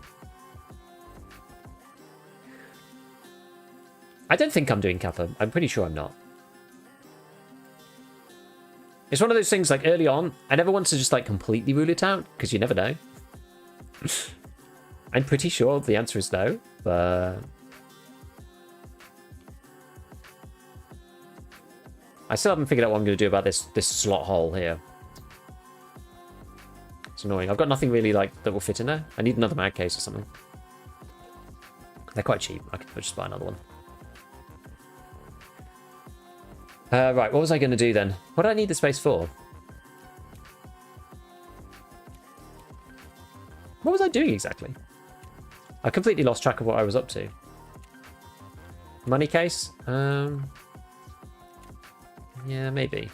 I don't think I'm doing Kappa. I'm pretty sure I'm not. It's one of those things, like, early on, I never want to just, like, completely rule it out, because you never know. I'm pretty sure the answer is no, but... I still haven't figured out what I'm going to do about this slot hole here. It's annoying. I've got nothing really, like, that will fit in there. I need another mag case or something. They're quite cheap. I could just buy another one. Right, what was I going to do then? What do I need the space for? What was I doing exactly? I completely lost track of what I was up to. Money case? Yeah, maybe.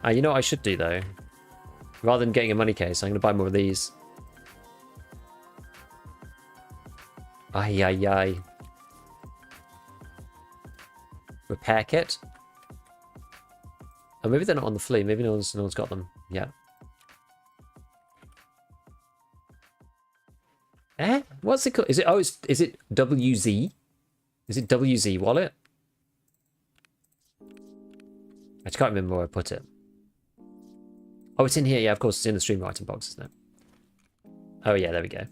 You know what I should do, though? Rather than getting a money case, I'm going to buy more of these. Ay, ay, ay. Repair kit? Oh, maybe they're not on the flea. Maybe no one's got them. Yeah. What's it called? Is it? Oh, is it WZ? Is it WZ wallet? I just can't remember where I put it. Oh, it's in here. Yeah, of course, it's in the stream item box, isn't it? Oh yeah, there we go.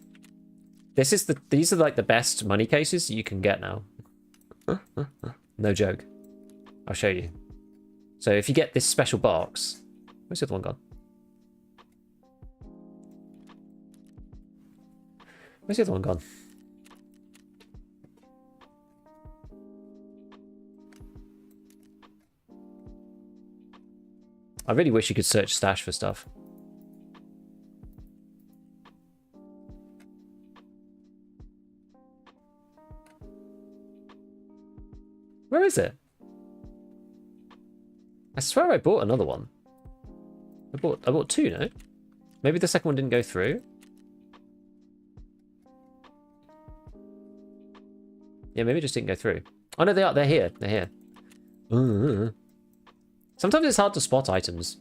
These are like the best money cases you can get now. No joke. I'll show you. So if you get this special box, where's the other one gone? Where's the other one gone? I really wish you could search stash for stuff. Where is it? I swear I bought another one. I bought two, no? Maybe the second one didn't go through. Yeah, maybe it just didn't go through. Oh no, they are. They're here. They're here. Sometimes it's hard to spot items.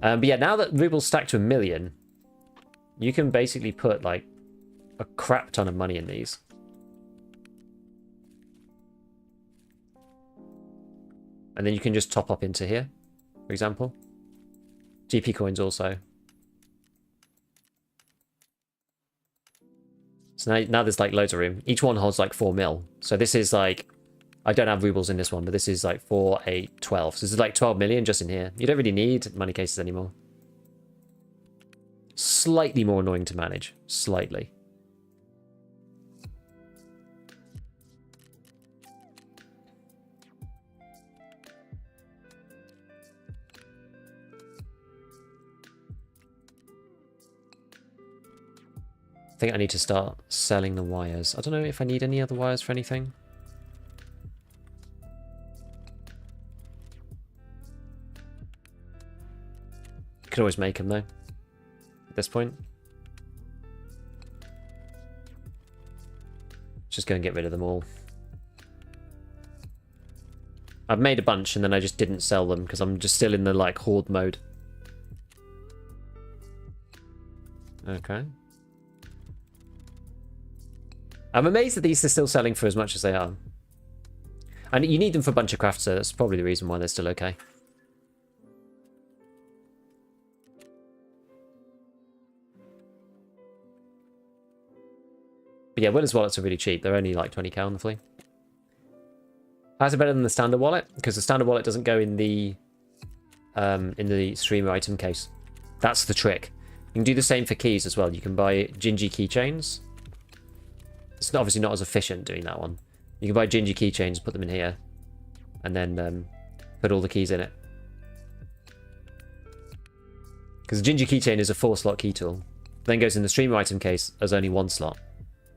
But yeah, now that Ruble's stacked to 1 million, you can basically put like a crap ton of money in these. And then you can just top up into here, for example. GP coins also. So now there's like loads of room. Each one holds like 4 mil. So this is like, I don't have rubles in this one, but this is like 4, 8, 12. So this is like 12 million just in here. You don't really need money cases anymore. Slightly more annoying to manage. Slightly. I think I need to start selling the wires. I don't know if I need any other wires for anything. You could always make them though, at this point. Just go and get rid of them all. I've made a bunch and then I just didn't sell them because I'm just still in the like horde mode. Okay. I'm amazed that these are still selling for as much as they are. And you need them for a bunch of crafts, so that's probably the reason why they're still okay. yeah, Willis wallets are really cheap. They're only like 20k on the flea. How's it better than the standard wallet? Because the standard wallet doesn't go in the streamer item case. That's the trick. You can do the same for keys as well. You can buy Gingy keychains. It's obviously not as efficient doing that one. You can buy Gingy keychains, put them in here, and then put all the keys in it. Because the Gingy keychain is a 4-slot key tool. Then goes in the streamer item case as only 1 slot.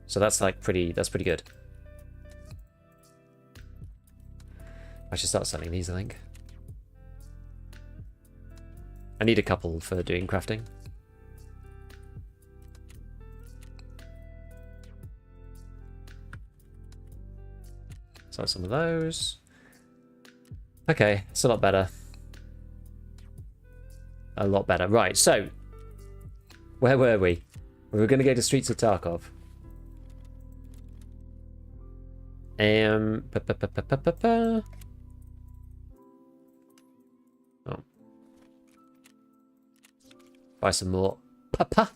So that's like pretty good. I should start selling these, I think. I need a couple for doing crafting. Sell some of those. Okay, it's a lot better. A lot better. Right, so where were we? We were going to go to Streets of Tarkov. Oh. Buy some more Papa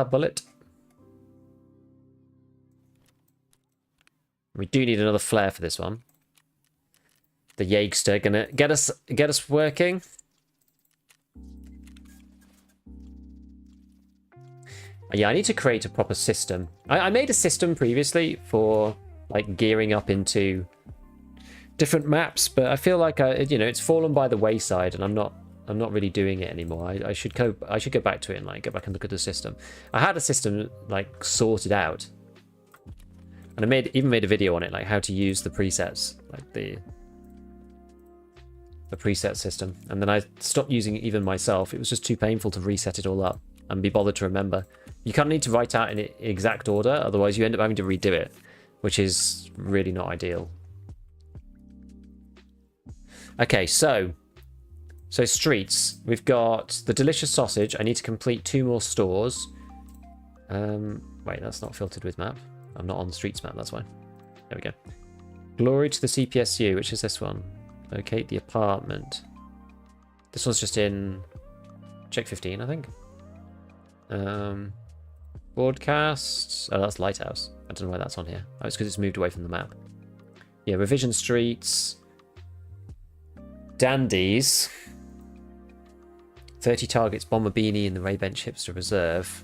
bullet. We do need another flare for this one. The Jägster gonna get us working. Yeah, I need to create a proper system. I made a system previously for like gearing up into different maps, but I feel like it's fallen by the wayside, and I'm not really doing it anymore. I should go back to it and like go back and look at the system. I had a system like sorted out, and I even made a video on it, like how to use the presets, like the preset system. And then I stopped using it even myself. It was just too painful to reset it all up and be bothered to remember. You kind of need to write out in exact order, otherwise you end up having to redo it, which is really not ideal. Okay, so streets. We've got the delicious sausage. I need to complete 2 more stores. Wait, that's not filtered with map. I'm not on the streets map, that's why. There we go. Glory to the CPSU, which is this one. Locate the apartment. This one's just in check 15, I think. Broadcasts. Oh, that's Lighthouse. I don't know why that's on here. Oh, it's because it's moved away from the map. Yeah, Revision Streets. Dandies. 30 targets, Bomber Beanie in the Ray Bench Hipster Reserve.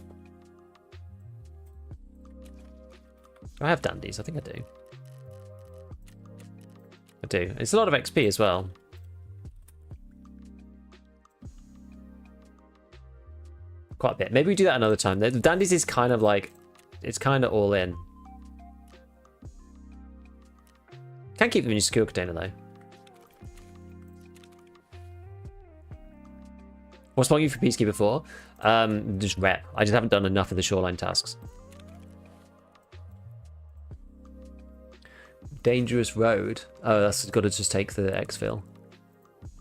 Do I have Dandies? I think I do. I do. It's a lot of XP as well. Quite a bit. Maybe we do that another time. The Dandies is kind of like, it's kind of all in. Can't keep them in your skill container though. What's wrong you for Peacekeeper 4? Just rep. I just haven't done enough of the Shoreline tasks. Dangerous Road. Oh, that's got to just take the exfil.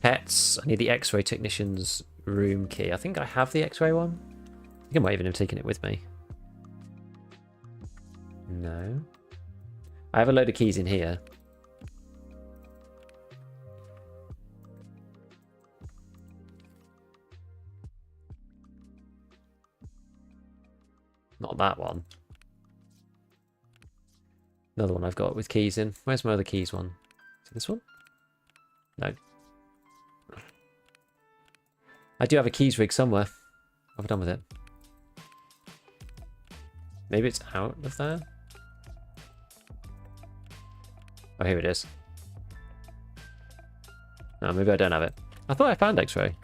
Pets. I need the X-ray technician's room key. I think I have the X-ray one. I think I might even have taken it with me. No. I have a load of keys in here. Not that one. Another one I've got with keys in. Where's my other keys one? Is it this one? No. I do have a keys rig somewhere. What have I done with it? Maybe it's out of there? Oh, here it is. No, maybe I don't have it. I thought I found X-ray.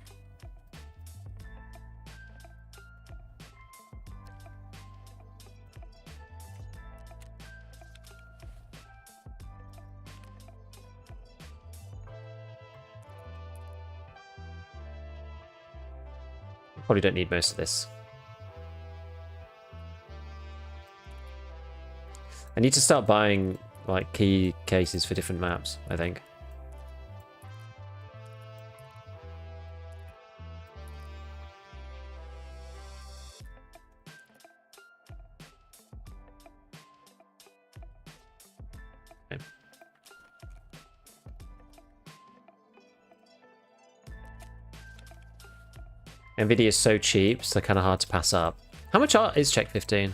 Probably don't need most of this. I need to start buying like key cases for different maps, I think. Okay. Nvidia is so cheap, so they're kind of hard to pass up. How much is check 15?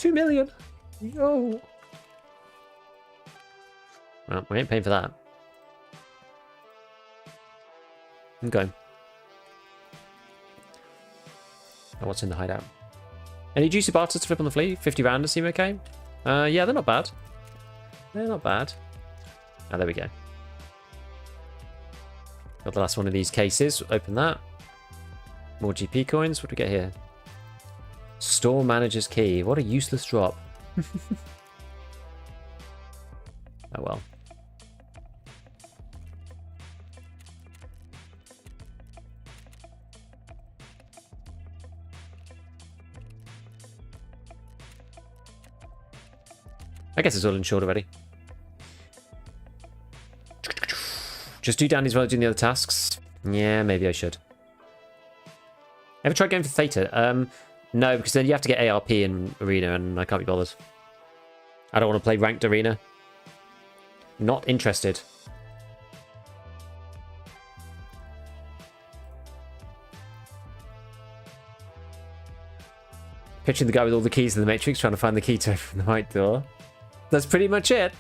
2 million. Yo. Well, we ain't paying for that. Okay. Oh, what's in the hideout? Any juicy barters to flip on the fleet? 50 rounders seem okay? Yeah, they're not bad. They're not bad. Oh, there we go. Got the last one of these cases. Open that. More GP coins. What do we get here? Store manager's key. What a useless drop. Oh well. I guess it's all insured already. Just do Danny's while doing the other tasks. Yeah, maybe I should. Ever tried going for Theta? No, because then you have to get ARP in Arena and I can't be bothered. I don't want to play ranked Arena. Not interested. Picturing the guy with all the keys in the Matrix trying to find the key to open the right door. That's pretty much it.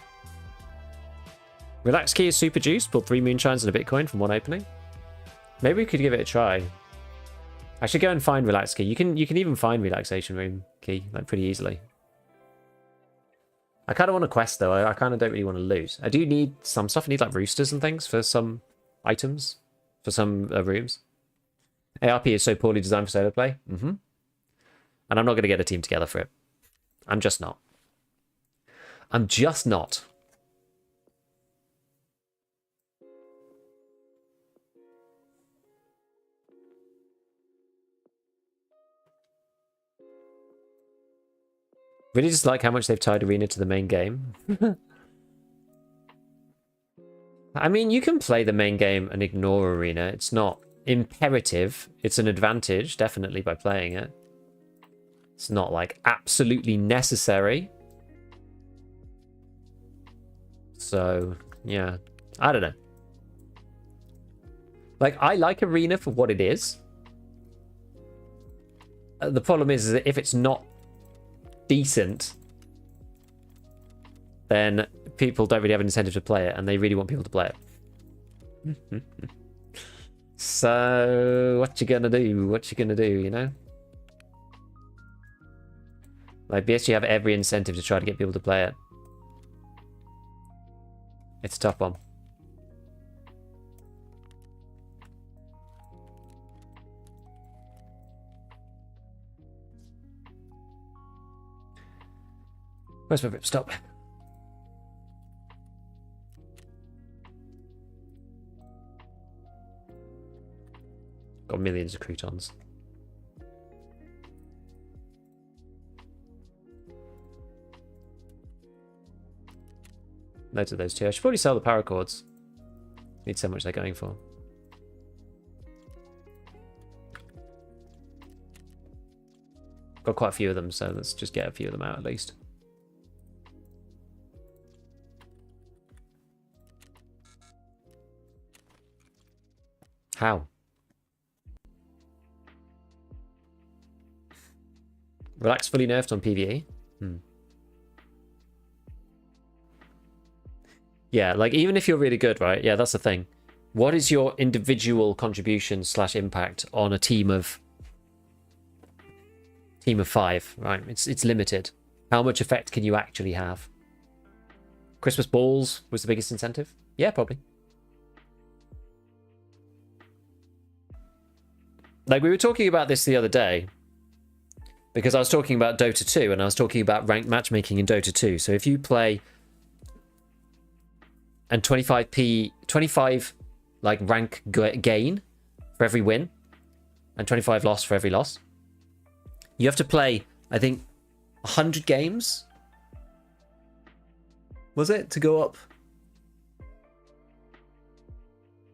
Relax key is super juiced. Pulled 3 moonshines and a Bitcoin from one opening. Maybe we could give it a try. I should go and find relax key. You can even find relaxation room key like pretty easily. I kind of want a quest though. I kind of don't really want to loot. I do need some stuff. I need like roosters and things for some items, for some rooms. ARP is so poorly designed for solo play. And I'm not going to get a team together for it. I'm just not. I'm just not. Really just like how much they've tied Arena to the main game. I mean, you can play the main game and ignore Arena. It's not imperative. It's an advantage, definitely, by playing it. It's not, like, absolutely necessary. So, yeah. I don't know. Like, I like Arena for what it is. The problem is that if it's not decent, then people don't really have an incentive to play it, and they really want people to play it. So, what you gonna do? What you gonna do, you know? Like, BSG have every incentive to try to get people to play it. It's a tough one. Where's my rip stop? Got millions of croutons. Loads of those too. I should probably sell the paracords. Need so much they're going for. Got quite a few of them, so let's just get a few of them out at least. How? Relax fully nerfed on PvE? Yeah, like even if you're really good, right? Yeah, that's the thing. What is your individual contribution / impact on a team of 5, right? It's limited. How much effect can you actually have? Christmas balls was the biggest incentive? Yeah, probably. Like, we were talking about this the other day, because I was talking about Dota 2, and I was talking about ranked matchmaking in Dota 2. So if you play and 25 like rank gain for every win, and 25 loss for every loss, you have to play, I think, 100 games. Was it to go up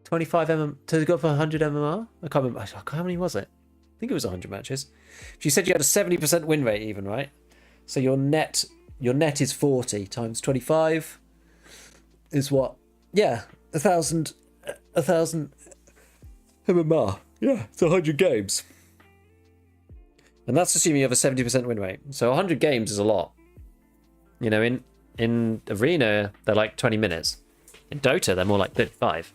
25 to go up 100 MMR? I can't remember. How many was it? I think it was 100 matches. She said you had a 70% win rate even, right? So your net is 40 times 25 is what? Yeah, 1,000 MMR. Yeah, it's 100 games. And that's assuming you have a 70% win rate. So 100 games is a lot. You know, in Arena, they're like 20 minutes. In Dota, they're more like 35.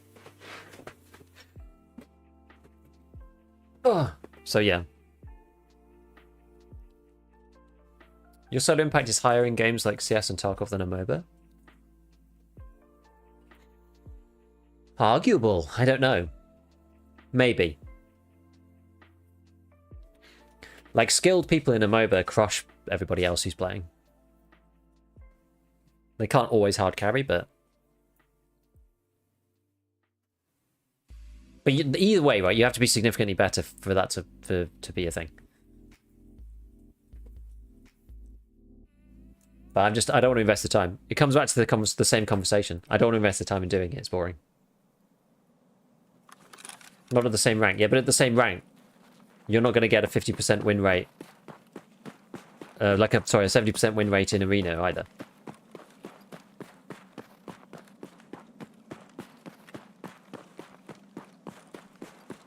Oh, so yeah. Your solo impact is higher in games like CS and Tarkov than a MOBA? Arguable. I don't know. Maybe. Like, skilled people in a MOBA crush everybody else who's playing. They can't always hard carry, but... But either way, right, you have to be significantly better for that to be a thing. But I don't want to invest the time. It comes back to the same conversation. I don't want to invest the time in doing it. It's boring. Not at the same rank. Yeah, but at the same rank, you're not going to get a 50% win rate. Sorry, a 70% win rate in Arena either.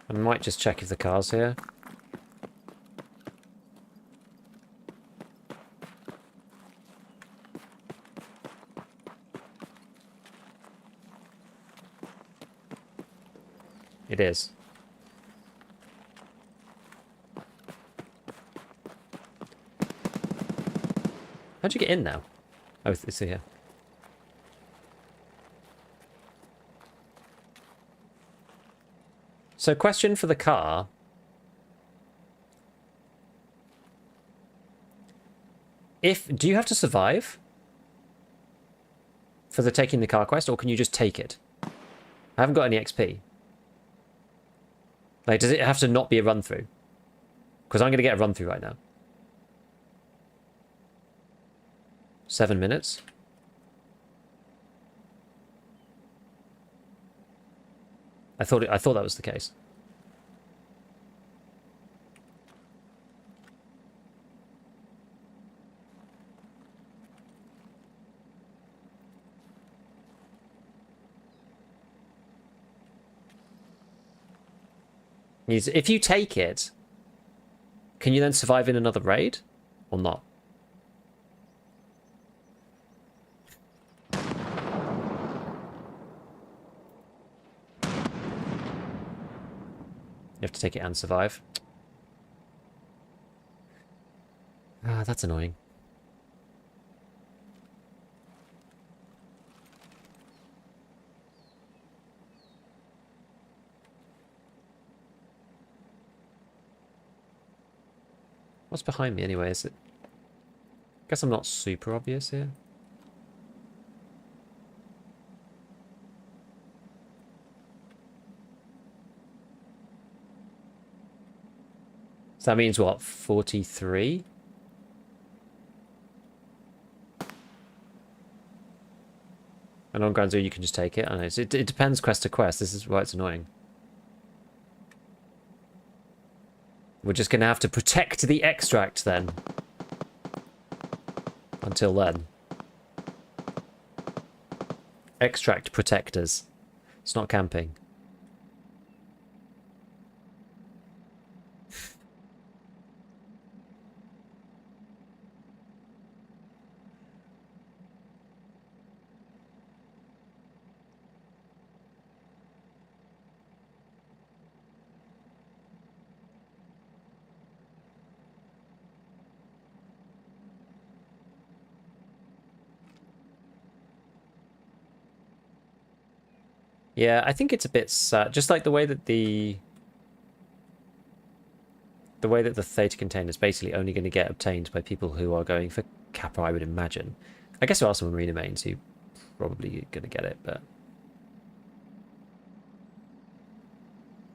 I might just check if the car's here. It is. How'd you get in now? Oh, it's here. So, question for the car. Do you have to survive for the taking the car quest, or can you just take it? I haven't got any XP. Like, does it have to not be a run-through? Because I'm going to get a run-through right now. 7 minutes. I thought that was the case. If you take it, can you then survive in another raid or not? You have to take it and survive. Ah, that's annoying. What's behind me anyway? Is it? Guess I'm not super obvious here. So that means what? 43? And on Ground Zero you can just take it. I know. So it depends quest to quest. This is why it's annoying. We're just going to have to protect the extract then. Until then. Extract protectors. It's not camping. Yeah, I think it's a bit sad. Just like the way that the Theta container is basically only going to get obtained by people who are going for Kappa, I would imagine. I guess there are some Arena mains who probably going to get it, but...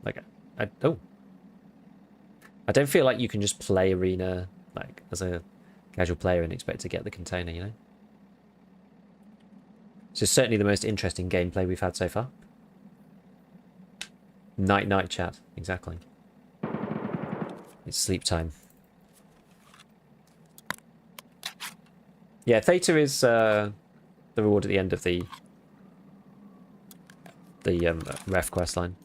Like, I don't feel like you can just play Arena, like, as a casual player and expect to get the container, you know? So certainly the most interesting gameplay we've had so far. Night chat, exactly. It's sleep time. Yeah, Theta is the reward at the end of the ref quest line.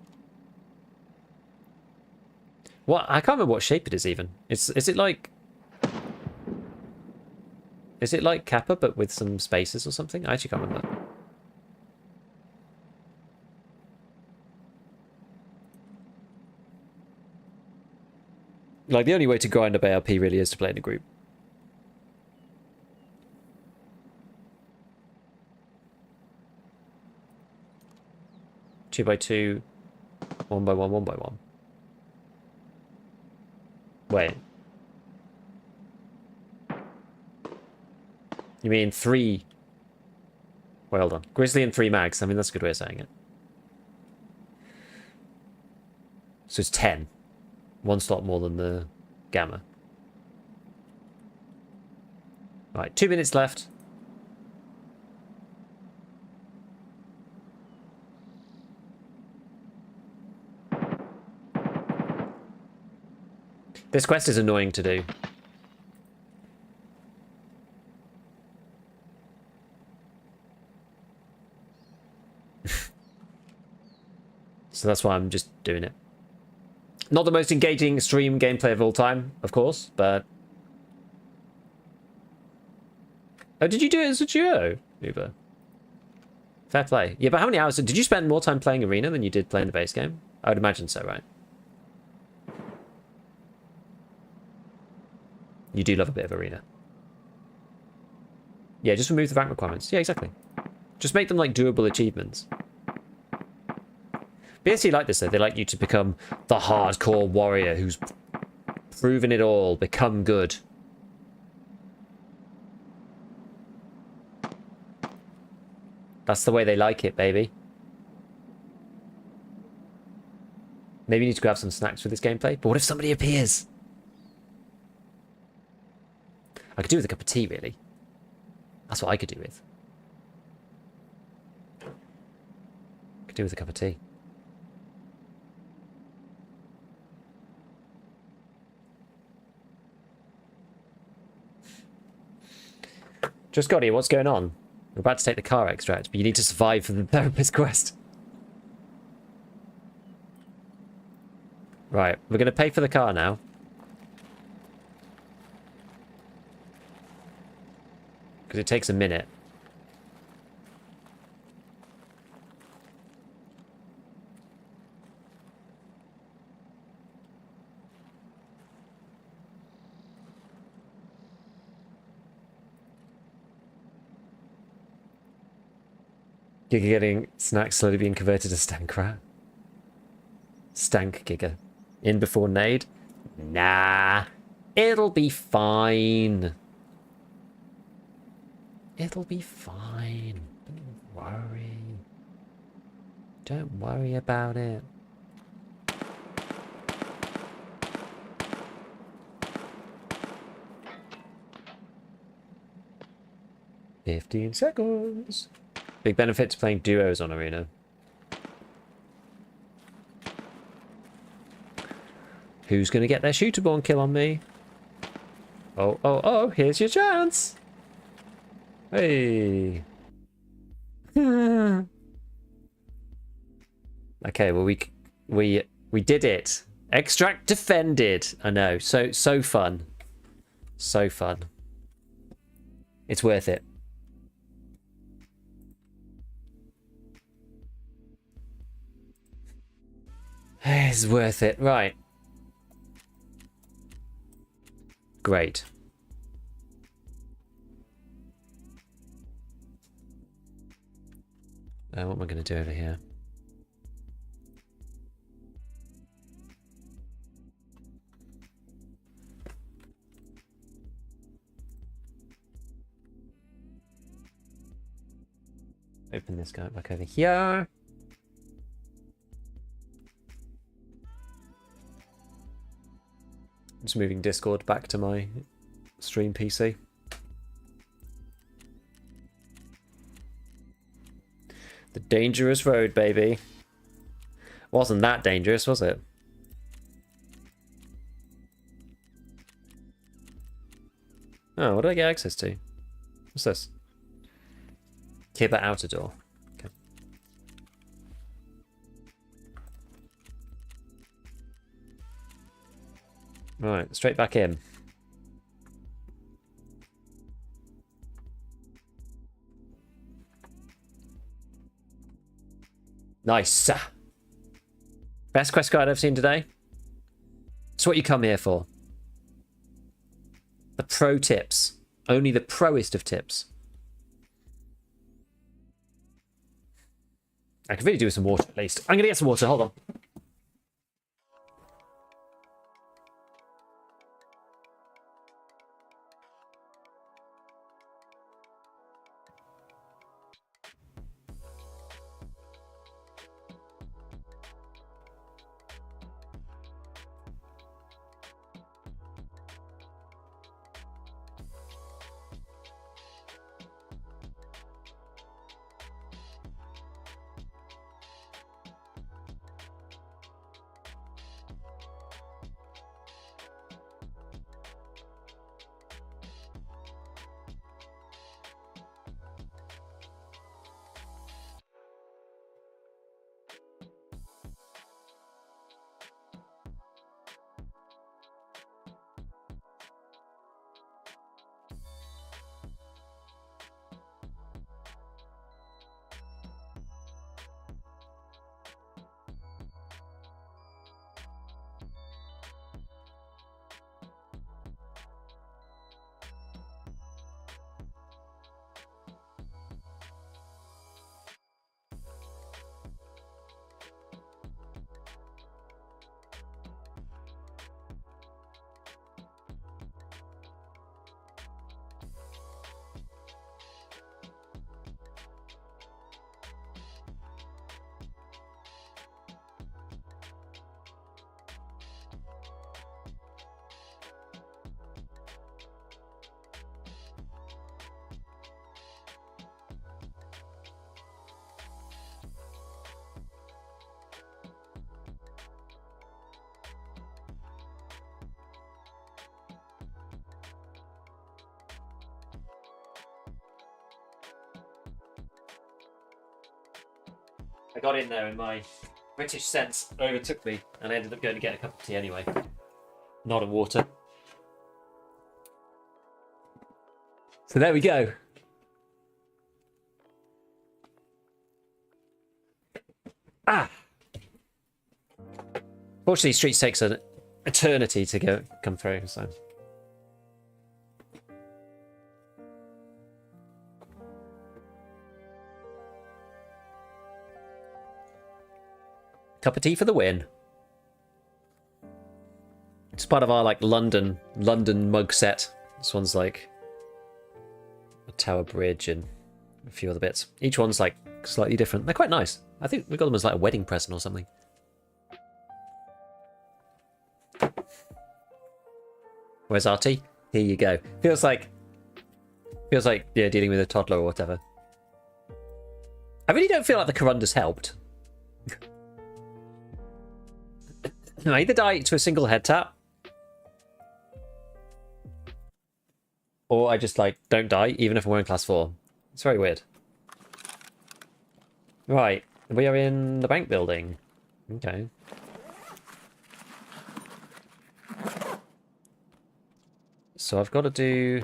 What? I can't remember what shape it is even. Is it like... Is it like Kappa, but with some spaces or something? I actually can't remember. Like, the only way to grind up ARP really is to play in a group. Two by two, 1 by 1, 1 by 1. Wait. You mean 3? Well done. Grizzly and 3 mags. I mean, that's a good way of saying it. So it's 10. 1 slot more than the Gamma. Right, 2 minutes left. This quest is annoying to do. So that's why I'm just doing it. Not the most engaging stream gameplay of all time, of course, but... Oh, did you do it as a duo, Uber? Fair play. Yeah, but how many hours... Did you spend more time playing Arena than you did playing the base game? I would imagine so, right? You do love a bit of Arena. Yeah, just remove the rank requirements. Yeah, exactly. Just make them, like, doable achievements. BSC like this, though. They like you to become the hardcore warrior who's proven it all. Become good. That's the way they like it, baby. Maybe you need to grab some snacks for this gameplay. But what if somebody appears? I could do with a cup of tea, really. That's what I could do with. Could do with a cup of tea. Just got here, what's going on? We're about to take the car extract, but you need to survive for the therapist quest. Right, we're going to pay for the car now. Because it takes a minute. Giga getting snacks slowly being converted to stank rat. Stank Giga. In before nade? Nah. It'll be fine. It'll be fine. Don't worry. Don't worry about it. "15 seconds. Big benefit to playing duos on Arena. Who's going to get their shooter-born kill on me? Oh, oh, oh, here's your chance. Hey. Okay, well, we did it. Extract defended. I know, so fun. So fun. It's worth it. It's worth it. Right. Great. What am I going to do over here? Open this guy back over here. Just moving Discord back to my stream PC. The dangerous road, baby. Wasn't that dangerous, was it? Oh, what do I get access to? What's this? Kibber outer door. Okay. Right, straight back in. Nice. Best quest guide I've seen today. It's what you come here for. The pro tips. Only the proest of tips. I could really do with some water at least. I'm going to get some water. Hold on. I got in there and my British sense overtook me and I ended up going to get a cup of tea anyway. Not a water. So there we go. Ah! Fortunately, Streets takes an eternity to come through, so... Cup of tea for the win. It's part of our like London mug set. This one's like a Tower Bridge and a few other bits. Each one's like slightly different. They're quite nice. I think we got them as like a wedding present or something. Where's our tea? Here you go. Feels like yeah, dealing with a toddler or whatever. I really don't feel like the Corunda's helped. I either die to a single head tap, or I just like don't die even if I'm wearing class 4. It's very weird. Right, we are in the bank building. Okay. So I've got to do...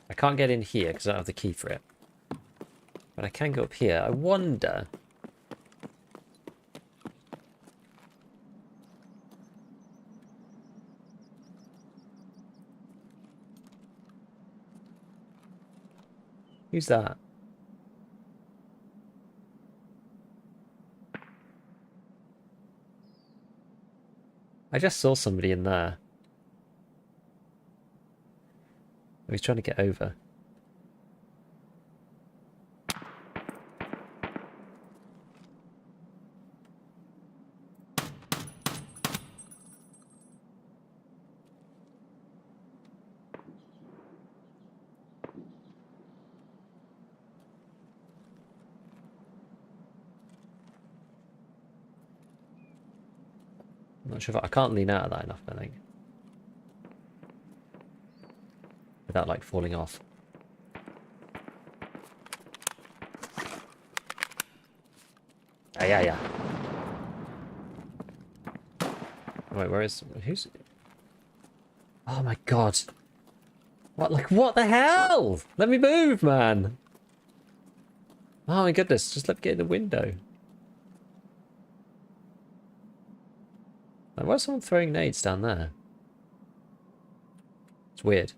I can't get in here because I don't have the key for it. But I can go up here. I wonder... Who's that? I just saw somebody in there. He's trying to get over. Not sure if I can't lean out of that enough, I think. Without like falling off. Yeah. Wait, where is... Who's... Oh my god. What the hell? Let me move, man. Oh my goodness, just let me get in the window. Like, why is someone throwing nades down there? It's weird.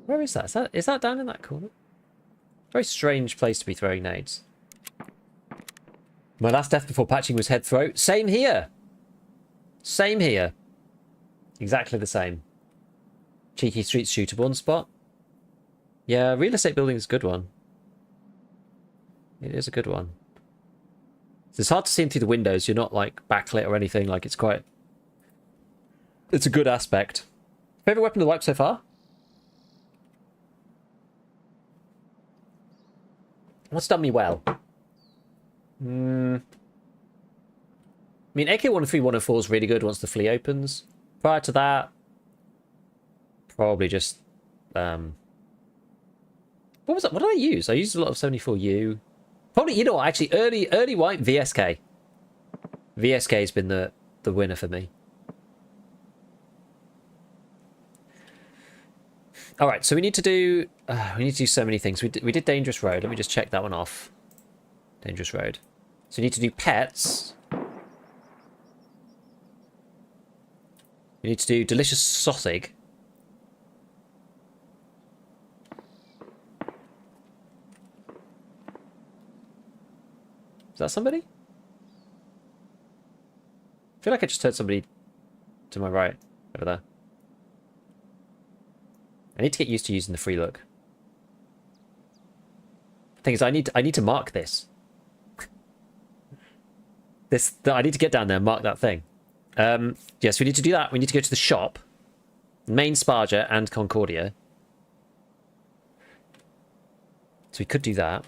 Where is that? Is that down in that corner? Very strange place to be throwing nades. My last death before patching was head throat. Same here. Same here. Exactly the same. Cheeky street shooter one spot. Yeah, real estate building is a good one. It is a good one. It's hard to see in through the windows. You're not like backlit or anything. Like it's quite... It's a good aspect. Favorite weapon to wipe so far? What's done me well? I mean, AK-103-104 is really good once the flea opens. Prior to that, probably just... What was that? What did I use? I used a lot of 74U. Probably, you know what, actually, early white, VSK. VSK has been the winner for me. All right, so we need to do so many things. We did Dangerous Road. Let me just check that one off. Dangerous Road. So we need to do pets. We need to do Delicious Sausage. Is that somebody? I feel like I just heard somebody to my right over there. I need to get used to using the free look. Thing is, I need to mark this. I need to get down there and mark that thing. Yes, we need to do that. We need to go to the shop, main Sparger and Concordia. So we could do that.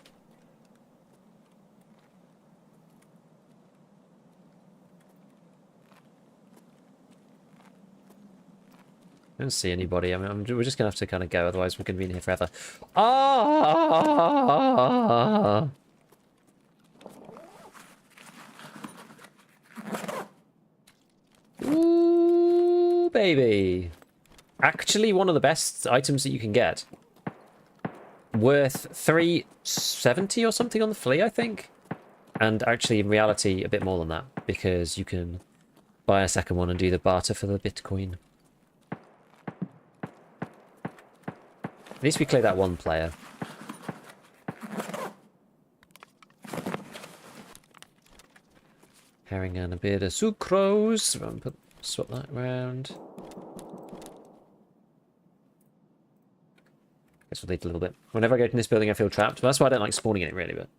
I don't see anybody. I mean, we're just gonna have to kind of go, otherwise we're gonna be in here forever. Ah! Ooh, baby! Actually, one of the best items that you can get. Worth 370 or something on the flea, I think. And actually, in reality, a bit more than that, because you can buy a second one and do the barter for the Bitcoin. At least we clear that one player. Herring and a bit of sucrose. Swap that around. Guess we'll lead a little bit. Whenever I go to this building, I feel trapped. Well, that's why I don't like spawning in it, really. But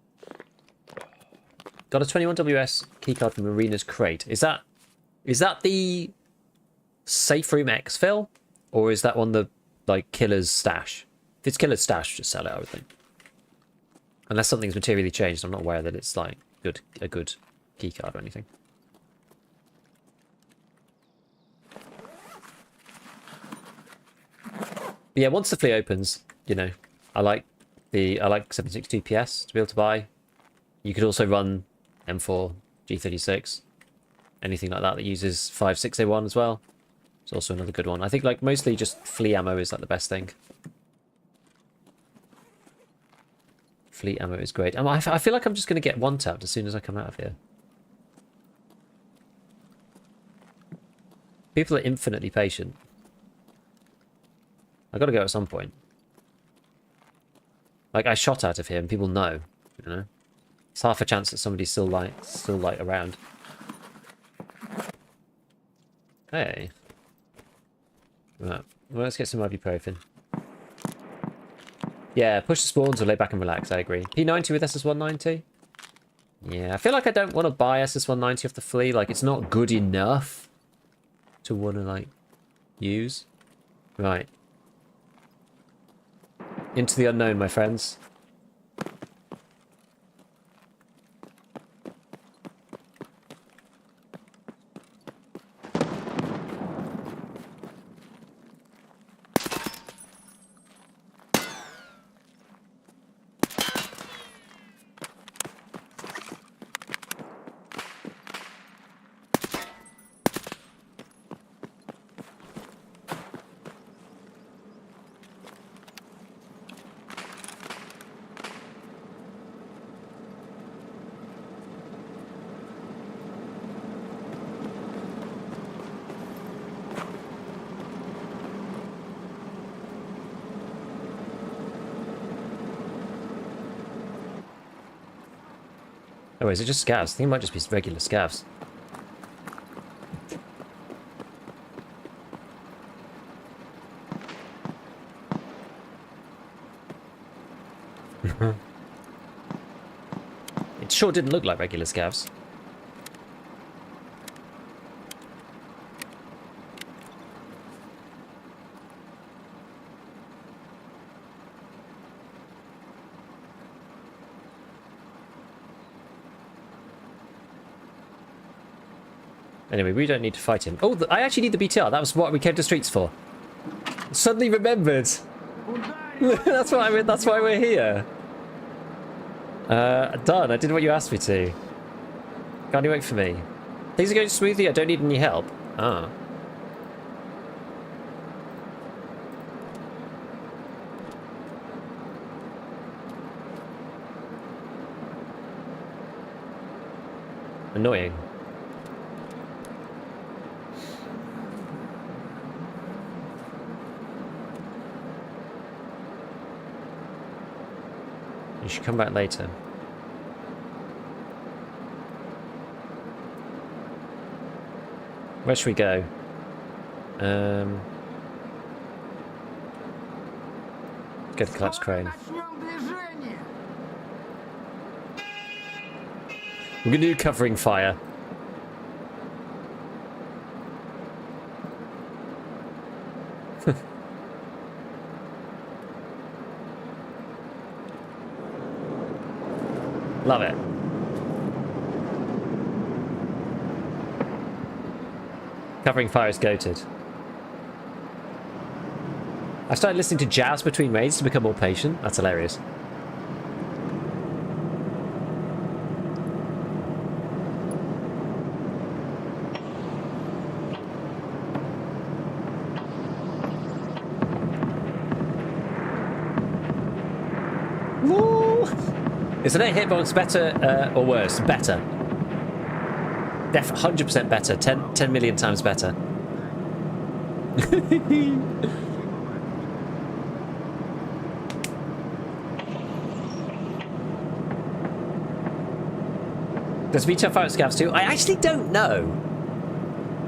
got a 21WS keycard from Marina's crate. Is that the safe room exfil, or is that one the like killer's stash? If it's killer's stash, just sell it, I would think. Unless something's materially changed, I'm not aware that it's like a good keycard or anything. But yeah, once the flea opens, you know, I like 762 PS to be able to buy. You could also run M4, G36, anything like that that uses 5601 as well. It's also another good one. I think like mostly just flea ammo is like the best thing. Fleet ammo is great. I feel like I'm just going to get one-tapped as soon as I come out of here. People are infinitely patient. I got to go at some point. Like, I shot out of here and people know, you know? It's half a chance that somebody's still around. Hey. Right. Well, let's get some ibuprofen. Yeah, push the spawns or lay back and relax, I agree. P90 with SS190? Yeah, I feel like I don't want to buy SS190 off the flea. Like, it's not good enough to want to, like, use. Right. Into the unknown, my friends. Oh, is it just scavs? I think it might just be regular scavs. It sure didn't look like regular scavs. Anyway, we don't need to fight him. Oh, I actually need the BTR. That was what we came to streets for. Suddenly remembered. That's why we're here. Done. I did what you asked me to. Can't you wait for me? Things are going smoothly. I don't need any help. Ah. Annoying. You should come back later. Where should we go? Go to the collapse crane. We're gonna do covering fire. Love it. Covering fire is goated. I started listening to jazz between raids to become more patient. That's hilarious. Woo! Is the Hitbox better or worse? Better. 100% better. 10 million times better. Does VTF fire at scavs too? I actually don't know.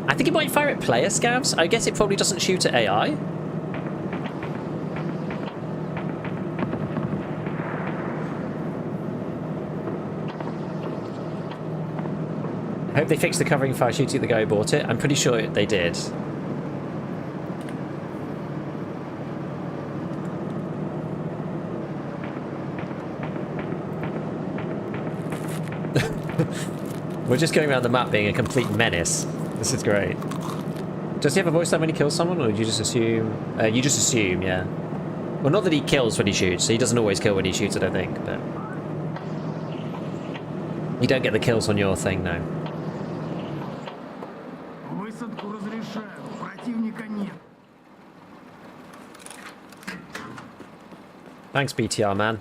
I think it might fire at player scavs. I guess it probably doesn't shoot at AI. I hope they fixed the covering fire shooting at the guy who bought it. I'm pretty sure they did. We're just going around the map being a complete menace. This is great. Does he have a voice line when he kills someone, or do you just assume? You just assume, yeah. Well, not that he kills when he shoots. He doesn't always kill when he shoots, I don't think. But you don't get the kills on your thing, no. Thanks, BTR, man.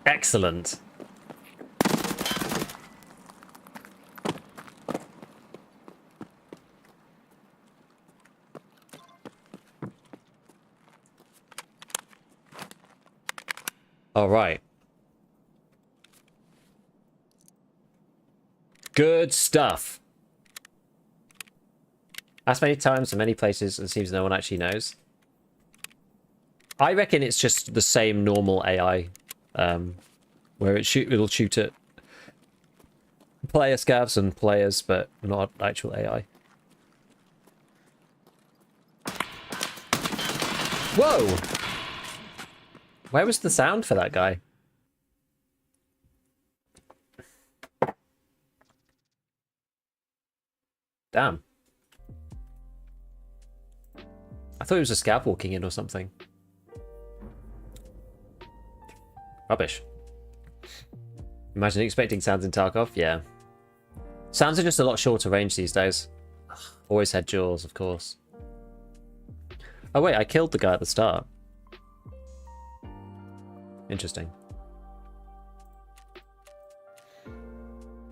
Excellent. All right. Good stuff. As many times in many places, it seems no one actually knows. I reckon it's just the same normal AI, where it'll shoot at player scavs and players, but not actual AI. Whoa! Where was the sound for that guy? Damn. I thought it was a scav walking in or something. Rubbish. Imagine expecting sounds in Tarkov. Yeah. Sounds are just a lot shorter range these days. Ugh, always had jaws, of course. Oh wait, I killed the guy at the start. Interesting.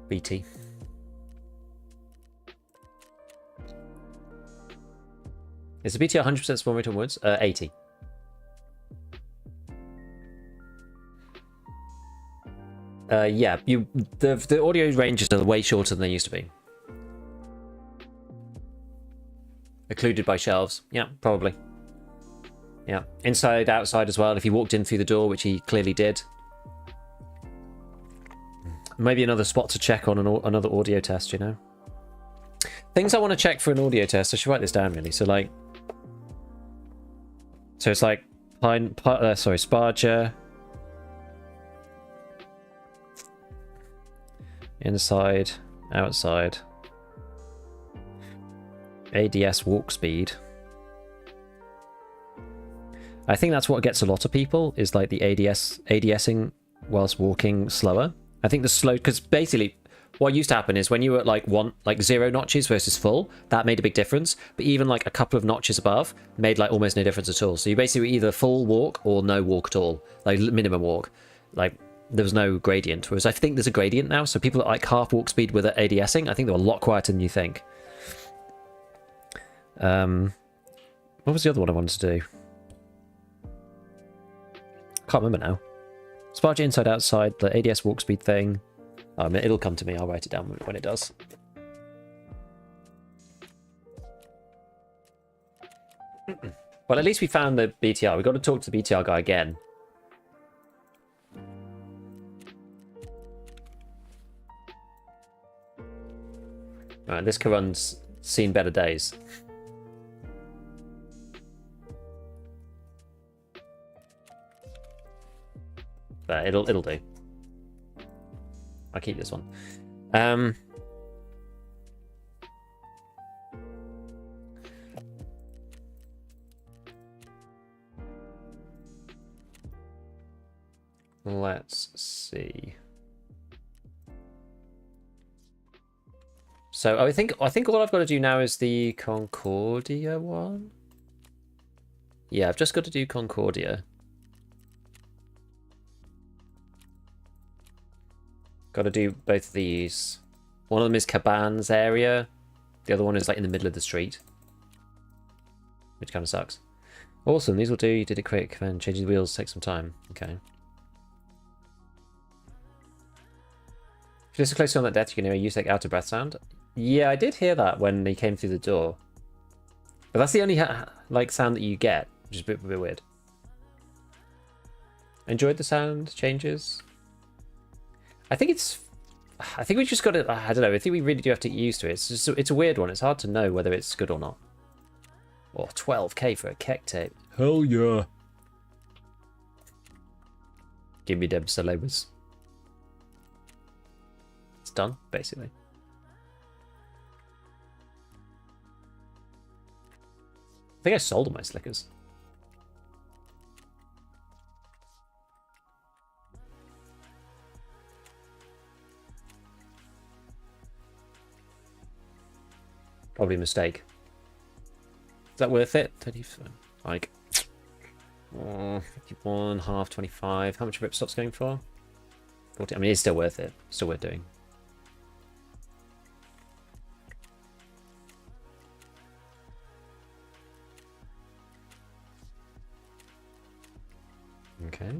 BT. Is the BTR 100% spawn rate on woods? 80. Yeah, the audio ranges are way shorter than they used to be. Occluded by shelves. Yeah, probably. Yeah, inside, outside as well. If he walked in through the door, which he clearly did. Maybe another spot to check on another audio test, you know? Things I want to check for an audio test. I should write this down, really. So, like... So it's like... Sparger... Inside, outside. ADS walk speed. I think that's what gets a lot of people, is like the ADSing whilst walking slower. I think the slow, because basically what used to happen is when you were at like 0 notches versus full, that made a big difference. But even like a couple of notches above made like almost no difference at all. So you basically either full walk or no walk at all, like minimum walk. Like there was no gradient. Whereas I think there's a gradient now. So people at like half walk speed with ADSing, I think they're a lot quieter than you think. What was the other one I wanted to do? Can't remember now. Sparge inside, outside, the ADS walk speed thing. It'll come to me. I'll write it down when it does. Well, at least we found the BTR. We've got to talk to the BTR guy again. Alright, this Karun's seen better days. But it'll do. I'll keep this one. Let's see. So I think all I've got to do now is the Concordia one. Yeah, I've just got to do Concordia. Got to do both of these. One of them is Caban's area. The other one is like in the middle of the street, which kind of sucks. Awesome, these will do. You did it quick, and changing the wheels takes some time. Okay. If you're so close on that death, you can hear a Usec out of breath sound. Yeah, I did hear that when he came through the door. But that's the only like sound that you get, which is a bit weird. Enjoyed the sound changes. I think we just got to, I don't know, I think we really do have to get used to it. It's a weird one. It's hard to know whether it's good or not. Oh, 12k for a keck tape. Hell yeah. Give me them salabers. It's done, basically. I think I sold all my slickers. Probably a mistake. Is that worth it? 30, like 51, half, 25. How much ripstop's going for? 40. I mean, it's still worth it. Still worth doing. Okay.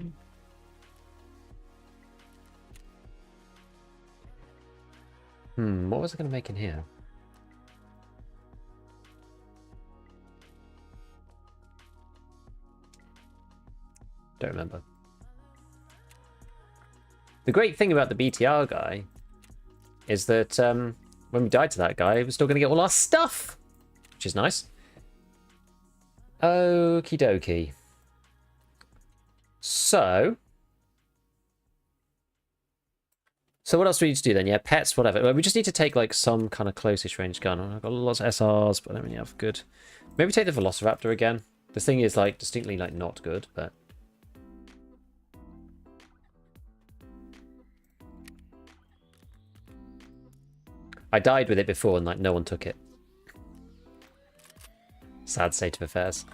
What was I going to make in here? Don't remember. The great thing about the BTR guy is that when we died to that guy, we're still going to get all our stuff, which is nice. Okie dokie. So what else do we need to do then? Yeah, pets, whatever. Well, we just need to take like some kind of closest range gun. I've got lots of SRs, but I don't really have good. Maybe take the Velociraptor again. This thing is like distinctly like not good, but I died with it before and like no one took it. Sad state of affairs.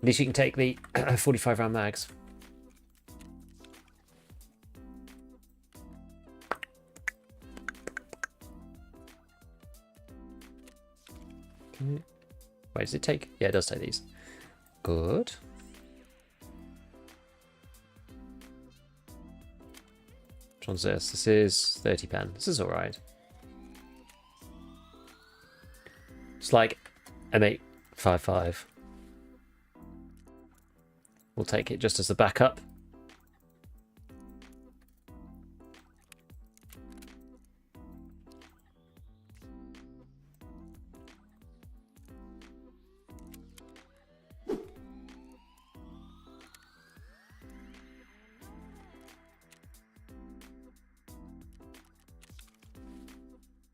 At least you can take the 45 round mags. Wait, does it take? Yeah, it does take these. Good. Which one's this? This is 30 pen. This is alright. It's like M855. We'll take it just as the backup.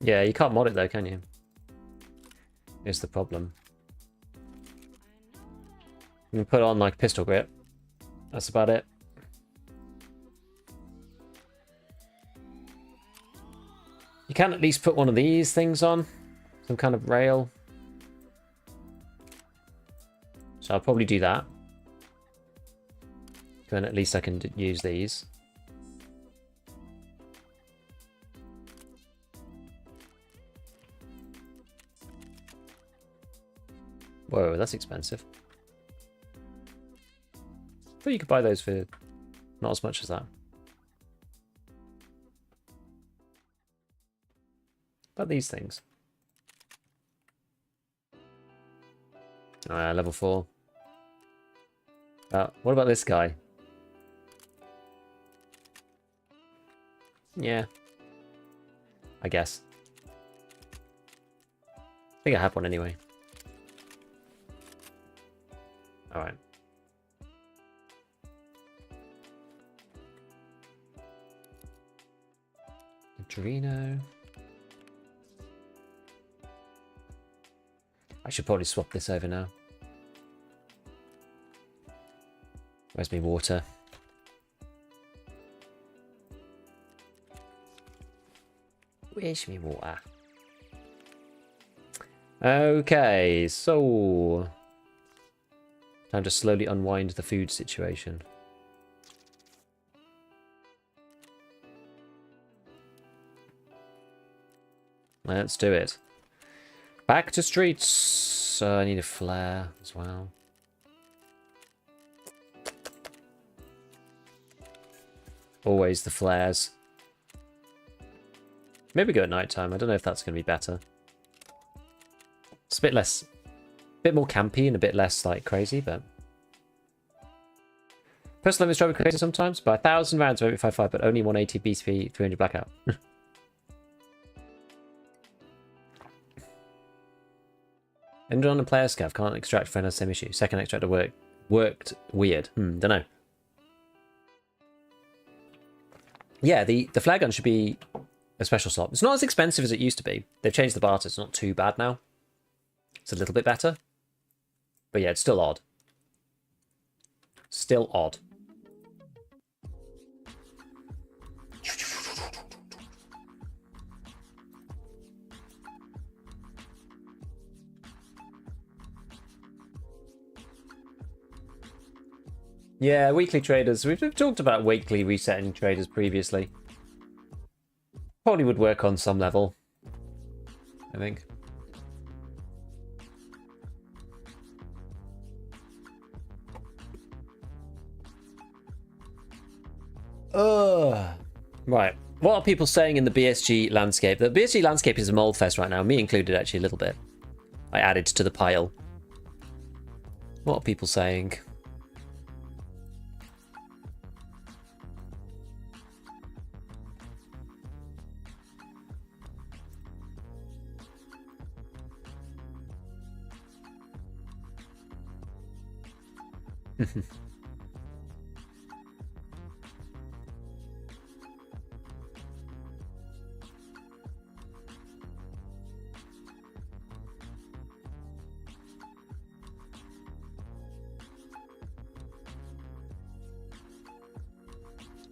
Yeah, you can't mod it though, can you? Is the problem. You can put on like pistol grip. That's about it. You can at least put one of these things on. Some kind of rail. So I'll probably do that. Then at least I can use these. Whoa, that's expensive. I thought you could buy those for not as much as that. About these things. Level 4. What about this guy? Yeah. I guess. I think I have one anyway. Alright. Adreno. I should probably swap this over now. Where's my water? Where's my water? Okay, so time to slowly unwind the food situation. Let's do it. Back to streets. I need a flare as well. Always the flares. Maybe go at night time. I don't know if that's going to be better. It's a bit less, bit more campy and a bit less like crazy, but personal limits drive me crazy sometimes. By 1,000 rounds of 855, but only 180 BTP, 300 blackout. Ended on a player scav, can't extract friend has same issue. Second extractor worked weird. Don't know. Yeah, the flare gun should be a special slot. It's not as expensive as it used to be. They've changed the barter. It's not too bad now. It's a little bit better. But yeah, it's still odd. Still odd. Yeah, weekly traders. We've talked about weekly resetting traders previously. Probably would work on some level, I think. Right. What are people saying in the BSG landscape? The BSG landscape is a mold fest right now, me included actually a little bit. I added to the pile. What are people saying?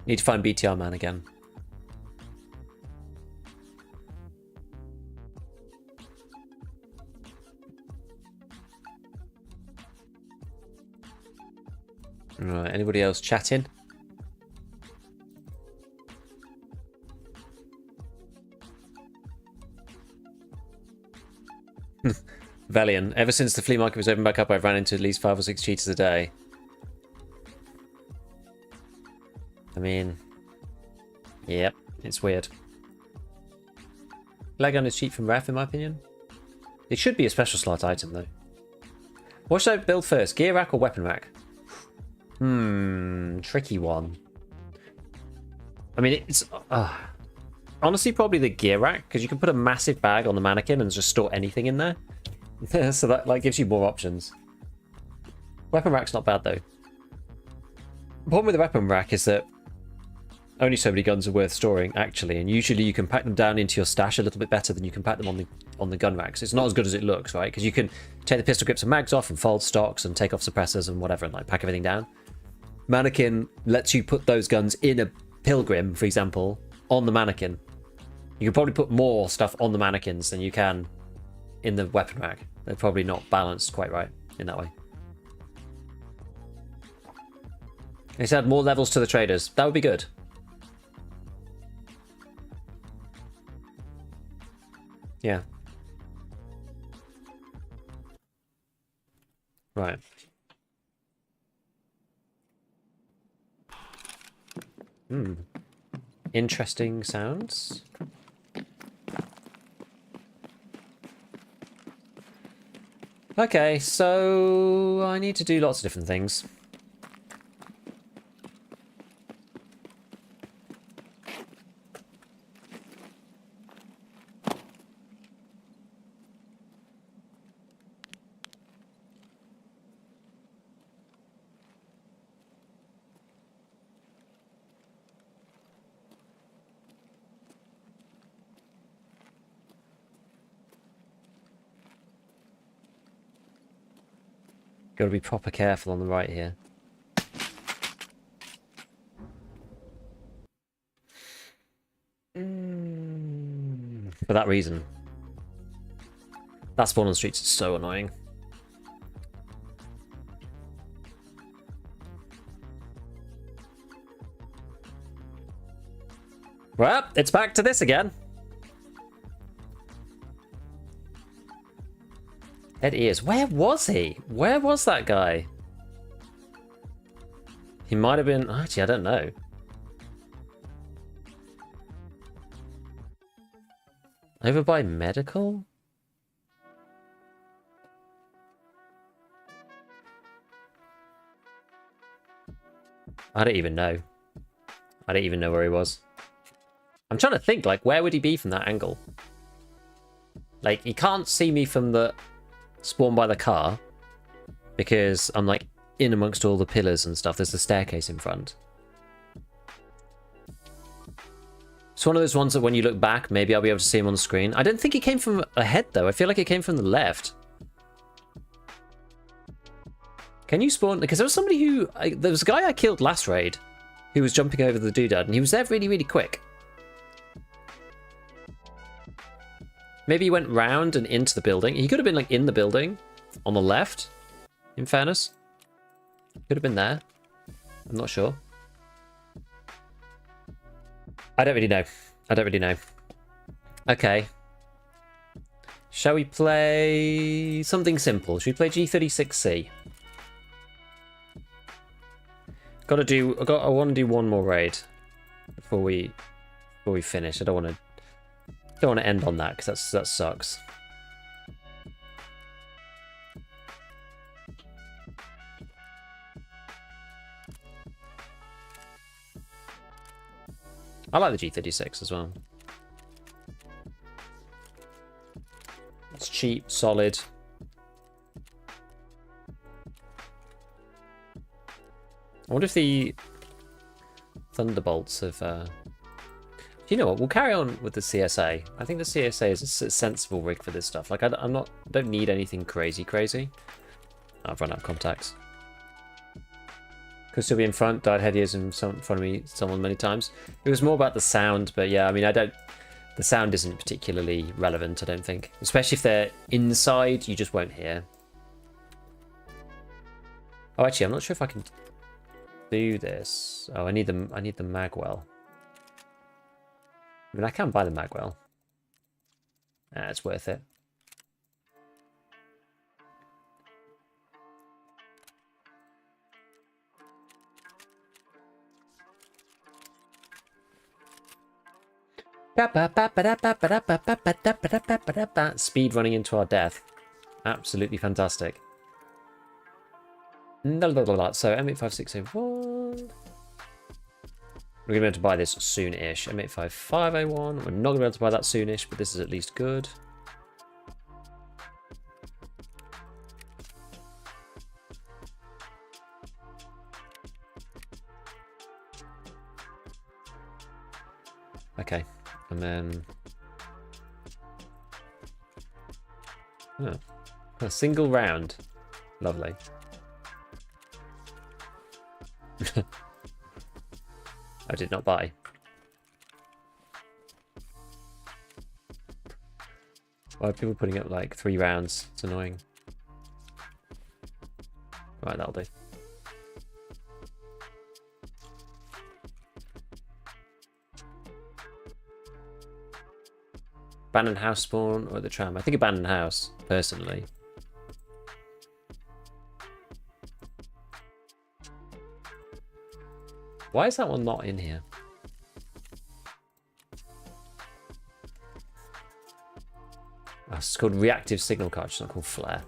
Need to find BTR man again. Right, anybody else chatting? Velian, ever since the flea market was opened back up, I've ran into at least 5 or 6 cheaters a day. I mean, yep, it's weird. Leg gun is cheap from ref, in my opinion. It should be a special slot item, though. What should I build first, gear rack or weapon rack? Tricky one. I mean, it's honestly probably the gear rack, because you can put a massive bag on the mannequin and just store anything in there. So that like gives you more options. Weapon rack's not bad though. The problem with the weapon rack is that only so many guns are worth storing actually, and usually you can pack them down into your stash a little bit better than you can pack them on the gun racks. It's not as good as it looks, right? Because you can take the pistol grips and mags off and fold stocks and take off suppressors and whatever and like pack everything down. Mannequin lets you put those guns in a pilgrim, for example, on the mannequin. You can probably put more stuff on the mannequins than you can in the weapon rack. They're probably not balanced quite right in that way. They said more levels to the traders. That would be good. Yeah. Right. Interesting sounds. Okay, so I need to do lots of different things. Got to be proper careful on the right here. For that reason. That spawn on streets is so annoying. Well, it's back to this again. Head ears. Where was he? Where was that guy? He might have been... Actually, I don't know. Over by medical? I don't even know. I don't even know where he was. I'm trying to think, like, where would he be from that angle? Like, he can't see me from the... spawn by the car, because I'm like in amongst all the pillars and stuff. There's the staircase in front. It's one of those ones that when you look back, maybe I'll be able to see him on the screen. I don't think he came from ahead though. I feel like it came from the left. Can you spawn? Because there was somebody who... there was a guy I killed last raid who was jumping over the doodad, and he was there really, really quick. Maybe he went round and into the building. He could have been like in the building on the left, in fairness. Could have been there. I'm not sure. I don't really know. I don't really know. Okay. Shall we play something simple? Should we play G36C? I want to do one more raid before we finish. I don't want to end on that because that sucks. I like the G36 as well. It's cheap, solid. I wonder if the Thunderbolts have... You know what? We'll carry on with the CSA. I think the CSA is a sensible rig for this stuff. Like, I don't need anything crazy. I've run out of contacts. Could still be in front. Died head ears in front of me. Someone many times. It was more about the sound, but yeah, I mean, the sound isn't particularly relevant, I don't think. Especially if they're inside, you just won't hear. Oh, actually, I'm not sure if I can do this. Oh, I need the magwell. I mean, I can buy the magwell. It's worth it. Speed running into our death. Absolutely fantastic. So M85601. We're going to be able to buy this soon-ish. M85501. We're not going to be able to buy that soon-ish, but this is at least good. Okay, and then a single round. Lovely. I did not buy. Why are people putting up like 3 rounds? It's annoying. Right, that'll do. Abandoned house spawn or the tram? I think abandoned house, personally. Why is that one not in here? Oh, it's called reactive signal card, it's not called flare.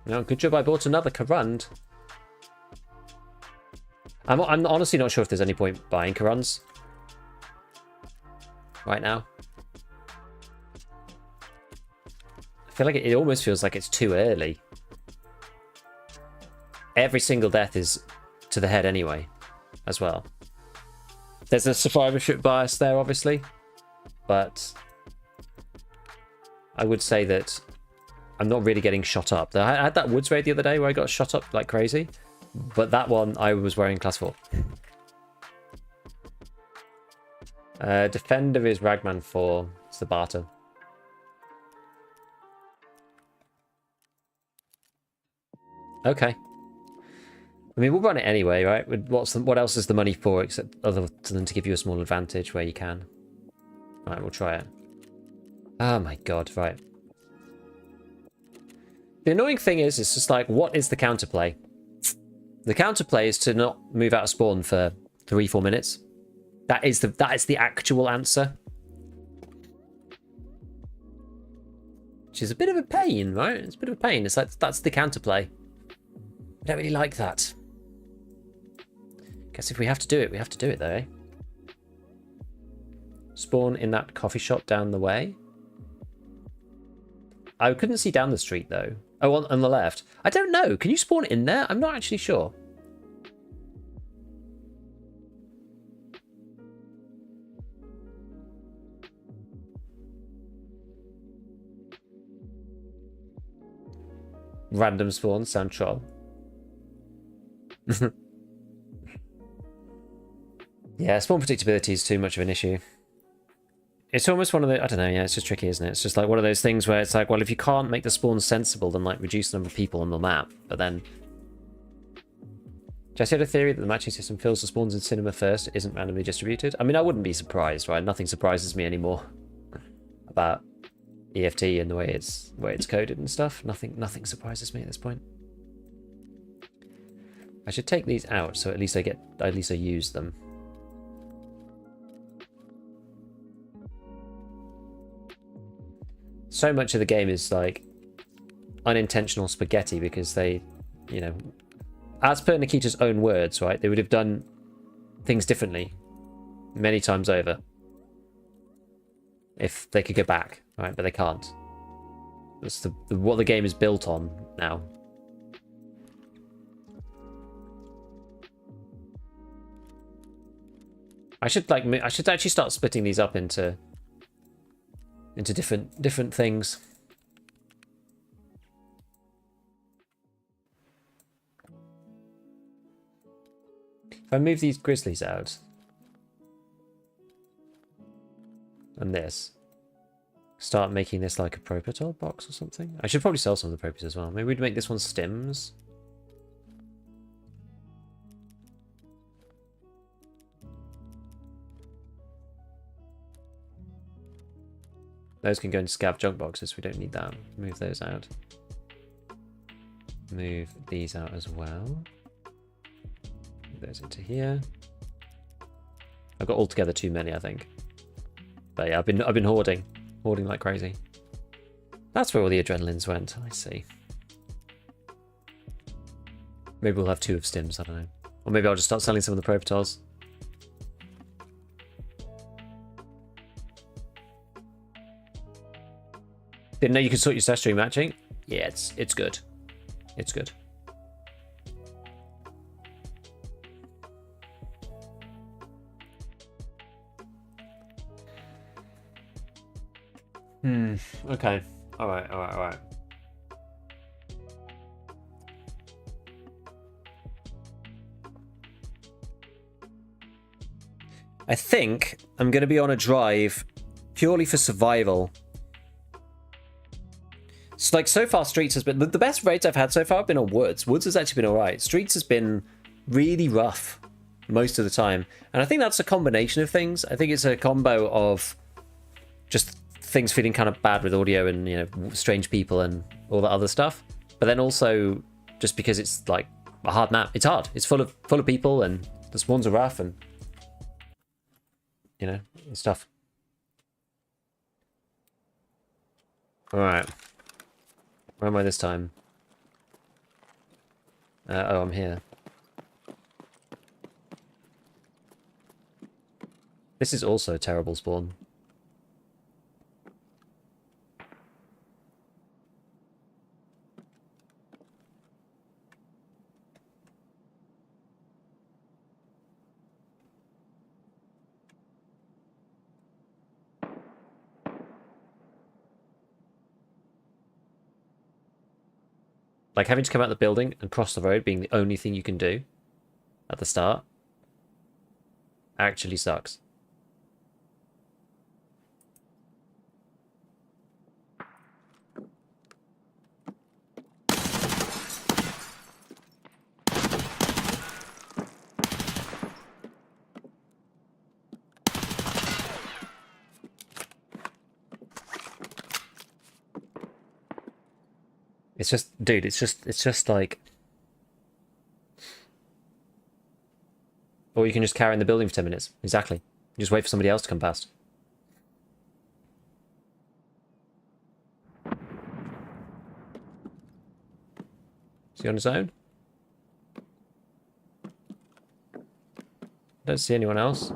No, good job I bought another Karund. I'm honestly not sure if there's any point buying Karunds right now. I feel like it almost feels like it's too early. Every single death is to the head anyway, as well. There's a survivorship bias there, obviously, but I would say that I'm not really getting shot up. I had that woods raid the other day where I got shot up like crazy, but that one I was wearing class 4. Defender is Ragman 4. It's the barter. Okay. I mean, we'll run it anyway, right? What else is the money for except other than to give you a small advantage where you can? Right, we'll try it. Oh my god, right. The annoying thing is, it's just like, what is the counterplay? The counterplay is to not move out of spawn for 3-4 minutes. That is the actual answer. Which is a bit of a pain, right? It's a bit of a pain. It's like, that's the counterplay. I don't really like that. Guess if we have to do it, we have to do it though, eh? Spawn in that coffee shop down the way. I couldn't see down the street though. Oh, on the left. I don't know. Can you spawn in there? I'm not actually sure. Random spawn, sound troll. Yeah, spawn predictability is too much of an issue. It's almost one of the... I don't know, yeah, it's just tricky, isn't it? It's just like one of those things where it's like, well, if you can't make the spawn sensible, then like reduce the number of people on the map. But then... Jesse had a theory that the matching system fills the spawns in cinema first, isn't randomly distributed. I mean, I wouldn't be surprised, right? Nothing surprises me anymore about EFT and the way it's coded and stuff. Nothing surprises me at this point. I should take these out so at least I use them. So much of the game is like unintentional spaghetti because they, you know, as per Nikita's own words, right, they would have done things differently many times over if they could go back, right, but they can't. That's what the game is built on now. I should actually start splitting these up into different things. If I move these grizzlies out and this, start making this like a Propital box or something. I should probably sell some of the Propies as well. Maybe we'd make this one stims. Those can go into Scav junk boxes. We don't need that. Move those out. Move these out as well. those into here. I've got altogether too many, I think. But yeah, I've been hoarding like crazy. That's where all the adrenalines went. I see. Maybe we'll have 2 of stims. I don't know. Or maybe I'll just start selling some of the Prototols. Didn't know you could sort your stash during matching. Yeah, it's good. It's good. Okay. Alright. I think I'm going to be on a drive purely for survival. So, like, so far, Streets has been... The best raids I've had so far have been on Woods. Woods has actually been alright. Streets has been really rough most of the time. And I think that's a combination of things. I think it's a combo of just things feeling kind of bad with audio and, you know, strange people and all that other stuff. But then also just because it's, like, a hard map. It's hard. It's full of people and the spawns are rough and... you know, and stuff. Alright. Where am I this time? Oh, I'm here. This is also a terrible spawn. Like, having to come out the building and cross the road being the only thing you can do at the start actually sucks. It's just, dude, it's just like... Or you can just carry in the building for 10 minutes. Exactly. You just wait for somebody else to come past. Is he on his own? I don't see anyone else.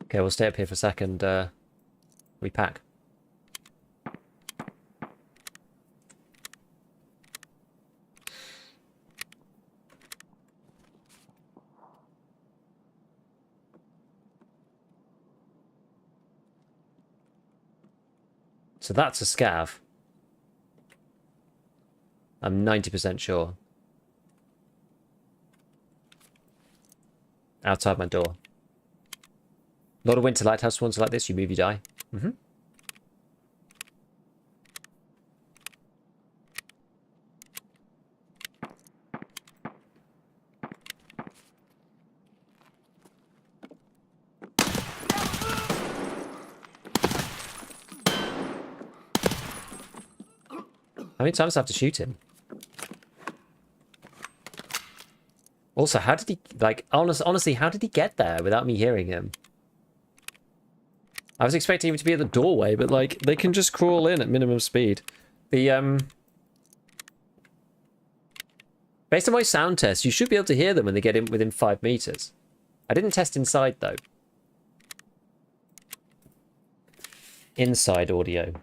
Okay, we'll stay up here for a second, repack. So that's a scav. I'm 90% sure. Outside my door. A lot of winter lighthouse ones like this, you move, you die. Mm-hmm. How many times do I have to shoot him? Also, how did he, like, honestly, how did he get there without me hearing him? I was expecting him to be at the doorway, but, like, they can just crawl in at minimum speed. The, based on my sound test, you should be able to hear them when they get in within 5 meters. I didn't test inside, though. Inside audio.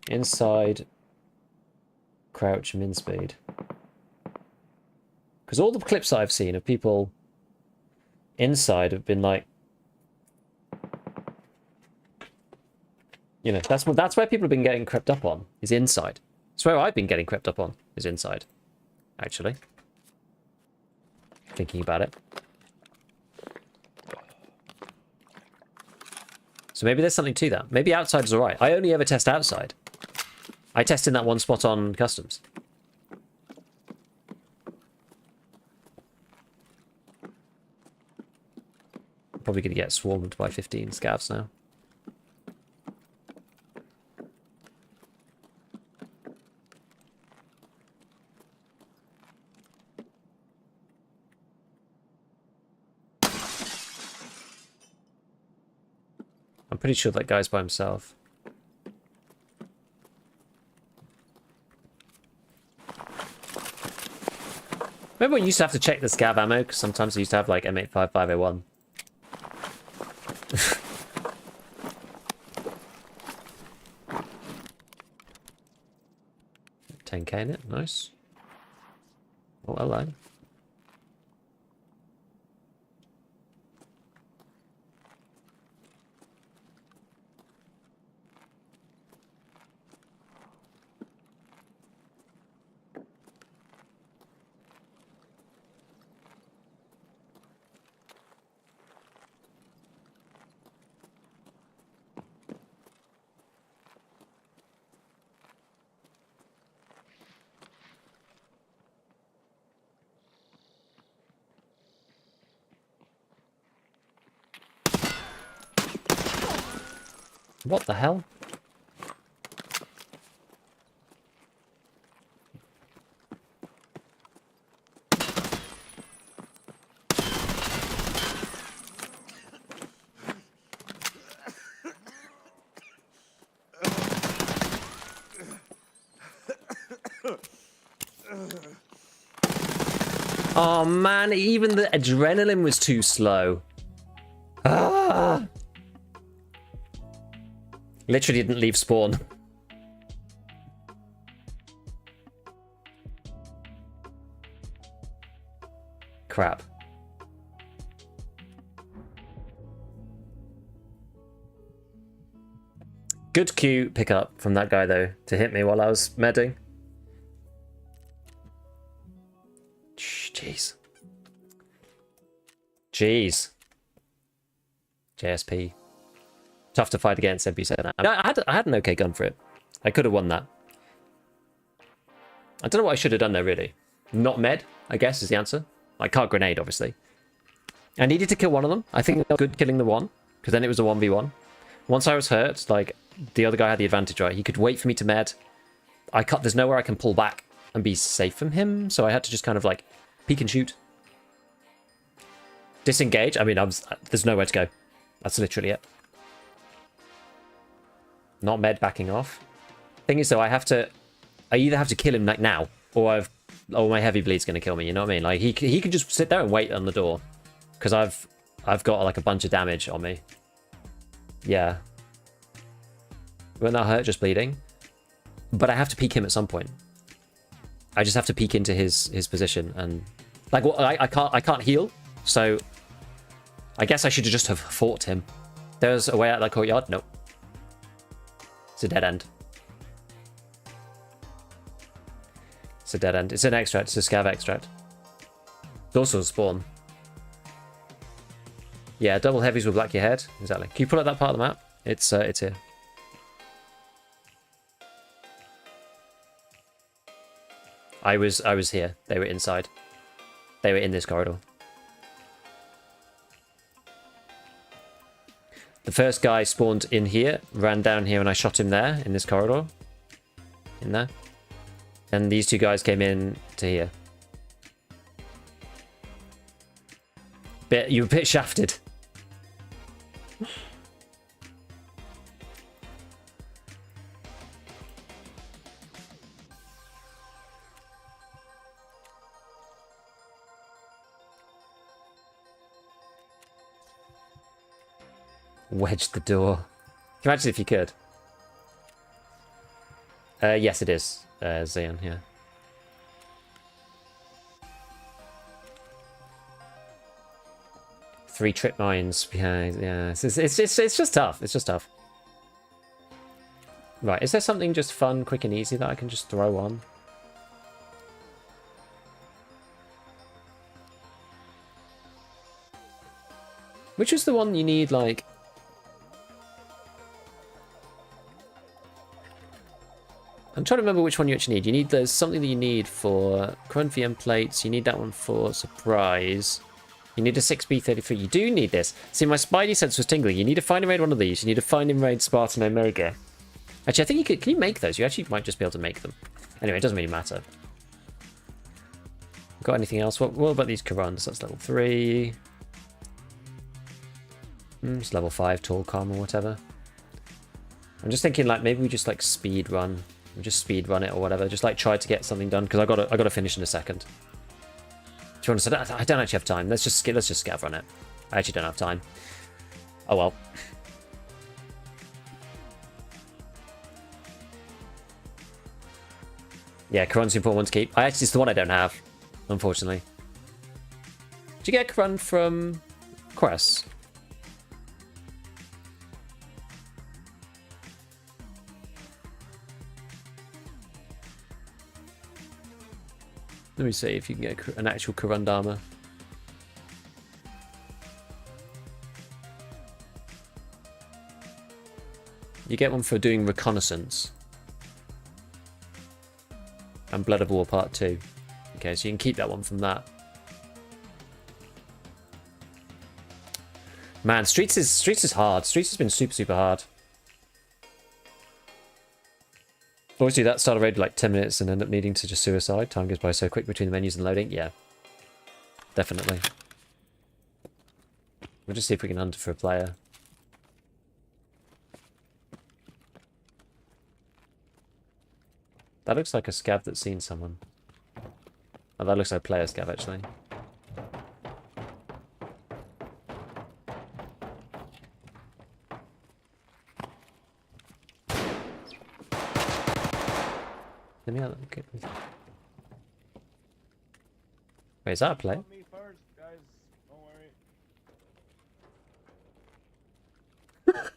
Inside crouch min speed. Because all the clips I've seen of people inside have been like, you know, that's where people have been getting crept up on, is inside. That's where I've been getting crept up on, is inside, actually. Thinking about it. So maybe there's something to that. Maybe outside is alright. I only ever test outside. I test in that one spot on customs. Probably going to get swarmed by 15 scavs now. I'm pretty sure that guy's by himself. Remember when you used to have to check the scav ammo? Because sometimes I used to have like M855A1. 10k in it, nice. Oh, hello. What the hell? Oh man, even the adrenaline was too slow. Ah! Literally didn't leave spawn. Crap. Good Q pickup from that guy though to hit me while I was medding. Jeez. Jeez. JSP. Tough to fight against, Sebby said that. I had an okay gun for it. I could have won that. I don't know what I should have done there, really. Not med, I guess, is the answer. I can't grenade, obviously. I needed to kill one of them. I think it was good killing the one, because then it was a 1v1. Once I was hurt, like, the other guy had the advantage, right? He could wait for me to med. There's nowhere I can pull back and be safe from him, so I had to just kind of, like, peek and shoot. Disengage? I mean, there's nowhere to go. That's literally it. Not med backing off. Thing is, though, I either have to kill him like now, or my heavy bleed's gonna kill me. You know what I mean? Like he can just sit there and wait on the door, because I've got like a bunch of damage on me. Yeah. Won't that hurt just bleeding? But I have to peek him at some point. I just have to peek into his position and like I can't heal, so I guess I should just have fought him. There's a way out of that courtyard. Nope. It's a dead end. It's a dead end. It's an extract. It's a scav extract. It's also a spawn. Yeah, double heavies will black your head. Exactly. Can you pull up that part of the map? It's here. I was here. They were inside. They were in this corridor. The first guy spawned in here, ran down here, and I shot him there, in this corridor. In there. And these two guys came in to here. You were a bit shafted. Wedge the door. Can you imagine if you could? Yes, it is. Zion, yeah. Three trip mines behind. Yeah, it's just tough. It's just tough. Right, is there something just fun, quick, and easy that I can just throw on? Which is the one you need, like... I'm trying to remember which one you actually need. You need, there's something that you need for current VM plates. You need that one for surprise. You need a 6B33. You do need this. See, my spidey sense was tingling. You need to find and raid one of these. You need to find and raid Spartan Omega. Actually, I think you could. Can you make those? You actually might just be able to make them. Anyway, it doesn't really matter. Got anything else? What about these Karans? That's level 3. It's level 5 tall calm or whatever. I'm just thinking like maybe we just like speed run. We just speed run it or whatever. Just like try to get something done because I gotta finish in a second. To be honest, I don't actually have time. Let's just scav run it. I actually don't have time. Oh well. Yeah, Karan's the important one to keep. It's the one I don't have, unfortunately. Did you get Karan from Quest? Let me see if you can get an actual Karandama. You get one for doing reconnaissance. And Blood of War Part 2. Okay, so you can keep that one from that. Man, Streets is hard. Streets has been super hard. Obviously, that started raid like 10 minutes and end up needing to just suicide. Time goes by so quick between the menus and loading. Yeah, definitely. We'll just see if we can hunt for a player. That looks like a scav that's seen someone. Oh, that looks like a player scav, actually. Let me have okay. Wait, is that a play? Me first, guys. Don't worry.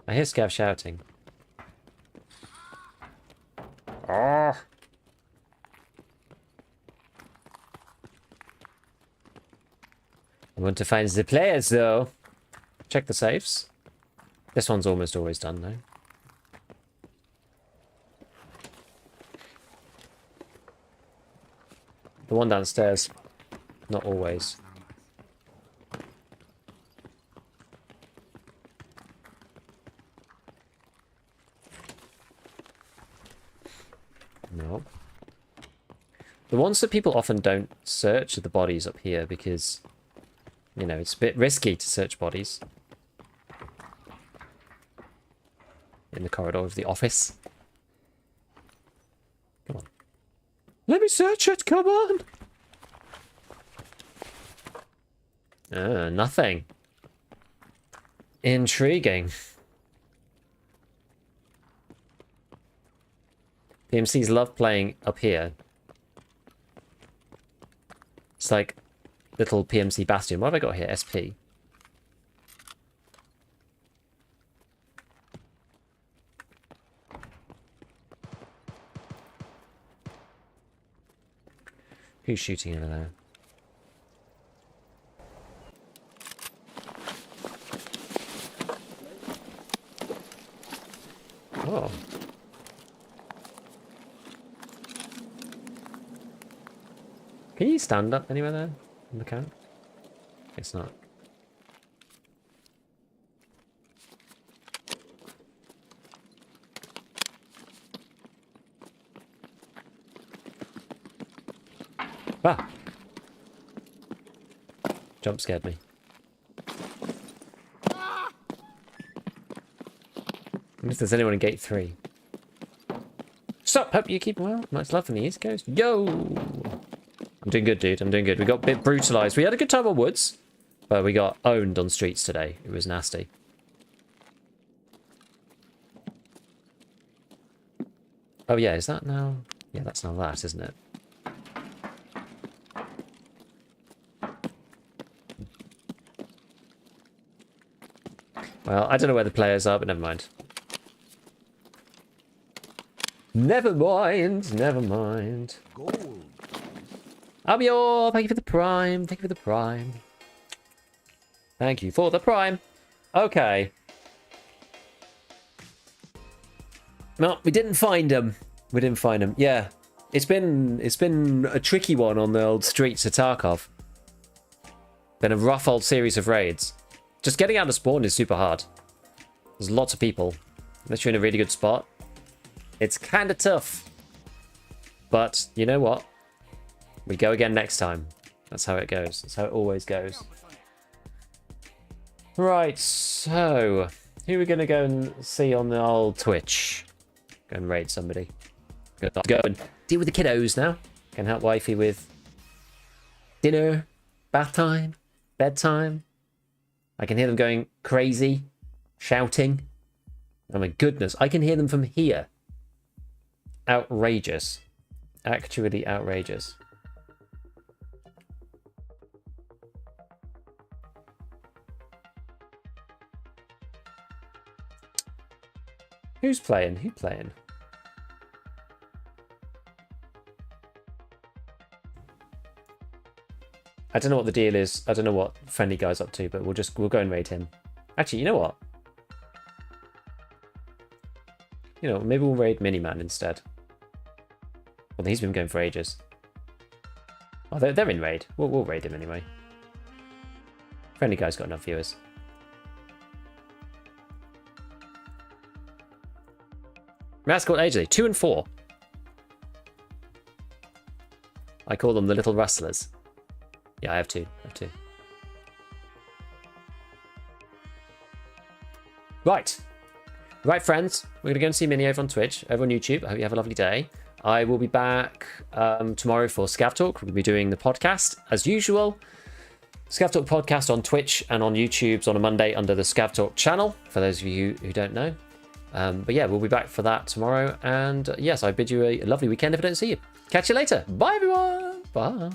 I hear Scav shouting. Oh. I want to find the players, though. Check the safes. This one's almost always done, though. The one downstairs. Not always. No. The ones that people often don't search are the bodies up here because, you know, it's a bit risky to search bodies in the corridor of the office. Come on. Let me search it, come on! Nothing. Intriguing. PMCs love playing up here. It's like little PMC bastion. What have I got here? SP. Who's shooting over there? Oh. Can you stand up anywhere there on the count? It's not. Ah! Jump scared me. I wonder if there's anyone in gate 3. Stop! Hope you keep well. Much love from the East Coast. Yo! I'm doing good, dude. I'm doing good. We got a bit brutalized. We had a good time on woods, but we got owned on streets today. It was nasty. Oh, yeah. Is that now? Yeah, that's now that, isn't it? Well, I don't know where the players are, but never mind. Never mind. Never mind. Gold. Abior, thank you for the prime. Thank you for the prime. Thank you for the prime. Okay. No, we didn't find him. We didn't find him. Yeah. It's been a tricky one on the old streets of Tarkov. Been a rough old series of raids. Just getting out of spawn is super hard. There's lots of people. Unless you're in a really good spot. It's kind of tough. But you know what? We go again next time. That's how it goes. That's how it always goes. Right, so who are we going to go and see on the old Twitch? Go and raid somebody. Go and deal with the kiddos now. Can help wifey with dinner, bath time, bedtime. I can hear them going crazy, shouting. Oh my goodness, I can hear them from here. Outrageous. Actually outrageous. Who's playing? Who's playing? I don't know what the deal is. I don't know what friendly guy's up to, but we'll go and raid him. Actually, you know what? You know, maybe we'll raid Miniman instead. Well, he's been going for ages. Oh, they're in raid. We'll raid him anyway. Friendly guy's got enough viewers. Mascot AJ, 2 and 4. I call them the little rustlers. Yeah, I have two. Right. Right, friends. We're going to go and see Mini over on Twitch, over on YouTube. I hope you have a lovely day. I will be back tomorrow for ScavTalk. We'll be doing the podcast as usual. ScavTalk podcast on Twitch and on YouTube on a Monday under the ScavTalk channel, for those of you who don't know. But yeah, we'll be back for that tomorrow. And yes, I bid you a lovely weekend if I don't see you. Catch you later. Bye, everyone. Bye.